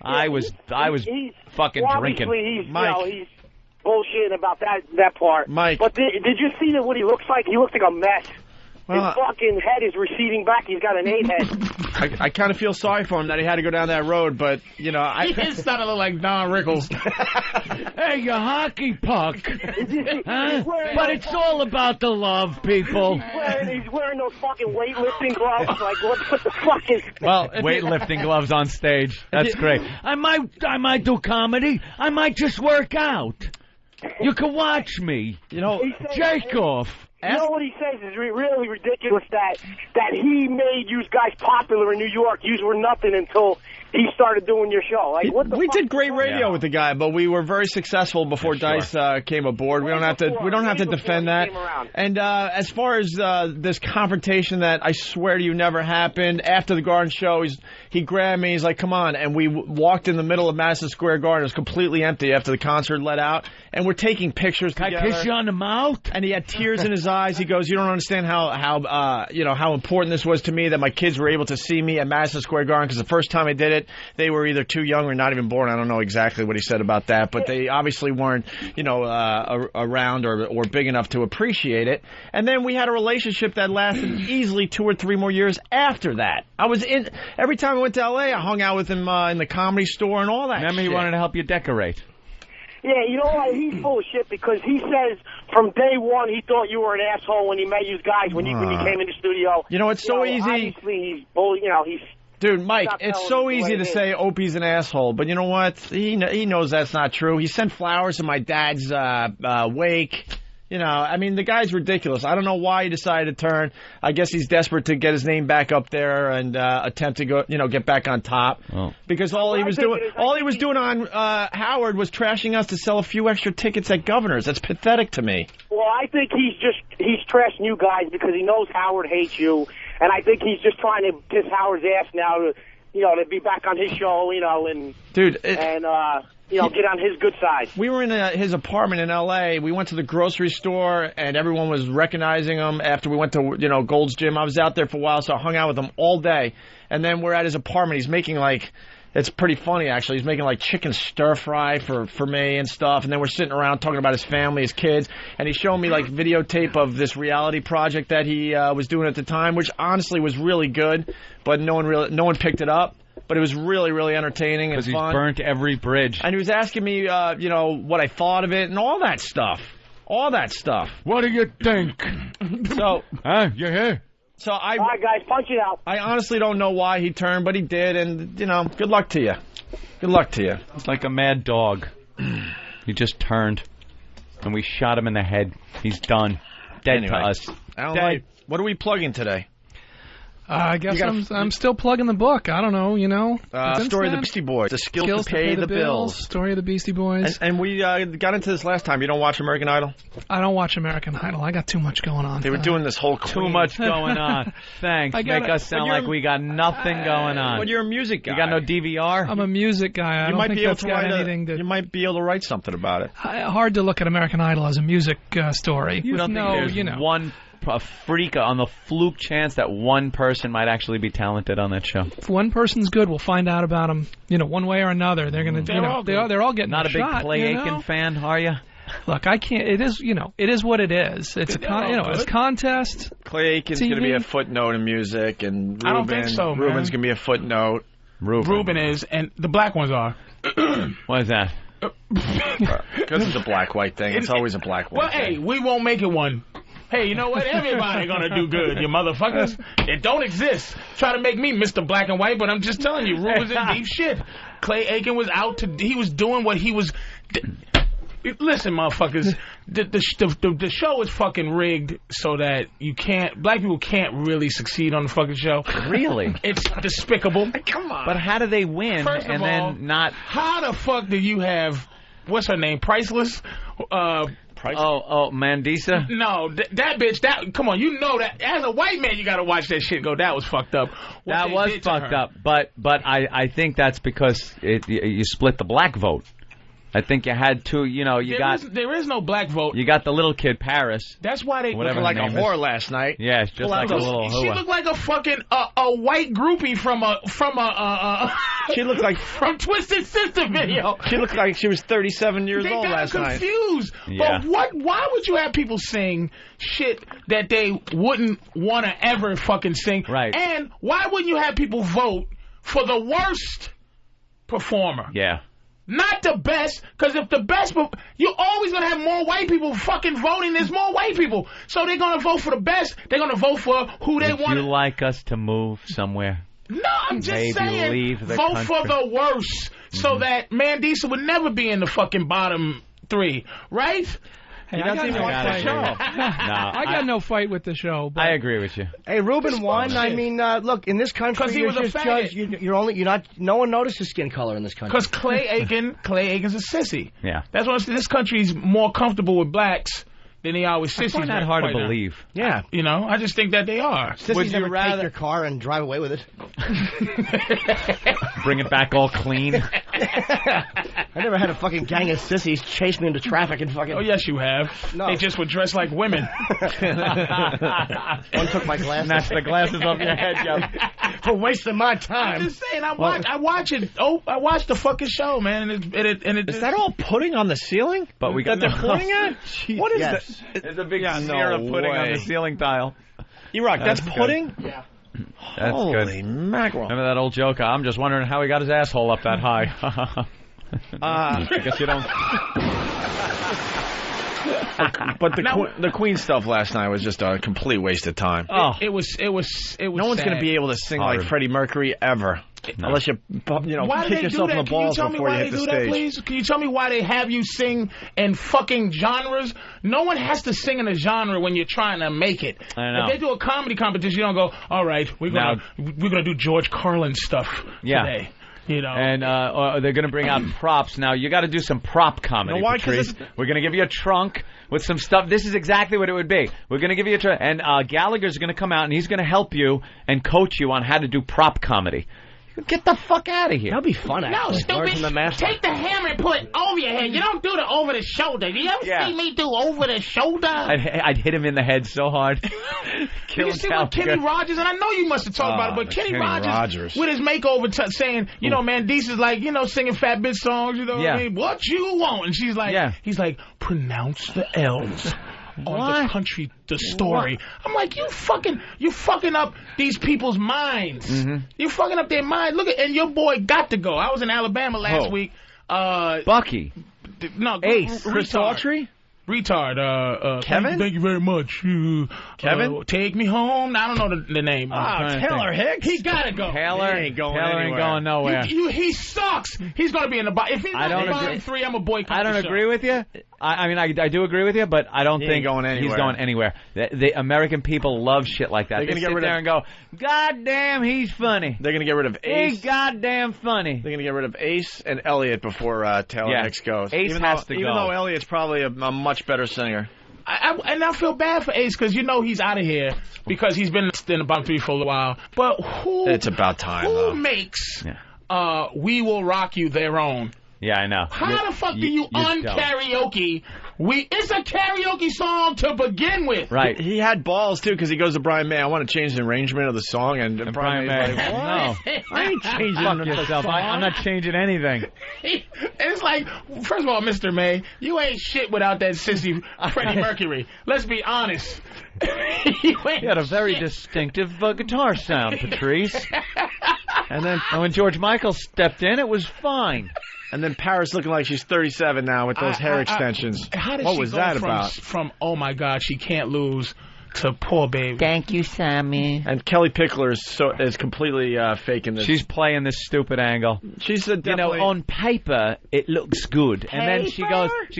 I was fucking drinking. He's bullshitting about that part. Mike. But did you see what he looks like? He looks like a mess. Well, his fucking head is receding back. He's got an 8 head. I kind of feel sorry for him that he had to go down that road, but, He is starting to look like Don Rickles. Hey, you hockey puck. Huh? But it's all about the love, people. He's wearing those fucking weightlifting gloves. Like, what the fuck is... Well, weightlifting gloves on stage. That's great. I might do comedy. I might just work out. You can watch me. Jake off. You know what he says is really ridiculous, that he made you guys popular in New York. You were nothing until he started doing your show. Like, what the we fuck? did great radio with the guy, but we were very successful before Dice came aboard. We don't have to defend that. And as far as this confrontation that I swear to you never happened, after the Garden show, he grabbed me. He's like, "Come on!" And we walked in the middle of Madison Square Garden. It was completely empty after the concert let out, and we're taking pictures together. Can I kiss you on the mouth? And he had tears in his eyes. He goes, "You don't understand how important this was to me that my kids were able to see me at Madison Square Garden, because the first time I did it, they were either too young or not even born." I don't know exactly what he said about that, but they obviously weren't, around or big enough to appreciate it. And then we had a relationship that lasted easily 2 or 3 more years after that. Every time I went to L.A., I hung out with him in the Comedy Store and all that. Remember, he wanted to help you decorate. Yeah, you know what? He's full of shit because he says from day one he thought you were an asshole when he met you guys when you came in the studio. It's so easy. Obviously, he's Dude, Mike, it's so easy to say Opie's an asshole, but you know what? He knows that's not true. He sent flowers to my dad's wake. The guy's ridiculous. I don't know why he decided to turn. I guess he's desperate to get his name back up there and attempt to go, get back on top. Oh. Because all he was doing on Howard was trashing us to sell a few extra tickets at Governor's. That's pathetic to me. Well, I think he's trashing you guys because he knows Howard hates you, and I think he's just trying to kiss Howard's ass now to be back on his show, get on his good side. We were in his apartment in L.A. We went to the grocery store, and everyone was recognizing him after we went to, Gold's Gym. I was out there for a while, so I hung out with him all day. And then we're at his apartment. He's making, it's pretty funny, actually. He's making, chicken stir-fry for me and stuff. And then we're sitting around talking about his family, his kids. And he's showing me, videotape of this reality project that he was doing at the time, which honestly was really good, but no one picked it up. But it was really, really entertaining and fun. Because he's burnt every bridge. And he was asking me, what I thought of it and all that stuff. What do you think? So, you hear? So all right, guys, punch it out. I honestly don't know why he turned, but he did, and, good luck to you. Good luck to you. It's like a mad dog. He just turned, and we shot him in the head. He's done. Dead Anyway, to us. Alan, what are we plugging today? I guess I'm still plugging the book. I don't know, Story of the Beastie Boys. The skills to pay the bills. Story of the Beastie Boys. And we got into this last time. You don't watch American Idol? I don't watch American Idol. I got too much going on. They were doing this whole Too much going on. Thanks. Make us sound like we got nothing going on. Well, you're a music guy. You got no DVR? I'm a music guy. I don't think that's got anything to... You might be able to write something about it. Hard to look at American Idol as a music story. You don't think there's one... a freak on the fluke chance that one person might actually be talented on that show. If one person's good, we'll find out about them. One way or another. They're gonna. They're all getting not a shot, big Clay Aiken fan, are you? Look, I can't. It is. It is what it is. It's it's a contest. Clay Aiken's going to be a footnote in music, and Ruben, I don't think so, man. Ruben's going to be a footnote. Ruben is, and the black ones are. What is that? Because it's a black-white thing. It's always a black-white thing. Well, hey, we won't make it one. Hey, you know what? Everybody gonna do good, you motherfuckers. It don't exist. Try to make me Mr. Black and White, but I'm just telling you, Ruben's in deep shit. Clay Aiken was out to... He was doing what he was... Listen, motherfuckers, the show is fucking rigged so that black people can't really succeed on the fucking show. Really? It's despicable. Come on. But how do they win First of all, then not... How the fuck do you have... What's her name? Priceless? Mandisa? No, that bitch, come on, you know that. As a white man, you gotta watch that shit go, that was fucked up. That was fucked up, but I think that's because you split the black vote. I think you had to, there is no black vote. You got the little kid, Paris. That's why they looked like a whore last night. Yeah, it's just like a little She looked like a fucking, a white groupie from she looked like from Twisted Sister video. She looked like she was 37 years old last night. They got confused. Yeah. But why would you have people sing shit that they wouldn't want to ever fucking sing? Right. And why wouldn't you have people vote for the worst performer? Yeah. Not the best, because if the best, you're always going to have more white people fucking voting. There's more white people. So they're going to vote for the best. They're going to vote for who they want. Would you like us to move somewhere? No, I'm just saying, leave the vote country. for the worst so that Mandisa would never be in the fucking bottom 3, right? Hey, I got no fight. I got no fight with the show. But I agree with you. Hey, Ruben won. I mean, look, in this country, he was just judged. No one notices skin color in this country. Because Clay Aiken's a sissy. Yeah, that's why this country's more comfortable with blacks than they are with sissies. I find that hard to believe. Yeah, I just think that they are. Sissies would you rather take your car and drive away with it? Bring it back all clean. I never had a fucking gang of sissies chase me into traffic and fucking... Oh, yes, you have. No. They just were dressed like women. One took my glasses. Snatched the glasses off your head, yo. For wasting my time. I'm just saying, I watch it. Oh, I watch the fucking show, man. And it is that all pudding on the ceiling? But we got that they're pointing at? What is that? There's a big smear of pudding on the ceiling tile. E-Rock, that's pudding? Good. Yeah. That's Holy good. mackerel. Remember that old joke? I'm just wondering how he got his asshole up that high. I guess you don't. But the Queen stuff last night was just a complete waste of time. It was. No one's going to be able to sing like Freddie Mercury ever, unless you kick yourself in the balls before you hit the stage. Please? Can you tell me why they have you sing in fucking genres? No one has to sing in a genre when you're trying to make it. I know. If they do a comedy competition, you don't go, all right, we're gonna do George Carlin stuff today. And they're going to bring out props. Now, you got to do some prop comedy, Patrice. We're going to give you a trunk with some stuff. This is exactly what it would be. We're going to give you a trunk. And Gallagher's going to come out, and he's going to help you and coach you on how to do prop comedy. Get the fuck out of here. That'd be fun, actually. No, stupid. Take the hammer and put it over your head. You don't do the over the shoulder. Do you ever see me do over the shoulder? I'd hit him in the head so hard. Did you see what Kenny Rogers, and I know you must have talked about it, but Kenny Rogers with his makeover saying, Mandisa's like, singing fat bitch songs, what I mean? What you want? And she's like, he's like, pronounce the L's. On the country, the story. I'm like, you fucking up these people's minds. Mm-hmm. You fucking up their minds. Look and your boy got to go. I was in Alabama last week. Bucky. No, Ace. Chris Autry? retard. Kevin? Thank you very much. Kevin? Take me home. I don't know the name. Taylor Hicks? He gotta go. Taylor ain't going nowhere. He sucks. He's gonna be in the bottom. If he's in the bottom 3, I'm a boycott. I don't agree with you. I mean, I do agree with you, but I don't think he's going anywhere. The American people love shit like that. They sit there and go, God damn, he's funny. They're going to get rid of Ace. He's goddamn funny. They're going to get rid of Ace and Elliot before Taylor Hicks goes. Ace has to go. Even though Elliot's probably a much better singer. And I feel bad for Ace because he's out of here because he's been in the bottom 3 for a while. But it's about time. Who makes We Will Rock You their own? Yeah, I know. How the fuck do you un-karaoke? It's a karaoke song to begin with. Right. He had balls, too, because he goes to Brian May, I want to change the arrangement of the song. And Brian May's like, what? No. I ain't changing yourself. I'm not changing anything. It's like, first of all, Mr. May, you ain't shit without that sissy Freddie Mercury. Let's be honest. He had a very distinctive guitar sound, Patrice. And when George Michael stepped in, it was fine. And then Paris looking like she's 37 now with those hair extensions. What was that about? From oh my God, she can't lose to poor baby. Thank you, Sammy. And Kelly Pickler is completely faking this. She's playing this stupid angle. She's definitely... on paper it looks good, Paper? And then she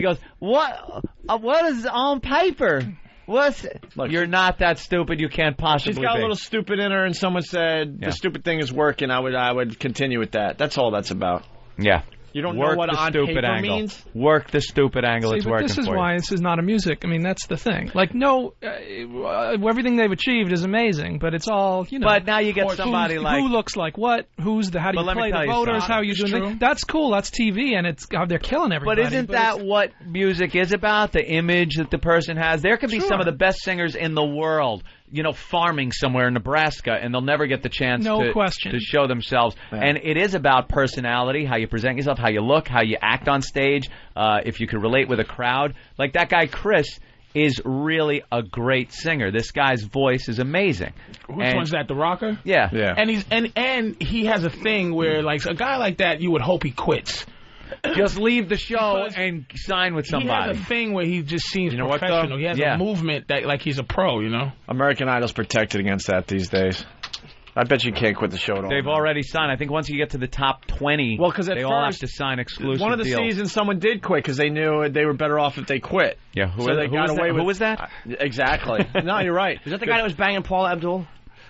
goes, what is on paper? Look, you're not that stupid. You can't possibly. She's got a little stupid in her, and someone said the stupid thing is working. I would continue with that. That's all that's about. Yeah. You don't know what on paper means? Work the stupid angle. See, it's but working this is for why you. this is not a music. I mean, that's the thing. Like, everything they've achieved is amazing, but it's all, But now you get somebody who looks like what? How do you play the voters? How you doing? That's cool. That's TV, and they're killing everybody. But isn't that what music is about? The image that the person has. There could be some of the best singers in the world, farming somewhere in Nebraska, and they'll never get the chance to show themselves. Yeah. And it is about personality, how you present yourself, how you look, how you act on stage, if you can relate with a crowd. Like that guy, Chris, is really a great singer. This guy's voice is amazing. Which one's that, the rocker? Yeah. And he has a thing where, like, a guy like that, you would hope he quits. Just leave the show and sign with somebody. He has a thing where he just seems professional. He has a movement that, like, he's a pro, American Idol's protected against that these days. I bet you can't quit the show at all. They've already signed. I think once you get to the top 20, they all have to sign exclusive deals. One of the seasons, someone did quit because they knew they were better off if they quit. Yeah, who was that? Exactly. No, you're right. Is that the guy that was banging Paula Abdul?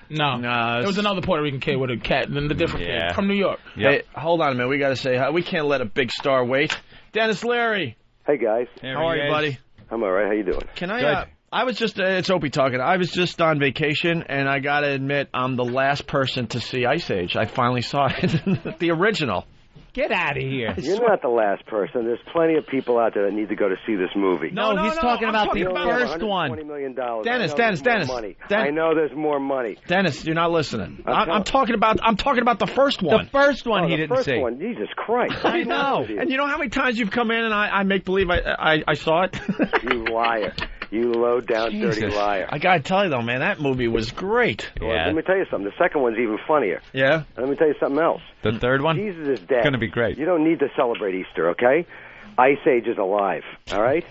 No, it was another Puerto Rican kid with a cat, the different kid from New York. Yep. Hey, hold on a minute. We got to say we can't let a big star wait. Dennis Leary. Hey guys. How are you, buddy? I'm all right. How you doing? Can I? I was just it's Opie talking. I was just on vacation, and I got to admit, I'm the last person to see Ice Age. I finally saw it, the original. Get out of here. You're not the last person. There's plenty of people out there that need to go to see this movie. No, he's talking about the first one. $120 million. Dennis. I know there's more money. Dennis, you're not listening. I'm talking about the first one. The first one he didn't see. The first one, Jesus Christ. I know. And you know how many times you've come in and I make believe I saw it? You liar. You low-down, dirty liar. I gotta tell you, though, man, that movie was great. Well, let me tell you something. The second one's even funnier. Yeah? And let me tell you something else. The third one? Jesus is dead. It's gonna be great. You don't need to celebrate Easter, okay? Ice Age is alive, all right?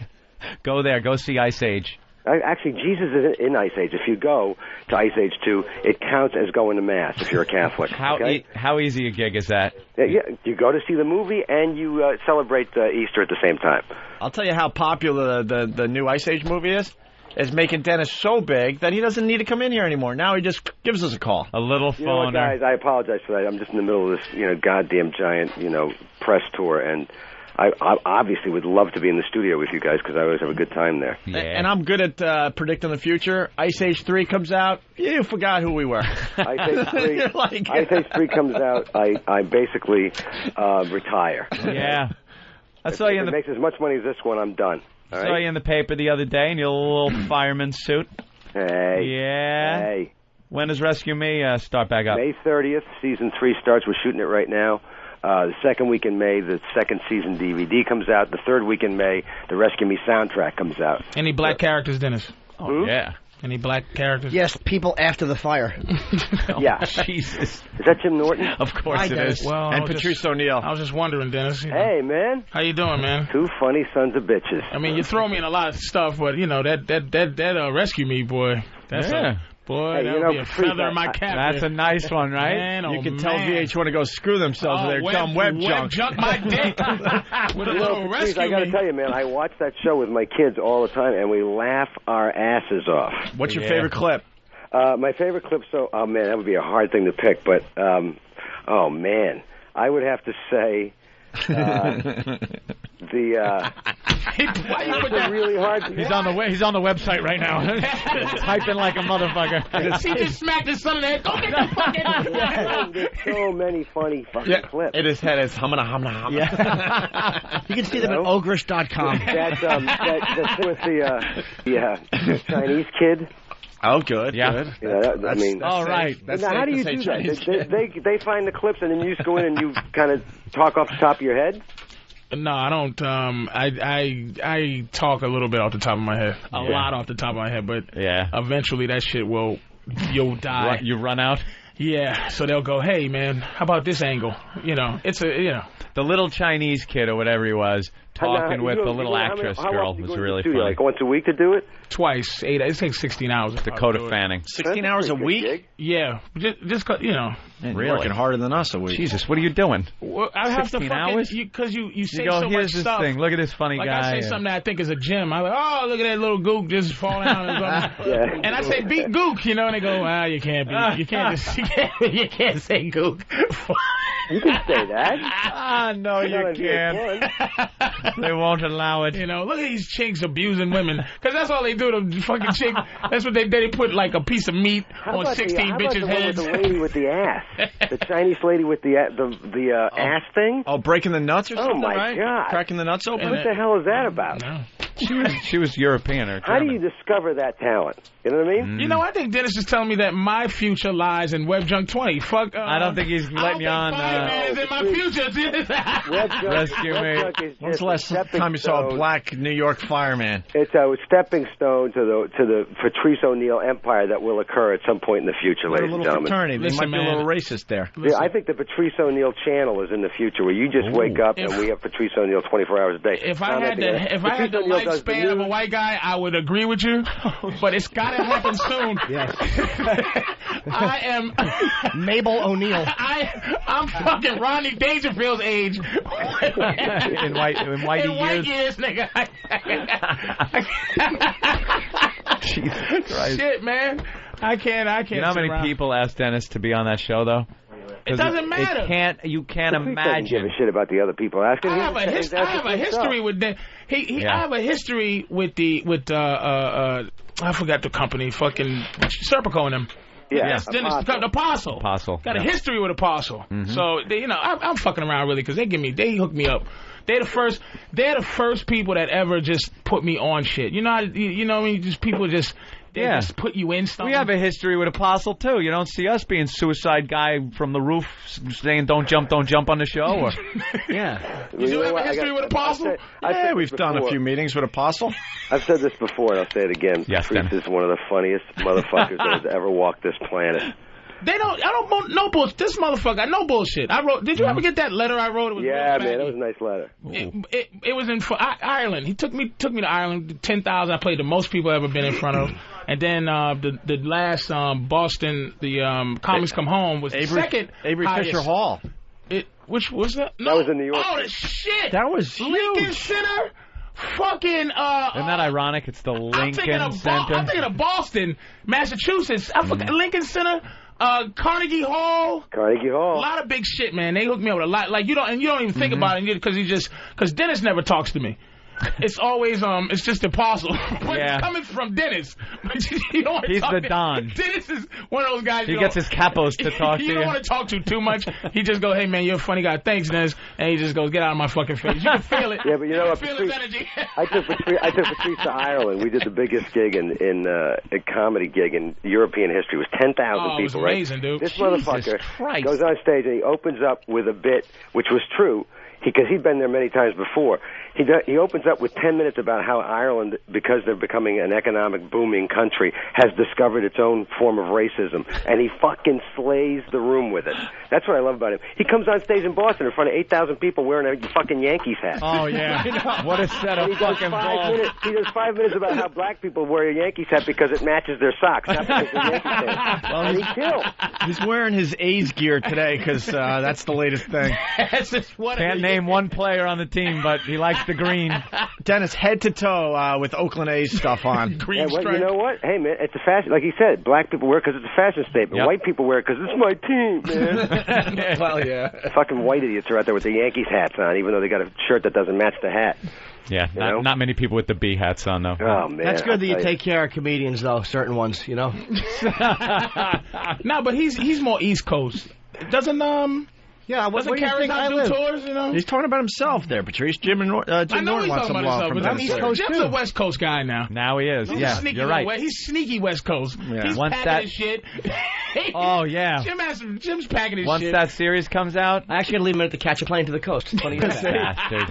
Go there. Go see Ice Age. Actually, Jesus is in Ice Age. If you go to Ice Age 2, it counts as going to Mass if you're a Catholic. How easy a gig is that? Yeah, you go to see the movie and you celebrate Easter at the same time. I'll tell you how popular the new Ice Age movie is. It's making Dennis so big that he doesn't need to come in here anymore. Now he just gives us a call. A little phone. You know what, guys, I apologize for that. I'm just in the middle of this, goddamn giant, press tour, and I obviously would love to be in the studio with you guys because I always have a good time there. Yeah. And I'm good at predicting the future. Ice Age 3 comes out. You forgot who we were. Ice Age 3 comes out. I basically retire. Yeah. If it makes as much money as this one, I'm done. All right? Saw you in the paper the other day in your little fireman suit. Hey. Yeah. Hey. When does Rescue Me start back up? May 30th. Season 3 starts. We're shooting it right now. The second week in May, the second season DVD comes out. The third week in May, the Rescue Me soundtrack comes out. Any black characters, Dennis? Oh, yeah. Any black characters? Yes, people after the fire. Yeah. Jesus. Is that Jim Norton? Of course it is. Well, And Patrice O'Neill. I was just wondering, Dennis. Hey, man. How you doing, man? Two funny sons of bitches. I mean, you throw me in a lot of stuff, but you know that rescue me, boy. That's boy, Hey, that you would know, be a Patrice, feather in my cap. That's a nice one, right? Man, You can tell VH1 to go screw themselves with their dumb web junk. My dick with a little Patrice, rescue I got to me. tell you, man, I watch that show with my kids all the time, and we laugh our asses off. What's your favorite clip? My favorite clip, oh, man, that would be a hard thing to pick, but, oh, man, I would have to say Why you put that really hard? He's on the website right now. Typing like a motherfucker. He just smacked his son in the head. Go get the fucking... There's so many funny fucking clips. In his head, it's humana. Yeah. You can see them at ogrish.com. That's thing with the Chinese kid. Oh, good. Yeah. Good. I mean, all right. Now, how do you do that? They find the clips and then you just go in and you kind of talk off the top of your head? No, I don't. I talk a little bit off the top of my head, a lot off the top of my head, but eventually that shit you'll die. You run out. Yeah, so they'll go, hey man, how about this angle? It's the little Chinese kid or whatever he was talking with the little actress girl was really funny. Like once a week to do it? Twice, 8. It takes 16 hours. Dakota Fanning. 16 hours a week? Yeah, just Really? Working harder than us a week. Jesus, what are you doing? Well, I have 16 to hours? Because you say go, so here's much this stuff. thing. Look at this funny like guy. I say something that I think is a gem. I'm like, oh, look at that little gook just fall down. And I say beat gook, and they go, you can't beat. You can't say gook. You can say that. No, you can't. They won't allow it. Look at these chicks abusing women. Because that's all they do to fucking chicks. That's what they do. They put like a piece of meat on 16 bitches' heads. The lady with the ass. The Chinese lady with the ass thing? Oh, breaking the nuts or something, Oh, my right? God. Cracking the nuts open? What the hell is that about? She was European or German. How do you discover that talent? You know what I mean? I think Dennis is telling me that my future lies in Web Junk 20. Fuck. I don't think he's letting you on. Man is in my future. Rescue me. When's the last time you saw a black New York fireman? It's a stepping stone to the Patrice O'Neill empire that will occur at some point in the future, ladies and gentlemen. Fraternity. They might be a little racist there. Yeah, I think the Patrice O'Neill channel is in the future, where you just wake up and we have Patrice O'Neill 24 hours a day. If I had the lifespan of a white guy, I would agree with you. But it's got to happen soon. Yes. I am Mabel O'Neill. I'm fucking Rodney Dangerfield's age. in white years, nigga. Jesus Christ. Shit, man. I can't. You know how many people asked Dennis to be on that show, though? It doesn't matter. You can't Patrice imagine. doesn't give a shit about the other people asking. I have a history with them. I have a history with I forgot the company, fucking Serpico and them. Yeah, Dennis, Apostle. Got a history with Apostle. Mm-hmm. So I'm fucking around really because they hook me up. They're the first people that ever just put me on shit. You know what I mean? Just people just just put you in something. We have a history with Apostle too. You don't see us being suicide guy from the roof saying don't jump on the show. Or, yeah. You do have a history with Apostle? Yeah, we've done a few meetings with Apostle. I've said this before and I'll say it again. Yes, Patrice is one of the funniest motherfuckers that has ever walked this planet. I don't know bullshit. This motherfucker, I know bullshit. Did you ever get that letter I wrote? It was man, that was a nice letter. It was in Ireland. He took me to Ireland. 10,000. I played the most people I've ever been in front of. And then the last Boston, the Comics Come Home was the second Avery highest. Fisher Hall. Which was that? No. That was in New York. Oh, shit! That was huge. Lincoln Center. Fucking. Isn't that ironic? It's the Lincoln Center. I'm thinking of Boston, Massachusetts. I forgot Lincoln Center. Carnegie Hall. A lot of big shit, man. They hooked me up with a lot. Like you don't even think about it because Dennis never talks to me. It's always it's just Apostle. But it's coming from Dennis. But you don't want to He's talk the to Don. Dennis is one of those guys. He gets his capos to talk to you. You don't want to talk to too much. He just goes, "Hey man, you're a funny guy. Thanks, Dennis." And he just goes, "Get out of my fucking face." You can feel it. Yeah, but you know what? Feel his energy. I took Patrice to Ireland. We did the biggest gig in a comedy gig in European history. It was 10,000 people. It was amazing, dude. This motherfucker goes on stage and he opens up with a bit, which was true. Because he'd been there many times before. He opens up with 10 minutes about how Ireland, because they're becoming an economic booming country, has discovered its own form of racism, and he fucking slays the room with it. That's what I love about him. He comes on stage in Boston in front of 8,000 people wearing a fucking Yankees hat. Oh, yeah. What a set of fucking balls. He does 5 minutes about how black people wear a Yankees hat because it matches their socks, not because they're Yankees fans. Well, and he kills. He's wearing his A's gear today because that's the latest thing. Can't name one player on the team, but he likes the green. Dennis, head to toe with Oakland A's stuff on. Green stripe. You know what? Hey, man, it's a fashion. Like he said, black people wear it because it's a fashion statement. Yep. White people wear it because it's my team, man. Well, yeah. Fucking white idiots are out there with the Yankees hats on, even though they got a shirt that doesn't match the hat. Yeah, not many people with the B hats on, though. Oh, man. That's good that you take care of comedians, though, certain ones, you know? No, but he's more East Coast. Doesn't, Yeah, what do you carry think I out do live? tours, you know? He's talking about himself there, Patrice. Jim I know Norton he's wants talking some about love himself, from but Dennis. East Coast, Jim's too. a West Coast guy now. Now he is. He's Yeah, sneaky you're right. He's sneaky West Coast. Yeah. He's Once packing that- his shit. Oh, yeah. Jim's packing his Once shit. that series comes out, I actually got to leave him at the Catch a Plane to the Coast. It's funny. bastard.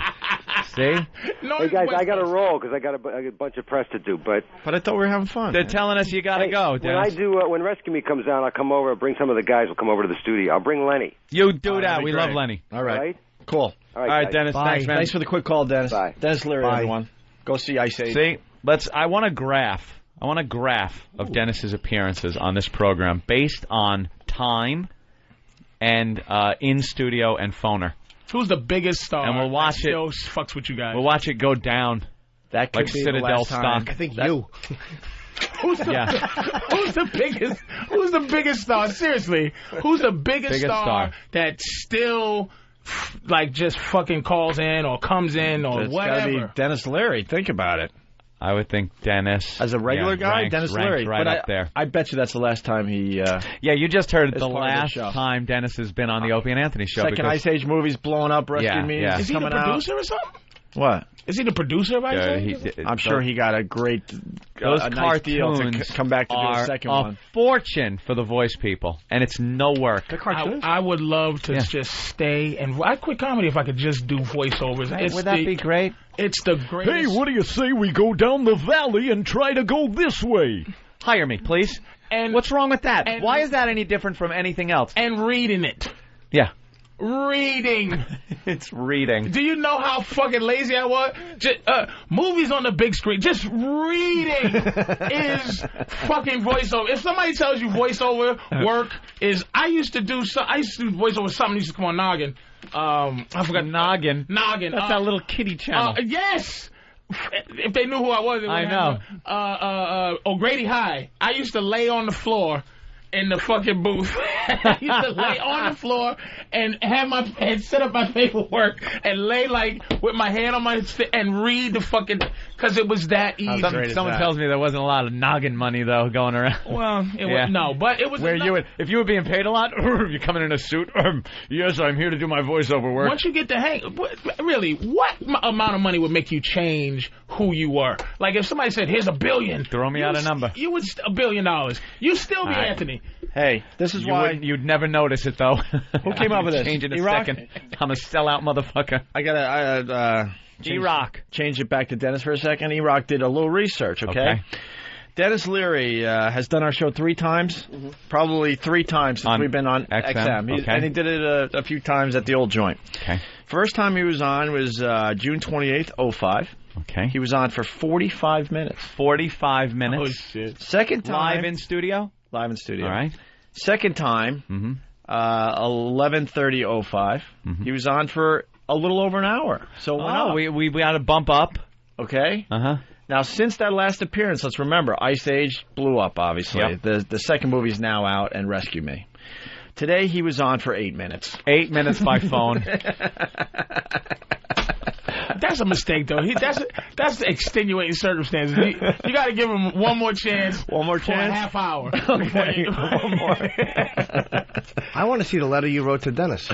See? Hey, guys, I got to roll because I got a bunch of press to do. But I thought we were having fun. They're telling us you got to go, Dennis. When Rescue Me comes out, I'll come over. I'll bring some of the guys. Will come over to the studio. I'll bring Lenny. You do that. that'd be We great. love Lenny. All right. Right? Cool. All All right, guys. Dennis. Bye. Thanks, man. Thanks for the quick call, Dennis. Bye. Dennis Leary, Bye. everyone. Go see Ice Age. See, I want a graph. I want a graph of Dennis's appearances on this program based on time and in studio and phoner. Who's the biggest star? And we'll watch that it. still fucks with you guys. We'll watch it go down. That could like be Citadel the last time. stock. I think you. Who's the biggest star? Seriously, who's the biggest star that still like just fucking calls in or comes in or It's whatever? gotta be Dennis Leary. Think about it. I would think Dennis. As a regular guy, ranks Dennis Leary. right but up there. I bet you that's the last time he... Yeah, you just heard is the part of the last show. time Dennis has been on the Opie and Anthony show. Second because Ice Age movie's blowing up. Rescue Me yeah. Is he the coming out. producer or something? What? Is he the producer of Ice Age? I'm sure he got a great Those a nice deal to cartoons come back to do are a second a one. fortune for the voice people, and it's no work. I would love to just stay and I'd quit comedy if I could just do voiceovers. Would that be great? It's the greatest. Hey, what do you say we go down the valley and try to go this way? Hire me, please. And what's wrong with that? and- Why is that any different from anything else? And reading it. Yeah. Reading. It's reading. Do you know how fucking lazy I was? Movies on the big screen. Just reading is fucking voiceover. If somebody tells you voiceover work is, I used to do voiceover something used to come on Noggin. I forgot Noggin. Noggin. That's that little kiddie channel. Yes. If they knew who I was, they would I know. O'Grady High. I used to lay on the floor in the fucking booth. I used to lay on the floor and set up my paperwork and lay like with my hand on my and read the fucking, because it was that easy. Someone tells me there wasn't a lot of noggin money though going around. Well, but it was where if you were being paid a lot, you're coming in a suit. Yes, I'm here to do my voiceover work. Once you get the hang, really, what amount of money would make you change who you were? Like if somebody said, "Here's $1 billion," throw me out a number. You would $1 billion. You still be Anthony. Hey, this is why you'd never notice it though. Who came up with this? Change in a E-Rock? second. I'm a sellout motherfucker. I gotta E-Rock. Change it back to Dennis for a second. E-Rock did a little research. Okay. Dennis Leary has done our show 3 times, probably 3 times since we've been on XM. And he did it a few times at the old joint. Okay. First time he was on was June 28th, 05. Okay. He was on for 45 minutes. 45 minutes. Oh, shit. Second time. Live in studio? Live in studio. All right. Second time, 11:30:05. He was on for a little over an hour. So we got to bump up. Okay. Uh-huh. Now, since that last appearance, let's remember, Ice Age blew up, obviously. Yep. The second movie is now out, and Rescue Me. Today, he was on for 8 minutes. 8 minutes by phone. That's a mistake, though. That's extenuating circumstances. You got to give him one more chance. One more for chance? a half hour. Okay, one more. I want to see the letter you wrote to Dennis.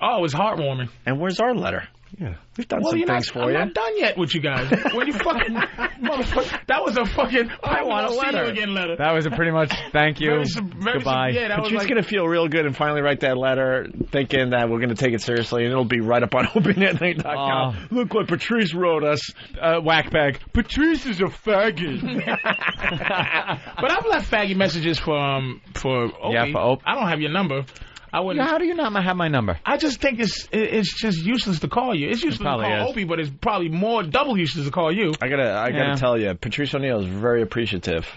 Oh, it was heartwarming. And where's our letter? Yeah. We've done Well, some you're things for I'm you. not done yet with you guys. When you fucking motherfucker, that was a fucking. I want a See letter. you again letter. That was a pretty much thank you. Goodbye. Yeah, that was She's like, going to feel real good and finally write that letter thinking that we're going to take it seriously, and it'll be right up on OpieAnthony.com. Look what Patrice wrote us. Whackbag. Patrice is a faggot. But I've left faggy messages for Opie. Yeah, for Opie. I don't have your number. I wouldn't. How do you not have my number? I just think it's just useless to call you. It's useless to probably call is. Opie, but it's probably more double useless to call you. I gotta tell you, Patrice O'Neill is very appreciative.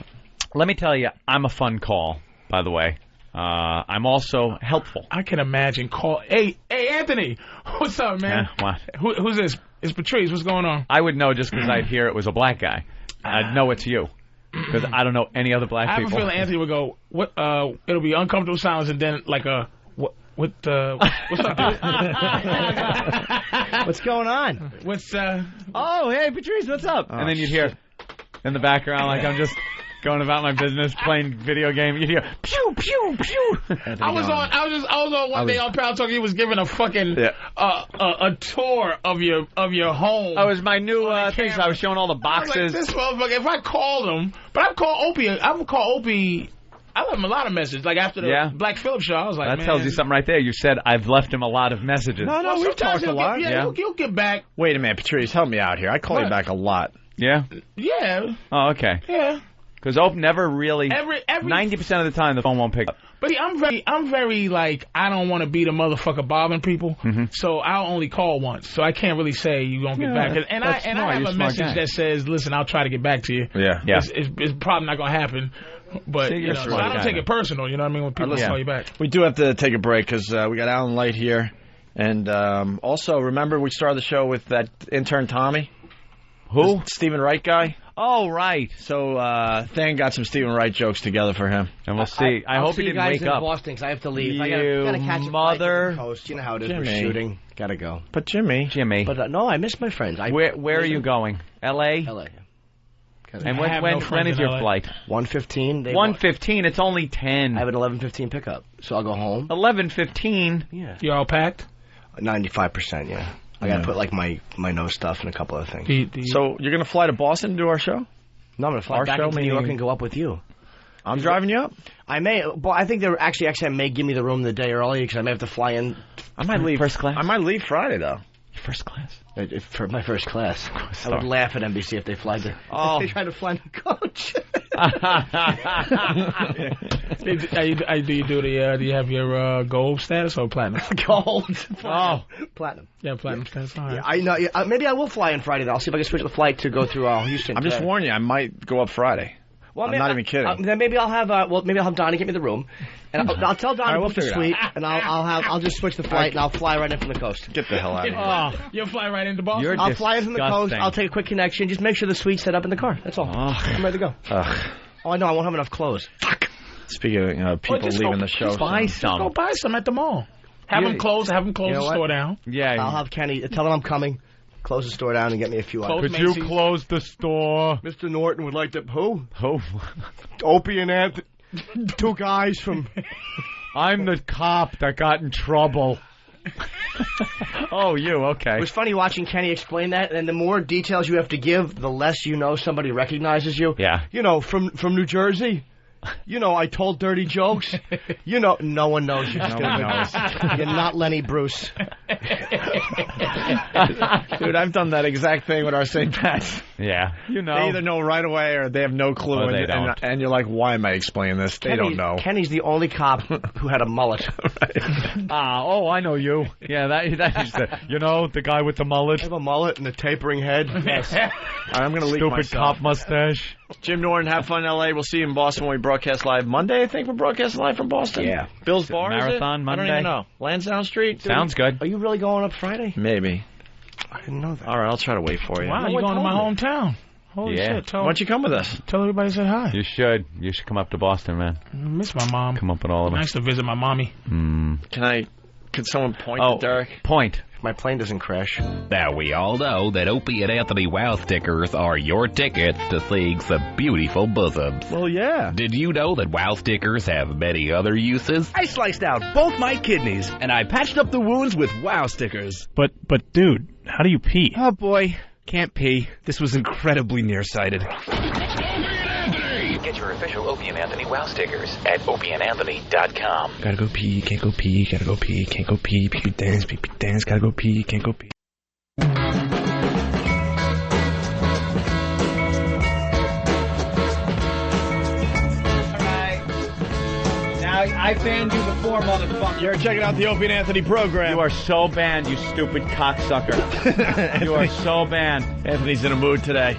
Let me tell you, I'm a fun call, by the way. I'm also helpful. I can imagine Hey, Anthony, what's up, man? What? Who's this? It's Patrice. What's going on? I would know just because I'd hear it was a black guy. I'd know it's you. Because I don't know any other black I have people. a feeling Anthony would go, "What? It'll be uncomfortable silence, and then like a what's up, dude? What's going on? What's Oh, hey, Patrice, what's up? And then you'd hear in the background, like I'm just going about my business, playing video game. You'd hear pew pew pew. I was on one day on Proud Talk. He was giving a fucking a tour of your home. Oh, it was my new things. I was showing all the boxes. I was like, this motherfucker. If I called him, but I've called Opie. I would call Opie. I left him a lot of messages. Like after the Black Phillip show, I was like, that man, tells you something right there. You said I've left him a lot of messages. No, we've talked a lot. He'll get back. Wait a minute, Patrice, help me out here. I call you back a lot. Yeah? Yeah. Oh, okay. Yeah. Because Ope never really. 90% of the time, the phone won't pick up. But I'm very like, I don't want to be the motherfucker bothering people, so I'll only call once. So I can't really say you gonna get back. And I have a message that says, listen, I'll try to get back to you. Yeah. It's probably not gonna happen. But See, you know, so I don't take it personal. You know what I mean? When people call you back. We do have to take a break because we got Alan Light here, and also remember we started the show with that intern Tommy. Who? The Stephen Wright guy. Oh, right. So Than got some Stephen Wright jokes together for him, and we'll see. I hope he didn't wake up. Boston, 'cause I have to leave. You I gotta catch a mother. flight to the coast. You know how it is. Jimmy. We're shooting. Gotta go. But Jimmy. But no, I miss my friends. Where are you going? L.A. L.A. And when is your flight? 1:15. 1:15. It's only 10. I have an 11:15 pickup, so I'll go home. 11:15. Yeah. You all packed? 95%. Yeah. I gotta put like my nose stuff and a couple other things. So you're gonna fly to Boston to do our show? No, I'm gonna fly back to New York and go up with you. I'm driving you up. I may, but I think they're actually may give me the room the day early because I may have to fly in. I might leave first class. I might leave Friday though. First class. For my first class. I would laugh at NBC if they fly the. Oh. If they try to fly the coach. Do you have your gold status or platinum? Gold. Platinum. Yeah, platinum status. All right. Yeah, I know. Yeah, maybe I will fly in Friday. Though. I'll see if I can switch the flight to go through Houston. I'm just warning you. I might go up Friday. Well, I'm not even kidding. Then maybe I'll have Donnie get me the room, and I'll tell Donnie to book the suite, and I'll just switch the flight and I'll fly right in from the coast. Get the hell out of here! You'll fly right into Boston. I'll fly in from the coast. I'll take a quick connection. Just make sure the suite's set up in the car. That's all. I'm ready to go. Oh, I know. I won't have enough clothes. Fuck. Speaking of people leaving the show, Go buy some at the mall. Have them close the store down. Yeah. I'll have Kenny tell him I'm coming. Close the store down and get me a few items. Could you close the store? Mr. Norton would like to... Who? Who? Opie and Anthony. Two guys from... I'm the cop that got in trouble. Oh, you, okay. It was funny watching Kenny explain that, and the more details you have to give, the less you know somebody recognizes you. Yeah. You know, from New Jersey... You know, I told dirty jokes. You know, no one knows you. No one knows. You're not Lenny Bruce. Dude, I've done that exact thing with our St. Pat's. Yeah. You know. They either know right away or they have no clue. They don't. And you're like, why am I explaining this? They don't know. Kenny's the only cop who had a mullet. I know you. Yeah, that is you know, the guy with the mullet. I have a mullet and a tapering head. Yes. I'm going to leak myself. Stupid cop mustache. Jim Norton, have fun in L.A. We'll see you in Boston when we broadcast live. Monday, I think we're broadcasting live from Boston. Yeah. Bill's Bar, Marathon is it? Monday. I don't even know. Lansdowne Street? Sounds good. Are you really going up Friday? Maybe. I didn't know that. All right, I'll try to wait for you. Wow, you're going to my hometown. Holy shit. Why don't you come with us? Tell everybody to say hi. You should. You should come up to Boston, man. I miss my mom. Come up with all of us. Nice to visit my mommy. Could someone point to Derek? Point. My plane doesn't crash. Now, we all know that Opie and Anthony Wow stickers are your tickets to seeing some beautiful bosoms. Well, yeah. Did you know that Wow stickers have many other uses? I sliced out both my kidneys, and I patched up the wounds with Wow stickers. But dude, How do you pee? Oh, boy. Can't pee. This was incredibly nearsighted. Get your official Opie and Anthony WOW stickers at opieandanthony.com. Gotta go pee, can't go pee, gotta go pee, can't go pee, pee dance, gotta go pee, can't go pee. I banned you before, motherfucker. You're checking out the Opie and Anthony program. You are so banned, you stupid cocksucker. You are so banned. Anthony's in a mood today.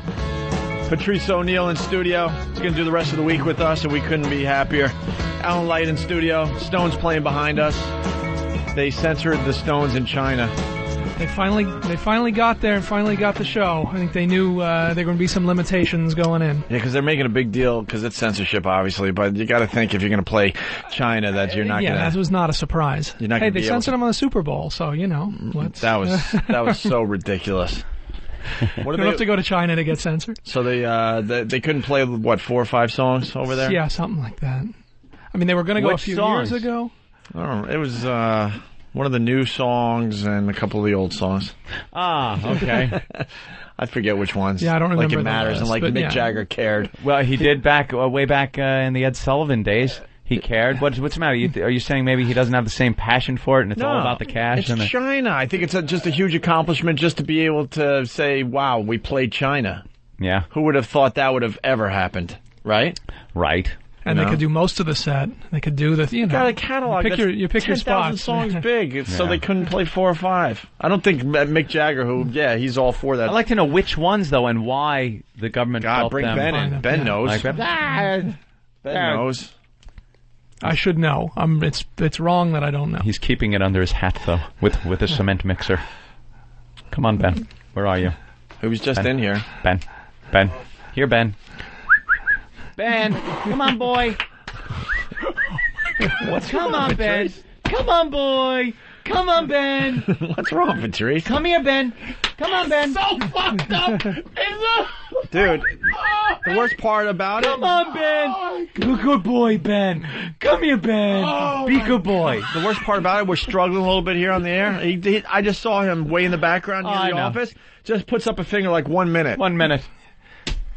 Patrice O'Neill in studio. He's going to do the rest of the week with us, and we couldn't be happier. Alan Light in studio. Stones playing behind us. They censored the Stones in China. They finally got there and finally got the show. I think they knew there were going to be some limitations going in. Yeah, because they're making a big deal because it's censorship, obviously. But you got to think if you're going to play China, that you're not going to. Yeah, that was not a surprise. You're not hey, they censored them on the Super Bowl, so let's. That was so ridiculous. What do they have to go to China to get censored? So they couldn't play 4 or 5 songs over there. Yeah, something like that. I mean, they were going to go a few years ago. Oh, it was one of the new songs and a couple of the old songs. Ah, okay. I forget which ones. Yeah, I don't remember. Like It Matters and like Mick Jagger cared. Well, he did way back in the Ed Sullivan days. He cared. What's the matter? Are you saying maybe he doesn't have the same passion for it and it's all about the cash? It's China. I think it's just a huge accomplishment just to be able to say, wow, we played China. Yeah. Who would have thought that would have ever happened, right? Right. And they could do most of the set. They could do the, You got a catalog. You pick your spots. 10,000 songs big, so they couldn't play 4 or 5. I don't think Mick Jagger, he's all for that. I'd like to know which ones, though, and why the government felt bring them. Ben in. Ben knows. Ben knows. I should know. It's wrong that I don't know. He's keeping it under his hat, though, with a cement mixer. Come on, Ben. Where are you? He was just in here. Ben. Here, Ben. Ben, come on, boy. Come on, Ben. Come on, boy. Come on, Ben. What's wrong, Patrice? Come here, Ben. Come on, Ben. So fucked up. Dude, the worst part about Come on, Ben. Good boy, Ben. Come here, Ben. Be good boy. The worst part about it, we're struggling a little bit here on the air. I just saw him way in the background in the office. Just puts up a finger like 1 minute. 1 minute.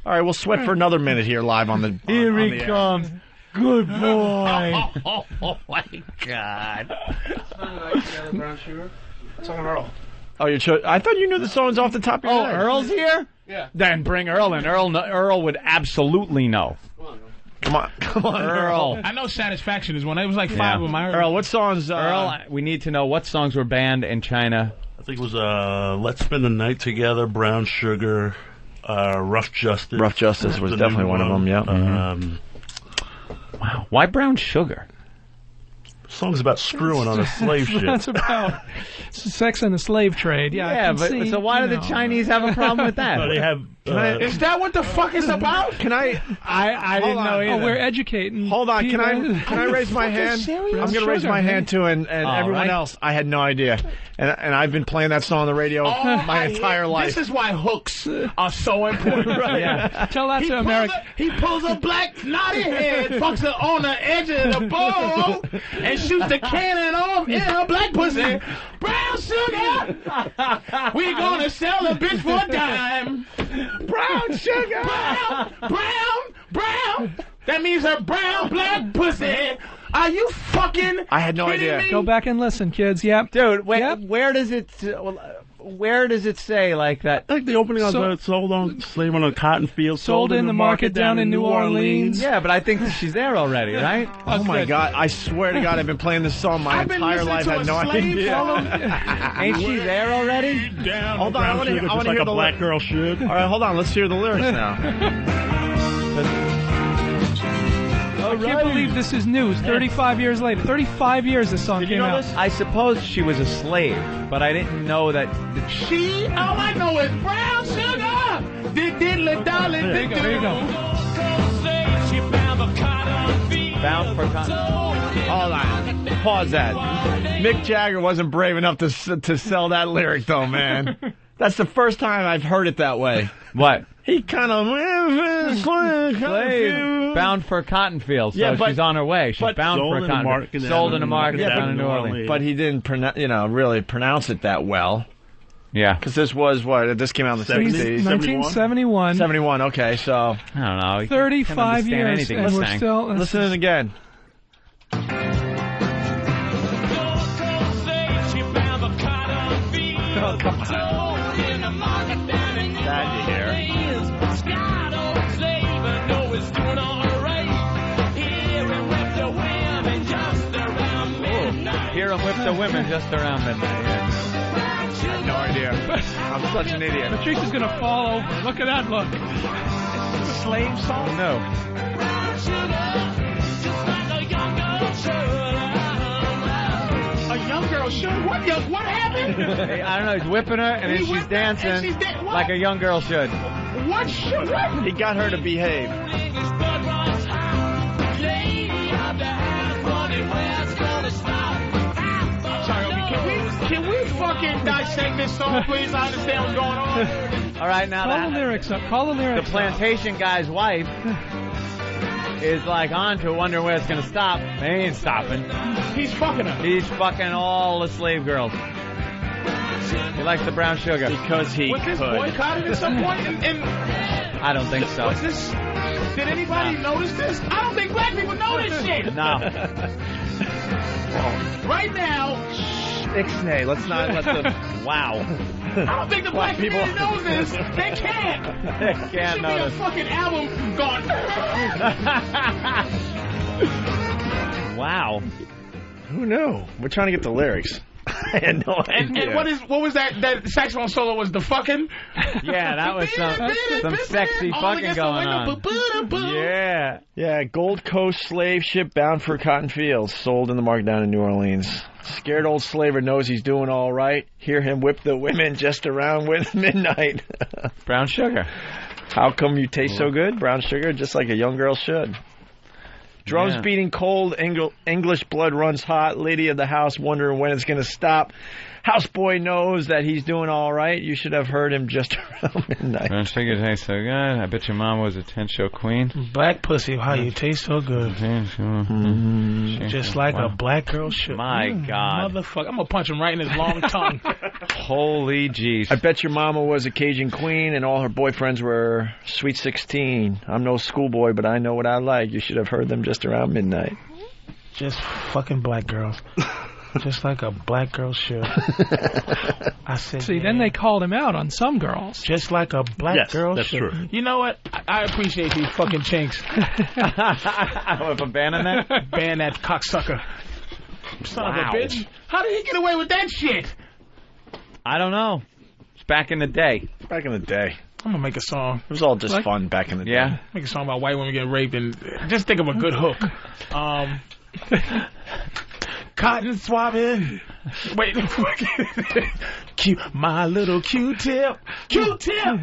All right, we'll sweat for another minute here live on the Here he comes. Good boy. Oh, my God. Brown sugar. It's on Earl. Oh, I thought you knew the songs off the top of your head. Earl's here? Yeah. Then bring Earl in. Earl would absolutely know. Come on, Earl. I know Satisfaction is one. It was like 5 of my Earl, what songs? Earl, we need to know what songs were banned in China. I think it was Let's Spend the Night Together, Brown Sugar, Rough Justice. Rough Justice was definitely one of them, yeah. Wow. Why Brown Sugar? Song's about screwing on a slave ship. That's about sex and the slave trade. Yeah, so why do the Chinese have a problem with that? Well, they have. Is that what the fuck is about? Can I didn't know either. Oh, we're educating. Hold on. people. Can I raise my hand? I'm going to raise my hand too, and everyone else. I had no idea, and I've been playing that song on the radio my entire life. This is why hooks are so important. Right? Yeah. Tell that to America. He pulls a black knotty head, fucks her on the edge of the bowl, and shoots the cannon off in her black pussy. Brown sugar, we gonna sell the bitch for a dime. Brown sugar, brown. That means her brown black pussy. Are you fucking? I had no idea. Go back and listen, kids. Yep, dude. Where does it? Where does it say like that? I think the opening on sold on slave on a cotton field, sold in the market down in New Orleans. Yeah, but I think she's there already, right? Oh my God! I swear to God, I've been playing this song my entire life. I had no idea. Ain't she there already? Hold on, I want to hear the black girl should. All right, hold on. Let's hear the lyrics now. I can't believe this is news. 35 years later. 35 years this song came out. I suppose she was a slave, but I didn't know that. All I know is brown sugar. Diddly darling. There you go. Bound for cotton. Hold on. Pause that. Mick Jagger wasn't brave enough to sell that lyric, though, man. That's the first time I've heard it that way. What? He kind of slave, bound for a cotton field. So she's on her way. She's bound for a cotton field. Sold in the market down in New Orleans. But he didn't, really pronounce it that well. Yeah. Because this was what? This came out in the 60s. 1971. 71, okay, so. I don't know. 35 years, and we're still... Listen in again. Oh, come on. That you hear. Hear him whip the women just around midnight. Yeah. I have no idea. I'm such an idiot. Patrice is going to fall over. Look at that look. It's a slave song? No. A young girl should? What happened? I don't know. He's whipping her, and then she's dancing like a young girl should. What should? What? He got her to behave. Can we fucking dissect this song, please? I understand what's going on. All right, now Call the lyrics up. Call the lyrics The plantation guy's wife is like on to wonder where it's going to stop. They ain't stopping. He's fucking her. He's fucking all the slave girls. He likes the brown sugar. Because he Was this boycotted at some point? I don't think so. Was this... Did anybody notice this? I don't think black people know this shit. No. Right now... Ixnay, let's not let the... Wow. I don't think the black people knows this. They can't. They can't know There this. should be a fucking album gone. Wow. Who knew? We're trying to get the lyrics. I had no idea. And what was that saxophone solo was the fucking? Yeah, that was some sexy fucking going on. Yeah. Yeah, Gold Coast slave ship bound for cotton fields, sold in the market down in New Orleans. Scared old slaver knows he's doing all right. Hear him whip the women just around midnight. Brown sugar. How come you taste so good? Brown sugar, just like a young girl should. Drums beating cold, English blood runs hot. Lady of the house wondering when it's going to stop. Houseboy knows that he's doing all right. You should have heard him just around midnight. Brown sugar tastes so good. I bet your mama was a 10-show queen. Black pussy, how you taste so good. Just like a black girl should. My God. Motherfucker. I'm going to punch him right in his long tongue. Holy jeez. I bet your mama was a Cajun queen and all her boyfriends were sweet 16. I'm no schoolboy, but I know what I like. You should have heard them just around midnight. Just fucking black girls. Just like a black girl should. I said. See, then they called him out on some girls. Just like a black girl that's should. true. You know what? I appreciate these fucking chinks. If I'm banning that? Ban that cocksucker. Son of a Wow. bitch. How did he get away with that shit? I don't know. It's back in the day. Back in the day. I'm going to make a song. It was all just fun back in the day. Yeah. Make a song about white women getting raped and just think of a good hook. Cotton swabbing. Wait. My little Q-tip. Q-tip.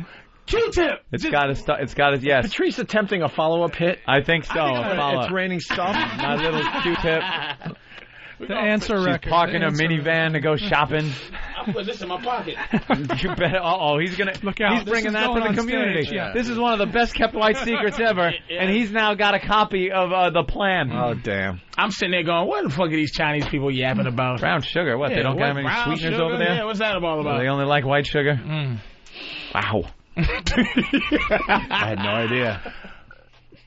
Q-tip. It's got to start. It's got to, yes. Patrice attempting a follow-up hit. I think so. A follow-up. It's raining stuff. My little Q-tip. The answer She's record. parking a minivan to go shopping. I'll put this in my pocket. You better. He's gonna look out. He's bringing that to the community. Stage, yeah. This is one of the best kept white secrets ever, and he's now got a copy of the plan. Oh damn! I'm sitting there going, what the fuck are these Chinese people yapping about? Brown sugar. What? They don't have any sweeteners over there? Yeah, what's that all about? They only like white sugar. Wow. I had no idea.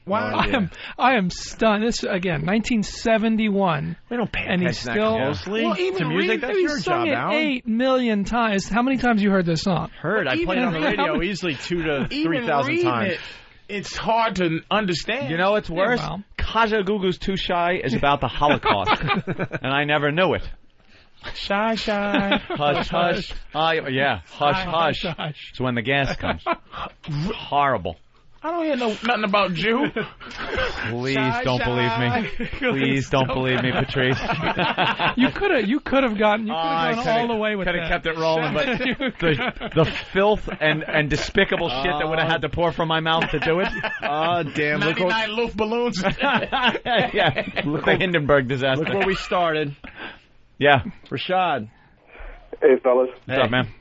Wow. I am stunned. This again, 1971. We don't pay and he's attention still that closely to music. That's your job, Alan. 8 million times. How many times you heard this song? Heard. I played it on the radio easily 2,000 to 3,000 times. It's hard to understand. You know what's worse? Yeah, well. Kajagoogoo's Too Shy is about the Holocaust, and I never knew it. Shy, shy. Hush, hush. Yeah, hush, hush. It's when the gas comes. Horrible. I don't hear nothing about Jew. Please don't believe me. Please don't believe me, Patrice. You could have gone all the way with that. Could have kept it rolling, but the filth and despicable shit that would have had to pour from my mouth to do it. Oh damn! 99 Luft balloons. Yeah, the Hindenburg disaster. Look where we started. Yeah, Rashad. Hey fellas. What's up, man?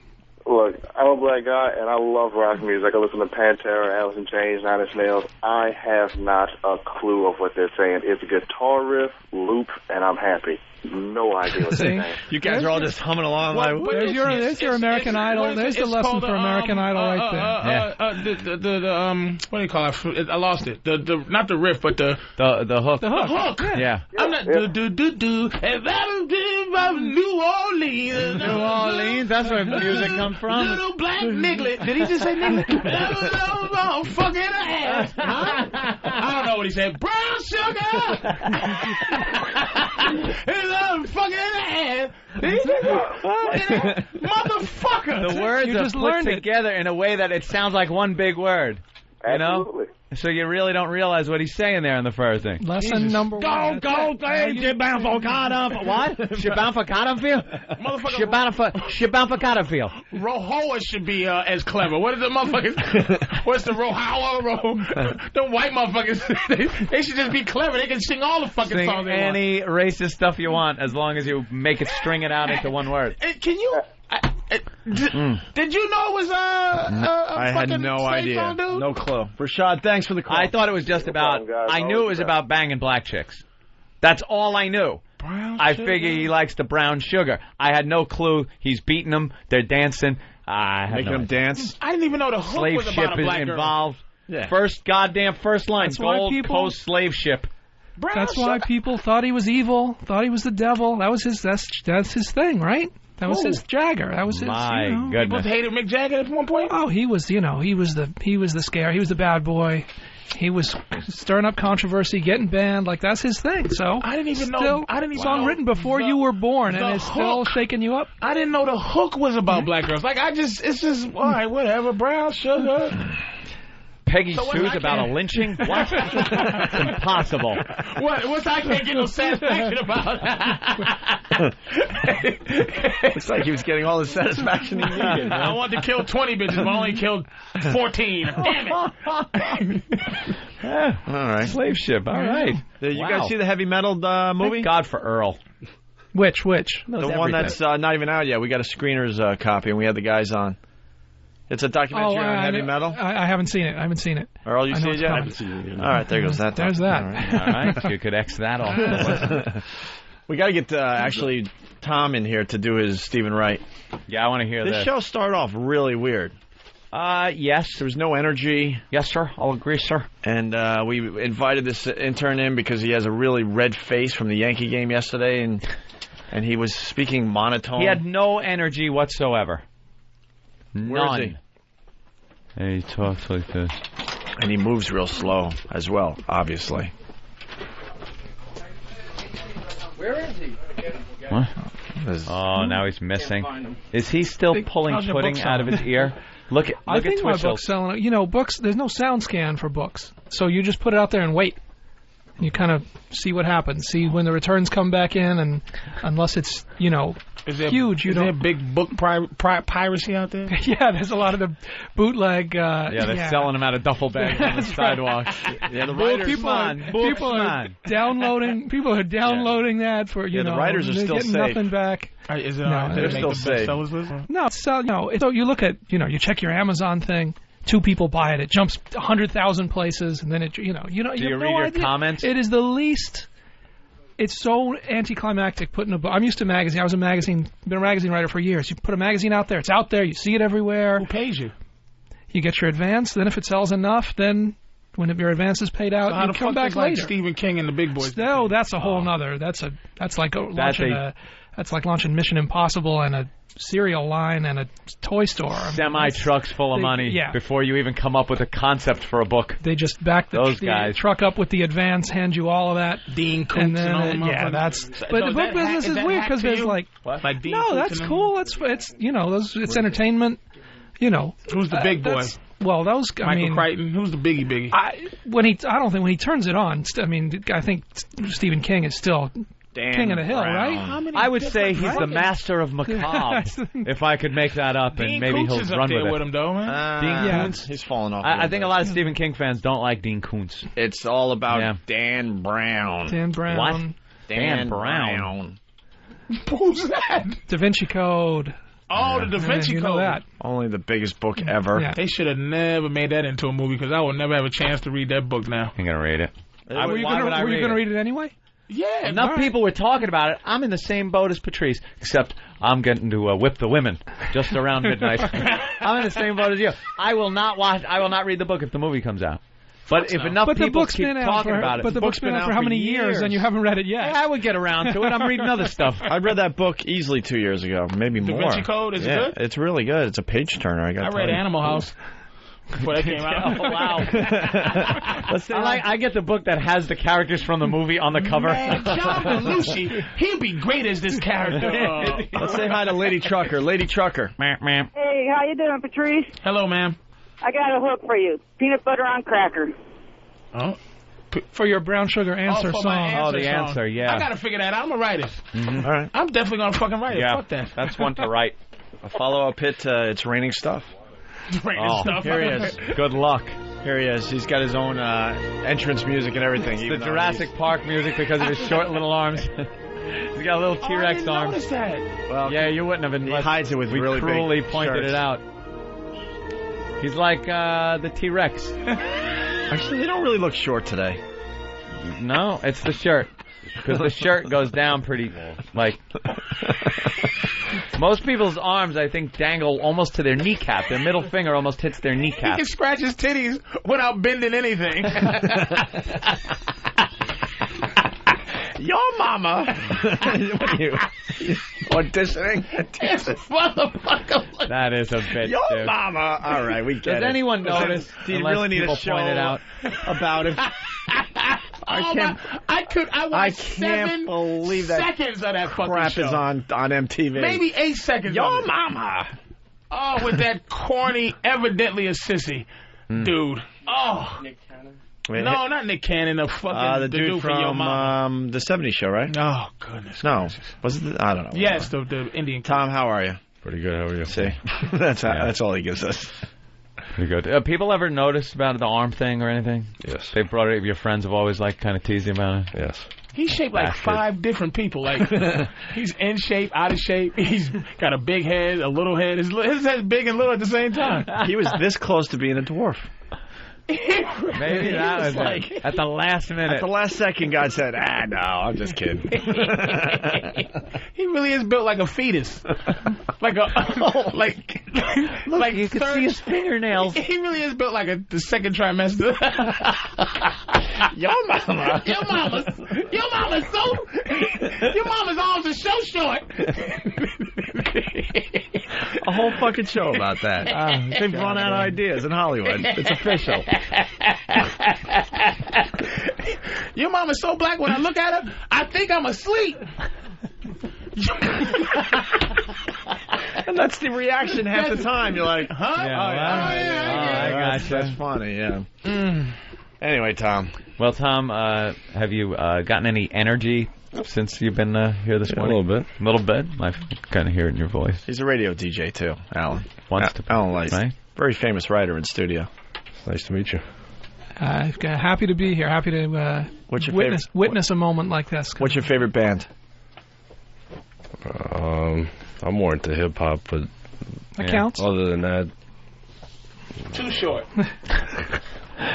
Look, I'm a black guy, and I love rock music. I listen to Pantera, Alice in Chains, Nine Inch Nails. I have not a clue of what they're saying. It's a guitar riff, loop, and I'm happy. No idea what they're saying. You guys are all just humming along. There's your American Idol. There's the lesson for American Idol right there. What do you call it? I lost it. Not the riff, but the hook. The hook. Yeah. I'm not do. And that'll do from New Orleans. New Orleans. That's where music comes from. Little black niglet. Did he just say niglet? Little fucking ass. Huh? I don't know what he said. Brown sugar. Fucking ass. Motherfucker. The words are put together in a way that it sounds like one big word. You know? So you really don't realize what he's saying there in the first thing. Lesson number one. Go, you're bound for Cotterfield. What? You're bound for Cotterfield? Motherfucker. You're bound for Cotterfield. Rohoa should be as clever. What is the motherfuckers? What's the Rohoa? The white motherfuckers, they should just be clever. They can sing all the fucking songs they want. Any racist stuff you want as long as you make it string it out into one word. Can you... Did you know it was I had no idea. No clue. Rashad, thanks for the call. I thought it was just about... I knew it was about banging black chicks. That's all I knew. I figure he likes the brown sugar. I had no clue. He's beating them. They're dancing. Making them dance. I didn't even know the hook slave was about ship a black is girl. involved. Yeah. First line. That's why Gold people- Coast slave ship. That's why people thought he was evil, thought he was the devil. That was his. That's his thing, right? That was his Jagger. That was his. My People goodness. hated Mick Jagger at one point. Oh, he was. He was the scare. He was the bad boy. He was stirring up controversy, getting banned. Like that's his thing. So I didn't even know. I didn't even song know written before you were born, and it's still shaking you up. I didn't know the hook was about black girls. Like it's just all right, whatever. Brown sugar. Peggy Sue's about a lynching? What? It's impossible. What's I can't get no satisfaction about? Looks like he was getting all the satisfaction he needed. I wanted to kill 20 bitches, but I only killed 14. Damn it. All right. Slave ship. All right. You guys see the heavy metal movie? Thank God for Earl. Which? The one that's not even out yet. We got a screener's copy, and we had the guys on. It's a documentary on heavy metal. I haven't seen it. Earl, you see it yet? I haven't seen it yet. All right, there goes that. There's that. All right. You could X that off. We got to get actually Tom in here to do his Stephen Wright. Yeah, I want to hear this. This show started off really weird. Yes. There was no energy. Yes, sir. I'll agree, sir. And we invited this intern in because he has a really red face from the Yankee game yesterday, and he was speaking monotone. He had no energy whatsoever. None. Where is he? And he talks like this. And he moves real slow as well, obviously. Where is he? What? Oh, now he's missing. Is he still pulling pudding out of his ear? Look at I think my Twitchels. book's selling. You know, books. There's no sound scan for books, so you just put it out there and wait. You kind of see what happens. See when the returns come back in, and unless it's huge, is there big book piracy out there? Yeah, there's a lot of the bootleg. They're selling them out of duffel bags on the sidewalk. Yeah, the writers. People are downloading. People are downloading that for the writers are still getting safe. nothing back. Is it they're still safe. No, so you look at you check your Amazon thing. 2 people buy it. It jumps 100,000 places, and then it you Do you read your comments? It is the least. It's so anticlimactic putting a book. I'm used to magazine. I was been a magazine writer for years. You put a magazine out there, it's out there. You see it everywhere. Who pays you? You get your advance. Then if it sells enough, then when your advance is paid out, So you come back later. Like Stephen King and the big boys. No, that's a whole nother. That's like launching Mission Impossible and a cereal line and a toy store. Semi-trucks full of money before you even come up with a concept for a book. They just back the truck up with the advance, hand you all of that. Dean Koontz and all them. But the book business is weird because there's that's cool. It's entertainment. Who's the big boy? Those. Michael Crichton. Who's the biggie? I don't think when he turns it on. I think Stephen King is still King of the Hill, right? I would say he's the master of macabre. If I could make that up, and maybe he'll run with it. Him, though, man. Dean Koontz, he's falling off. I think a lot of Stephen King fans don't like Dean Koontz. It's all about Dan Brown. Dan Brown. What? Dan Brown. Who's that? Da Vinci Code. Oh, the Da Vinci you know Code. that. Only the biggest book ever. Yeah. They should have never made that into a movie because I will never have a chance to read that book now. I'm gonna read it. Were you going to read it anyway? Yeah. Enough people were talking about it. I'm in the same boat as Patrice, except I'm getting to whip the women just around midnight. I'm in the same boat as you. I will not read the book if the movie comes out. But if enough people keep talking about it, but the book's been out for how many years and you haven't read it yet? Yeah, I would get around to it. I'm reading other stuff. I read that book easily 2 years ago, maybe more. Da Vinci Code, is it good? It's really good. It's a page turner. I read Animal House before that came out. Oh, wow. I get the book that has the characters from the movie on the cover. Man, John Belushi, he'd be great as this character. Let's say hi to Lady Trucker. Lady Trucker. Hey, how you doing, Patrice? Hello, ma'am. I got a hook for you. Peanut butter on cracker. Oh. For your brown sugar answer for song. my answer song. answer, yeah. I gotta figure that out. I'm gonna write it. All right. I'm definitely gonna fucking write it. Yeah, Fuck that. that's one to write. A follow-up hit, It's Raining Stuff. Here he is. Good luck. Here he is. He's got his own entrance music and everything. It's the Jurassic Park music because of his short little arms. He's got little T-Rex arms. Notice that. Well, yeah, you wouldn't have been. He hides it with really big cruelly pointed shirts. it out. He's like the T-Rex. Actually, they don't really look short today. No, it's the shirt. Because the shirt goes down pretty, like... Most people's arms, I think, dangle almost to their kneecap. Their middle finger almost hits their He kneecap. can scratch his titties without bending anything. Your mama. What are you auditioning? Motherfucker. That is a bit, Your dude. mama. All right, we get it. Does anyone notice? Do you unless really need people a show point it out? about it? I watched can't 7 believe that seconds of that fucking crap show. is on MTV. Maybe 8 seconds. Your of it. mama. Oh, with that corny, evidently a sissy dude. Oh. Wait, No, not Nick Cannon. The fucking the dude for Your Mama. from the '70s show, right? Oh goodness. No, gracious. was it? I don't know. Yes, the Indian. Tom, how are you? Pretty good. How are you? See, that's all he gives us. Pretty good. People ever notice about the arm thing or anything? Yes. They brought it up. Your friends have always like kind of teased you about it. Yes. He's shaped like Bastard. 5 different people. Like he's in shape, out of shape. He's got a big head, a little head. His head's big and little at the same time. He was this close to being a dwarf. Maybe that was like it. At the last minute. At the last second, God said, no, I'm just kidding. He really is built like a fetus. Like you can see his fingernails. He really is built like the second trimester. Your mama. Your mama's arms are so short. A whole fucking show about that. They've run out of ideas in Hollywood. It's official. Your mama's so black when I look at her, I think I'm asleep. And that's the reaction half the time. You're like, huh? Yeah, I gotcha. That's funny, yeah. Anyway, Tom. Well, Tom, have you gotten any energy since you've been here this morning? A little bit. A little bit? I kind of hear it in your voice. He's a radio DJ, too, Alan. Alan Lice. Right? Very famous writer in studio. Nice to meet you. Happy to be here. Happy to What's your witness a moment like this. What's your favorite band? I'm more into hip hop, but that counts. Other than that, Too short.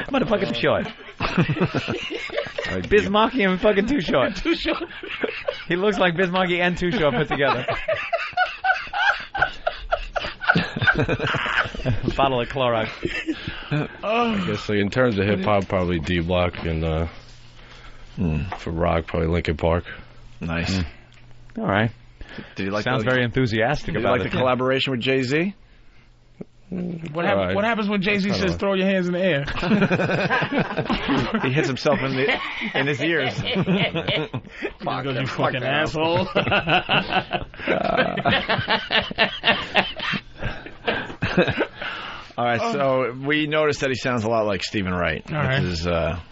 Motherfucking too short. Bismarcky and fucking Too Short. Too short. He looks like Bismarcky and Too Short put together. Bottle of Clorox. I guess like in terms of hip hop, probably D Block, and for rock, probably Linkin Park. Nice. All right. Did you like? Sounds very enthusiastic Did you about like the collaboration with Jay-Z? What happens when Jay-Z says throw your hands in the air? He hits himself in his ears. Fuck you fucking asshole. All right, so we noticed that he sounds a lot like Stephen Wright with his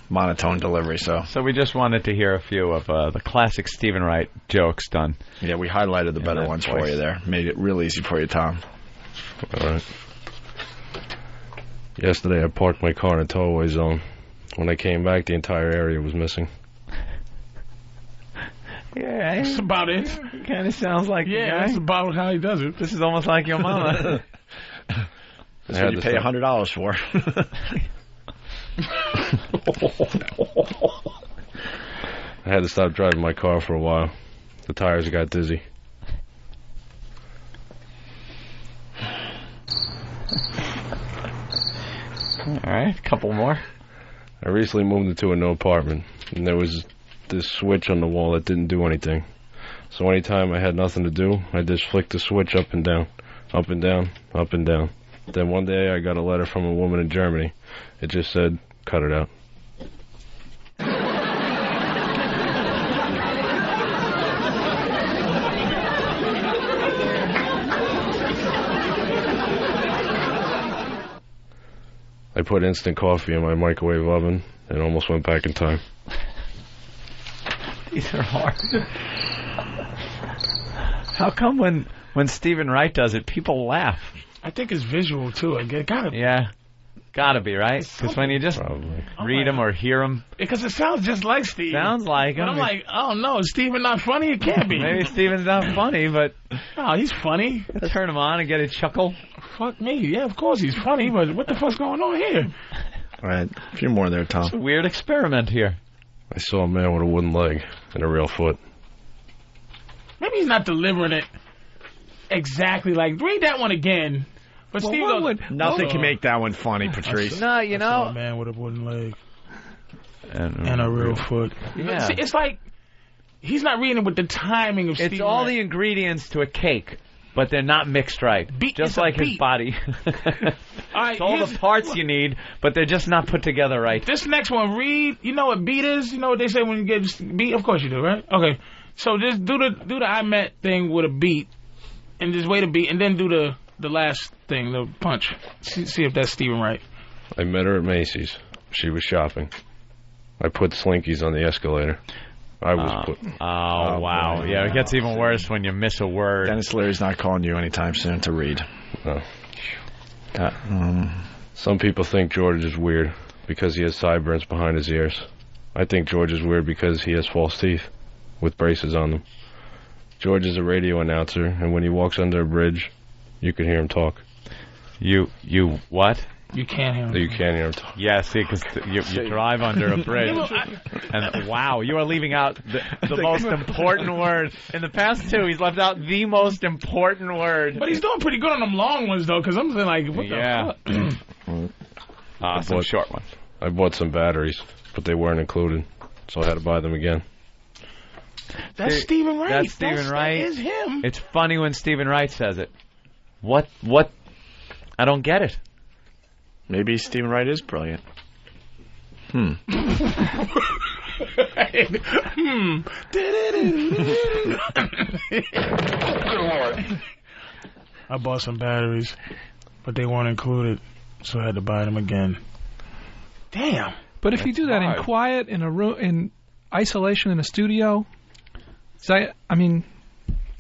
monotone delivery. So we just wanted to hear a few of the classic Stephen Wright jokes done. Yeah, we highlighted the better ones for you there. Made it real easy for you, Tom. All right. Yesterday, I parked my car in a towaway zone. When I came back, the entire area was missing. Yeah, That's about it. Kind of sounds like the guy. That's about how he does it. This is almost like your mama. That's what you pay $100 for. I had to stop driving my car for a while. The tires got dizzy. All right, a couple more. I recently moved into a new apartment, and there was this switch on the wall that didn't do anything. So anytime I had nothing to do, I just flicked the switch up and down, up and down, up and down. Then one day I got a letter from a woman in Germany. It just said, cut it out. I put instant coffee in my microwave oven and almost went back in time. These are hard. How come when Stephen Wright does it, people laugh? I think it's visual, too. Gotta be, right? Because when you just read them or hear them... Because it sounds just like Steve. Sounds like him. But I'm like, oh, no, is Steven not funny? It can't be. Maybe Steven's not funny, but... Oh, he's funny. Turn him on and get a chuckle. Fuck me. Yeah, of course he's funny, but what the fuck's going on here? All right, a few more there, Tom. It's a weird experiment here. I saw a man with a wooden leg and a real foot. Maybe he's not delivering it exactly like... Read that one again. But Well, Steve what goes, would- Nothing can make that one funny, Patrice. No, you I saw know... a man with a wooden leg and a real foot. Yeah. See, it's like he's not reading it with the timing of It's Steve. all the ingredients to a cake, but they're not mixed right. It's Just a like his beat. body. All right, It's all here's- the parts you need, but they're just not put together right. This next one, read. You know what beat is? You know what they say when you get beat? Of course you do, right? Okay. So just do the I met thing with a beat, and just wait a beat, and then do the last thing, the punch. See if that's Stephen Wright. I met her at Macy's. She was shopping. I put Slinkies on the escalator. I was put... Oh, wow. Yeah, it gets even worse when you miss a word. Dennis Leary's not calling you anytime soon to read. No. Some people think George is weird because he has sideburns behind his ears. I think George is weird because he has false teeth with braces on them. George is a radio announcer, and when he walks under a bridge, you can hear him talk. You what? You can't hear him. You can't hear him talk. Yeah, see, because you drive under a bridge. And wow, you are leaving out the most important word. In the past two, he's left out the most important word. But he's doing pretty good on them long ones, though, because I'm like, what the fuck? Some short ones. I bought some batteries, but they weren't included, so I had to buy them again. That's Stephen Wright. That's Stephen Wright. That is him. It's funny when Stephen Wright says it. What? I don't get it. Maybe Stephen Wright is brilliant. I bought some batteries, but they weren't included, so I had to buy them again. Damn. But if you do that in quiet, in a room, in isolation in a studio, I mean,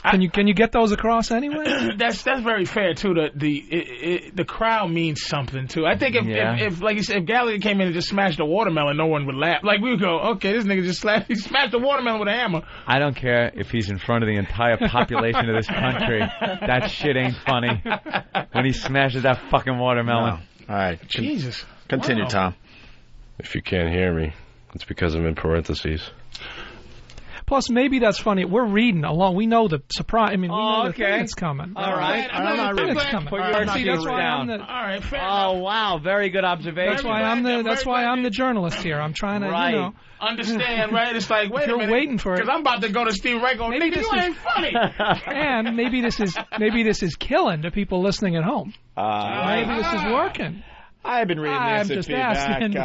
can you get those across anyway? That's very fair too. The crowd means something too. I think if like you said, if Gallagher came in and just smashed a watermelon, no one would laugh. Like we would go, okay, this nigga just smashed a watermelon with a hammer. I don't care if he's in front of the entire population of this country. That shit ain't funny. When he smashes that fucking watermelon. No. All right, Jesus. Continue, Wow. Tom. If you can't hear me, it's because I'm in parentheses. Plus, maybe that's funny. We're reading along. We know the surprise. I mean, we know the okay. thing that's coming. All right. I'm not reading. It's coming. Put your See, that's why down. I'm the. All right, fair Oh wow, very good observation. That's why I'm the journalist here. I'm trying to, Right. you know. Understand, right? It's like, wait If a you're minute. waiting for it. Because I'm about to go to Steve Wright going, Maybe nigga, this you is- ain't funny. And maybe this is killing to people listening at home. Maybe this is working. I've been reading I'm this just feedback. asking.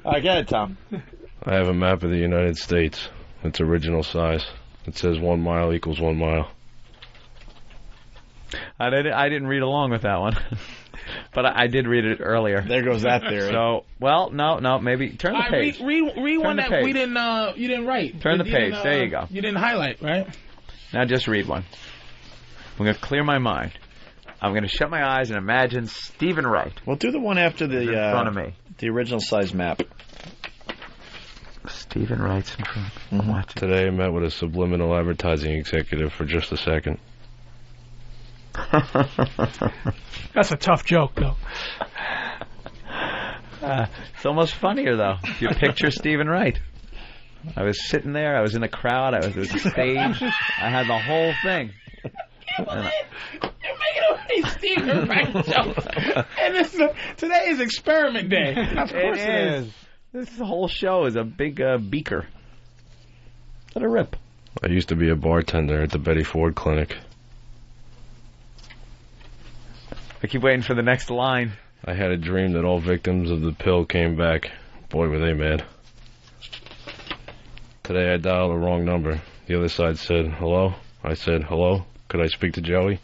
All right, get it, Tom. I have a map of the United States. It's original size. It says 1 mile equals 1 mile. I didn't read along with that one, but I did read it earlier. There goes that theory. So, well, no, maybe turn the page. Read one the that page. we didn't you didn't write. Turn the You page. didn't, There you go. You didn't highlight, right? Now just read one. I'm going to clear my mind. I'm going to shut my eyes and imagine Stephen Wright. We'll do the one after the in front of me. the original size map. Stephen Wright's in front. Watch it. Today I met with a subliminal advertising executive for just a second. That's a tough joke, though. It's almost funnier, though, if you picture Stephen Wright. I was sitting there. I was in a crowd. I was at the stage. I had the whole thing. You're making all these Stephen Wright jokes. And today is experiment day. Of course it is. This whole show is a big beaker. Let it rip. I used to be a bartender at the Betty Ford Clinic. I keep waiting for the next line. I had a dream that all victims of the pill came back. Boy, were they mad. Today I dialed the wrong number. The other side said, hello? I said, hello? Could I speak to Joey?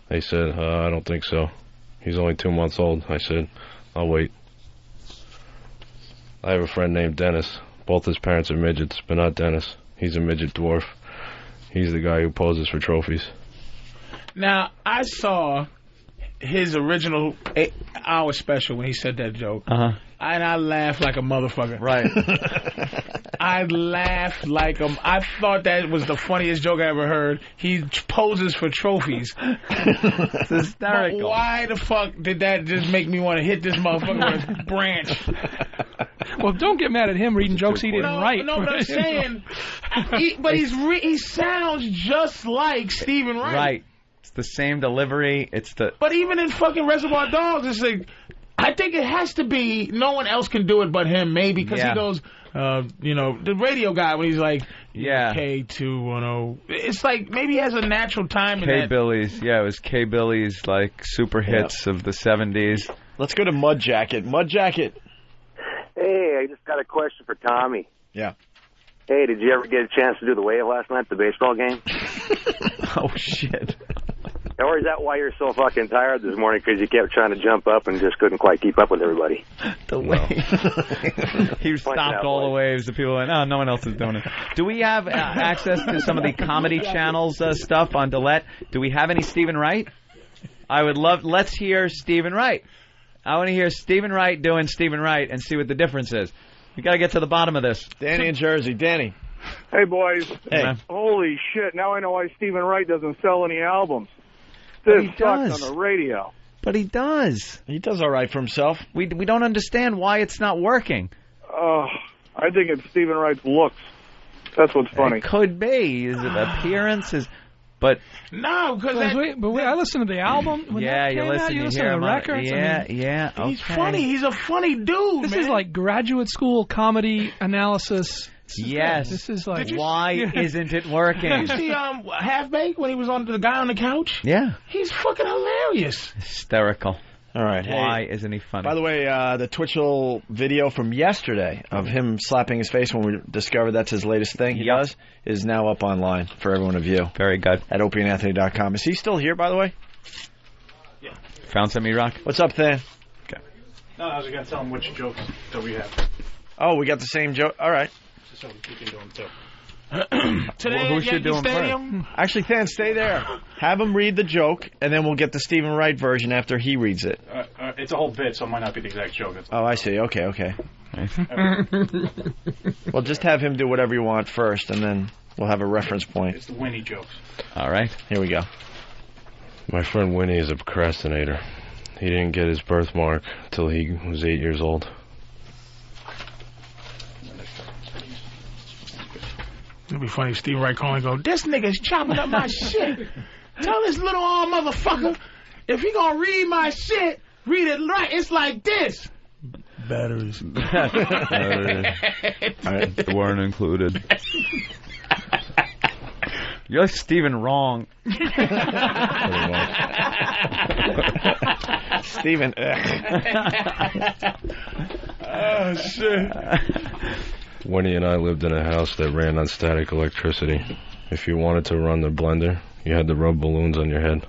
They said, I don't think so. He's only 2 months old. I said, I'll wait. I have a friend named Dennis. Both his parents are midgets, but not Dennis. He's a midget dwarf. He's the guy who poses for trophies. Now, I saw his original 8-hour special when he said that joke. And I laughed like a motherfucker. Right. I laughed like I thought that was the funniest joke I ever heard. He poses for trophies. It's hysterical. But why the fuck did that just make me want to hit this motherfucker with a branch? Well, don't get mad at him reading jokes he didn't write. No, but I'm saying, he sounds just like Stephen Wright. Right. It's the same delivery. But even in fucking Reservoir Dogs, it's like, I think it has to be, no one else can do it but him, maybe, because he goes, the radio guy when he's like, K210. It's like, maybe he has a natural time in that. K-Billy's, it was K-Billy's, like, super hits of the 70s. Let's go to Mud Jacket. Mud Jacket. Hey, I just got a question for Tommy. Yeah. Hey, did you ever get a chance to do the wave last night at the baseball game? Oh, shit. Or is that why you're so fucking tired this morning? Because you kept trying to jump up and just couldn't quite keep up with everybody. The wave. He stopped all the waves. The people went, no one else is doing it. Do we have access to some of the Comedy Channel's stuff on Delette? Do we have any Stephen Wright? I would love, let's hear Stephen Wright. I want to hear Stephen Wright doing Stephen Wright and see what the difference is. We got to get to the bottom of this. Danny in Jersey. Danny. Hey, boys. Hey. Holy shit. Now I know why Stephen Wright doesn't sell any albums. This sucks on the radio. But he does. He does all right for himself. We don't understand why it's not working. I think it's Stephen Wright's looks. That's what's funny. It could be. His appearance is... But no, because I listened to the album. When that came out, you listen to the records. Okay. He's funny. He's a funny dude. This is like graduate school comedy analysis. Yes. This is like why isn't it working? Did you see Half Baked when he was on the guy on the couch? Yeah. He's fucking hilarious. Hysterical. All right. Why isn't he funny? By the way, the Twitchell video from yesterday of him slapping his face when we discovered that's his latest thing he does is now up online for everyone to view. Very good. At opieanthony.com. Is he still here, by the way? Yeah. Found some E-Rock? What's up, Than? Okay. No, I was going to tell him which jokes that we have. Oh, we got the same joke. All right. So we can do them too. Today who at should Yankee do him Stadium? first? Actually, Than, stay there. Have him read the joke, and then we'll get the Stephen Wright version after he reads it. It's a whole bit, so it might not be the exact joke. Oh, I see. Okay. Well, just have him do whatever you want first, and then we'll have a reference point. It's the Winnie jokes. All right. Here we go. My friend Winnie is a procrastinator. He didn't get his birthmark until he was 8 years old. It'd be funny if Steve Wright calling and go, this nigga's chopping up my shit. Tell this little old motherfucker, if he gonna read my shit, read it right. It's like this. Batteries. Weren't included. You're like Stephen Wrong. Stephen. Oh, shit. Winnie and I lived in a house that ran on static electricity. If you wanted to run the blender, you had to rub balloons on your head.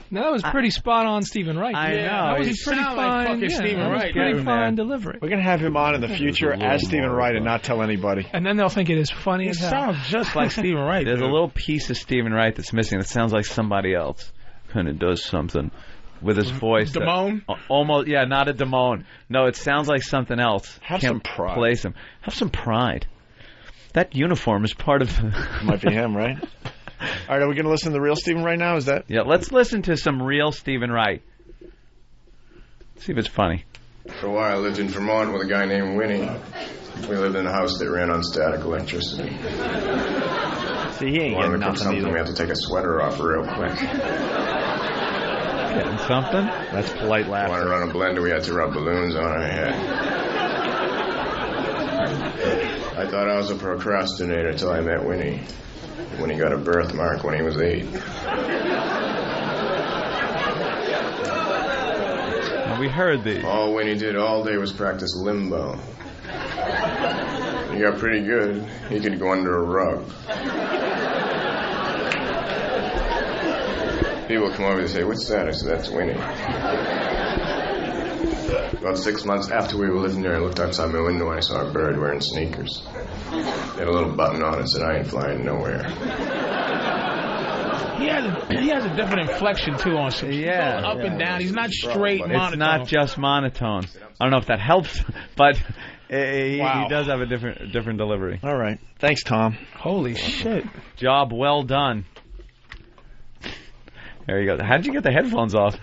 Now, that was pretty spot on, Stephen Wright. I know. That was He pretty sound like fine. fucking Stephen Wright. Pretty fine delivery. We're going to have him on in the future as Stephen Wright and not tell anybody. And then they'll think it is funny He as hell. sounds just like Stephen Wright. There's a little piece of Stephen Wright that's missing that sounds like somebody else. And it does something. with his voice. Damone? Almost, yeah, not a Damone. No, it sounds like something else. Have Can't some pride. Place him. Have some pride. That uniform is part of... Might be him, right? All right, are we going to listen to the real Stephen Wright now? Is that? Yeah, let's listen to some real Stephen Wright. See if it's funny. For a while, I lived in Vermont with a guy named Winnie. We lived in a house that ran on static electricity. See, he ain't Wanted getting to cook nothing something, either. we had to take a sweater off real quick. Getting something? That's polite laughter. Wanted to run a blender, we had to rub balloons on our head. I thought I was a procrastinator until I met Winnie. Winnie got a birthmark when he was 8. We heard these. All Winnie did all day was practice limbo. He got pretty good. He could go under a rug. People come over and say, "What's that?" I said, "That's Winnie." About 6 months after we were living there, I looked outside my window and I saw a bird wearing sneakers. It had a little button on it that said, "I ain't flying nowhere." He has a different inflection too on some. Yeah, up and down. He's not straight monotone. It's not just monotone. I don't know if that helps, but he does have a different delivery. All right. Thanks, Tom. Holy shit. Job well done. There you go. How did you get the headphones off?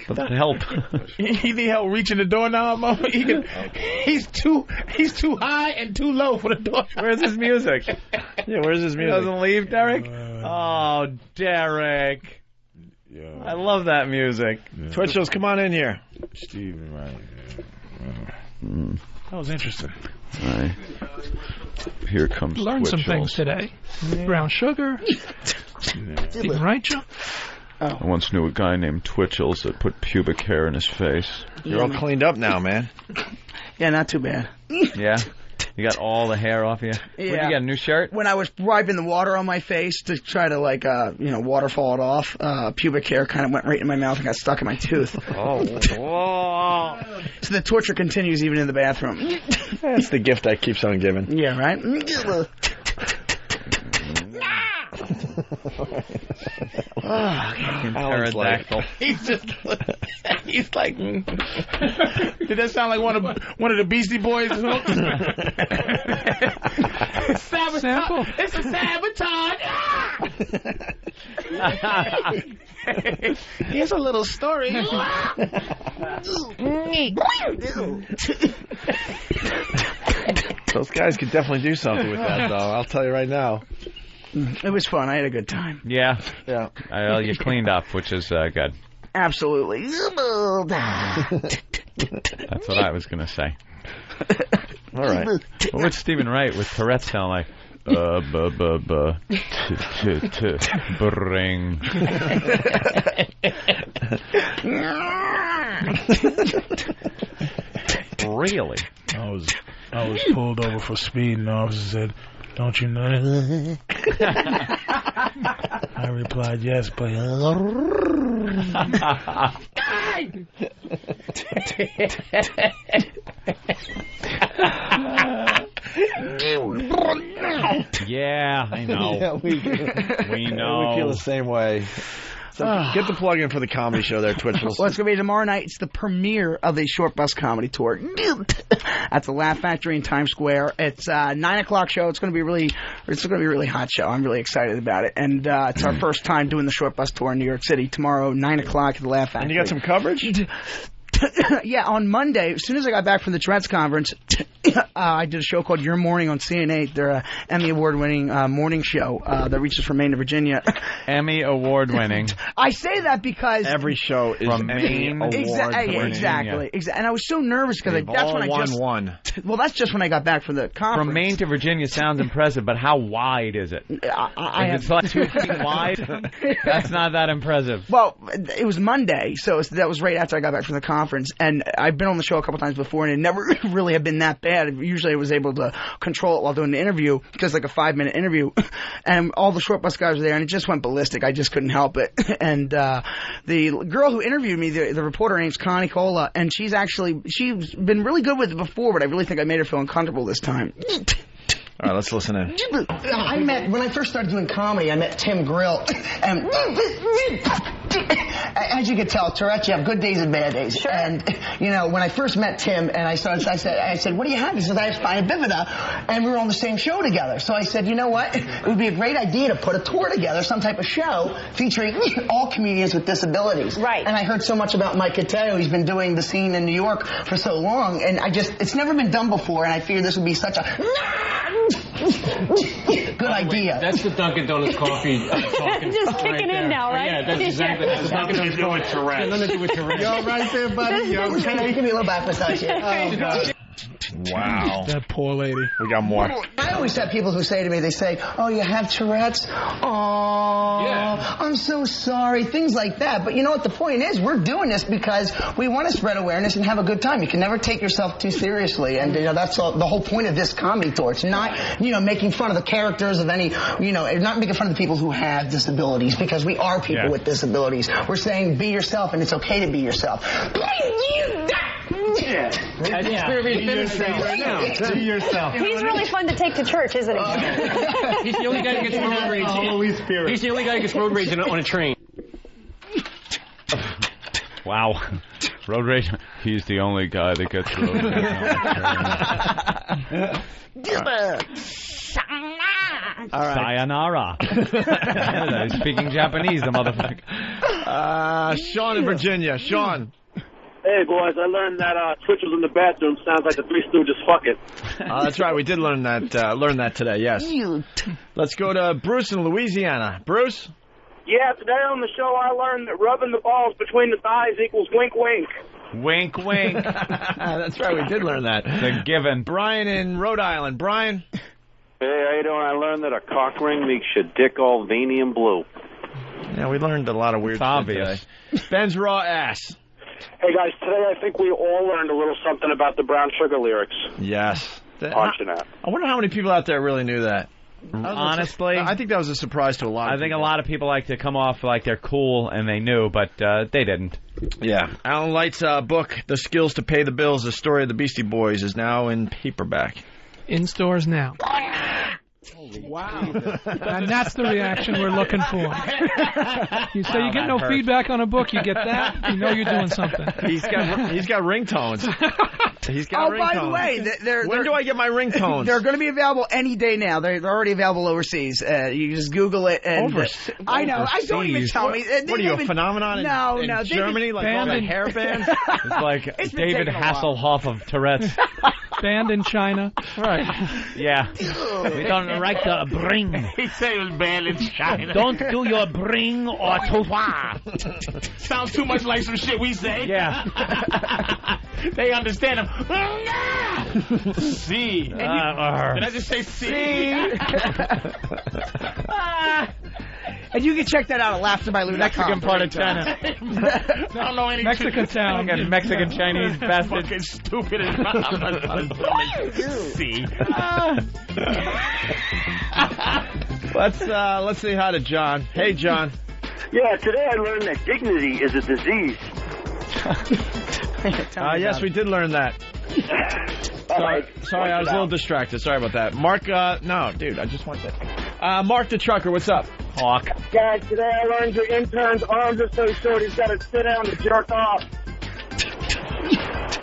Would that help? He need help reaching the doorknob. He's too high and too low for the door. Where's his music? Yeah, where's his music? He doesn't leave, Derek? Oh, Derek. Yeah. I love that music. Yeah. Twitchels, come on in here. Stephen Wright. That was interesting. All right. Here comes Learned some Twitchels. things today. Brown sugar. Stephen Wright show. I once knew a guy named Twitchels that put pubic hair in his face. You're all cleaned up now, man. Yeah, not too bad. Yeah? You got all the hair off you? Yeah. What, you got a new shirt? When I was wiping the water on my face to try to, waterfall it off, pubic hair kind of went right in my mouth and got stuck in my tooth. Oh. So the torture continues even in the bathroom. That's the gift that keeps on giving. Yeah, right? Pterodactyl. He's like, did that sound like one of the Beastie Boys? Sample. It's a sabotage. Here's a little story. Those guys could definitely do something with that, though. I'll tell you right now. It was fun. I had a good time. Yeah. Yeah. You cleaned up, which is good. Absolutely. That's what I was going to say. All right. What would Stephen Wright with Tourette sound like? Bring. Really? I was pulled over for speed, and the officer said, "Don't you know?" I replied, "Yes, but." Yeah, I know. Yeah, we know. We feel the same way. So get the plug in for the comedy show there, Twitchels. Well, it's going to be tomorrow night. It's the premiere of the Short Bus Comedy Tour at the Laugh Factory in Times Square. It's a 9:00 show. It's going to be a really hot show. I'm really excited about it. And it's our first time doing the Short Bus Tour in New York City. Tomorrow, 9:00 at the Laugh Factory. And you got some coverage? Yeah, on Monday, as soon as I got back from the Tourette's conference, I did a show called Your Morning on CNN8. They're an Emmy Award-winning morning show that reaches from Maine to Virginia. Emmy Award-winning. I say that because every show is from Maine Award-winning. Exactly. And I was so nervous because that's when I just won. Well, that's just when I got back from the conference. From Maine to Virginia sounds impressive, but how wide is it? If it's like 2 feet wide, that's not that impressive. Well, it was Monday, so that was right after I got back from the conference. And I've been on the show a couple times before, and it never really had been that bad. Usually I was able to control it while doing the interview, because like a 5-minute interview. And all the Short Bus guys were there, and it just went ballistic. I just couldn't help it. And the girl who interviewed me, the reporter, her name's Connie Cola, and she's been really good with it before, but I really think I made her feel uncomfortable this time. All right, let's listen in. When I first started doing comedy, I met Tim Grill, as you could tell, Tourette, you have good days and bad days. Sure. And, when I first met Tim and I said, what do you have? He said, I have spina bifida, and we were on the same show together. So I said, you know what? It would be a great idea to put a tour together, some type of show featuring all comedians with disabilities. Right. And I heard so much about Mike Cateo. He's been doing the scene in New York for so long, and it's never been done before, and I figured this would be such a good idea. That's the Dunkin' Donuts coffee talking. Just kicking in now, right? Yeah, that's exactly. That's Dunkin' Donuts with Tourette. Nothing to do with Tourette. Yo, right there, buddy. Yo, give me a little back massage here. Oh, God. Wow. That poor lady. We got more. I always have people who say to me, they say, oh, you have Tourette's? Oh, yeah. I'm so sorry. Things like that. But you know what? The point is, we're doing this because we want to spread awareness and have a good time. You can never take yourself too seriously. And, that's the whole point of this comedy tour. It's not, making fun of the characters of any, not making fun of the people who have disabilities, because we are people with disabilities. We're saying be yourself, and it's okay to be yourself. Yeah. Be yourself. He's really fun to take to church, isn't he? He's the only guy who gets road rage. Holy Spirit. He's the only guy who gets road rage on a train. Wow. Road rage. He's the only guy that gets road rage. All right. Sayonara. He's speaking Japanese, the motherfucker. Sean in Virginia. Sean. Hey, boys, I learned that Twitchels in the bathroom sounds like the Three Stooges. Fuck it. That's right. We did learn that today, yes. Let's go to Bruce in Louisiana. Bruce? Yeah, today on the show I learned that rubbing the balls between the thighs equals wink, wink. Wink, wink. That's right. We did learn that. It's a given. Brian in Rhode Island. Brian? Hey, how you doing? I learned that a cock ring makes your dick all veiny and blue. Yeah, we learned a lot of weird stuff today. Ben's raw ass. Hey, guys, today I think we all learned a little something about the Brown Sugar lyrics. Yes. Watching that. I wonder how many people out there really knew that. Honestly, I think that was a surprise to a lot of people. I think a lot of people like to come off like they're cool, and they knew, but they didn't. Yeah. Alan Light's book, The Skills to Pay the Bills, The Story of the Beastie Boys, is now in paperback. In stores now. Wow. And that's the reaction we're looking for. You say you get no feedback on a book, you get that, you know you're doing something. He's got ringtones. He's got ringtones. By the way, when do I get my ringtones? They're going to be available any day now. They're already available overseas. You just Google it. And I know. I don't even tell me. What are you, a phenomenon in Germany? Like all the hair bands? It's like David Hasselhoff of Tourette's. Banned in China. Right. Yeah. We don't like to bring. He said it was banned in China. Don't do your bring or toit. Sounds too much like some shit we say. Yeah. They understand him. See. Did I just say see? And you can check that out at laughterbyLou.com. Mexican part of China. I don't know any Mexican town. Mexican Chinese bastard. Fucking stupid as See. Let's say hi to John. Hey, John. Yeah, today I learned that dignity is a disease. Yes, we did learn that. Sorry, I was a little distracted. Sorry about that. Mark, no, dude, I just want that. Mark the trucker, what's up? Hawk. Guys, today I learned your intern's arms are so short he's got to sit down to jerk off.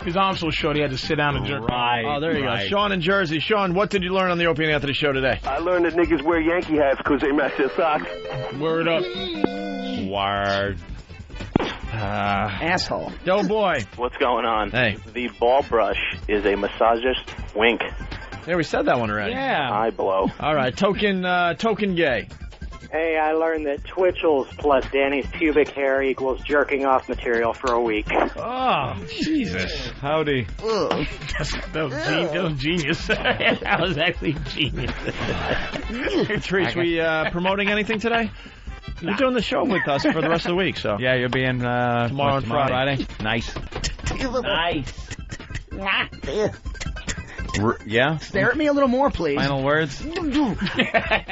His arms so short he had to sit down and jerk off. Oh, there you go. Sean in Jersey. Sean, what did you learn on the Opie Anthony show today? I learned that niggas wear Yankee hats because they match their socks. Word up. Word. Asshole. Yo, boy. What's going on? Hey. The ball brush is a massagist wink. Yeah, we said that one already. Yeah. I blow. All right, token gay. Hey, I learned that Twitchels plus Danny's pubic hair equals jerking off material for a week. Oh, Jesus. Howdy. That was genius. That was actually genius. Patrice, we promoting anything today? You're doing the show with us for the rest of the week, so. Yeah, you'll be in tomorrow and Friday. Nice. Nice. Yeah? Stare at me a little more, please. Final words? Go to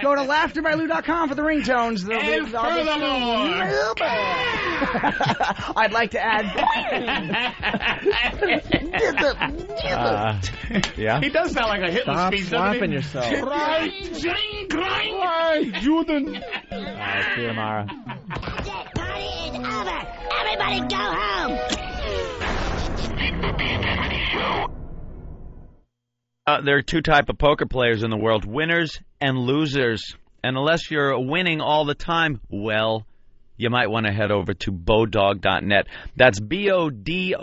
laughterbyLou.com for the ringtones. And furthermore, I'd like to add. Yeah? He does sound like a Hitler speech, doesn't he? Slapping yourself. Right, Juden. See you tomorrow. over. Everybody go home. There are two type of poker players in the world, winners and losers. And unless you're winning all the time, well, you might want to head over to Bodog.net. That's BODOG.net.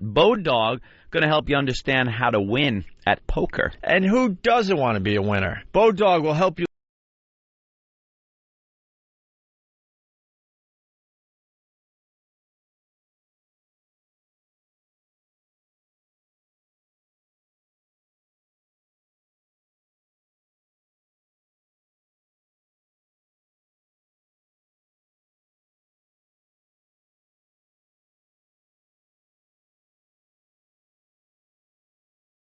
Bodog going to help you understand how to win at poker. And who doesn't want to be a winner? Bodog will help you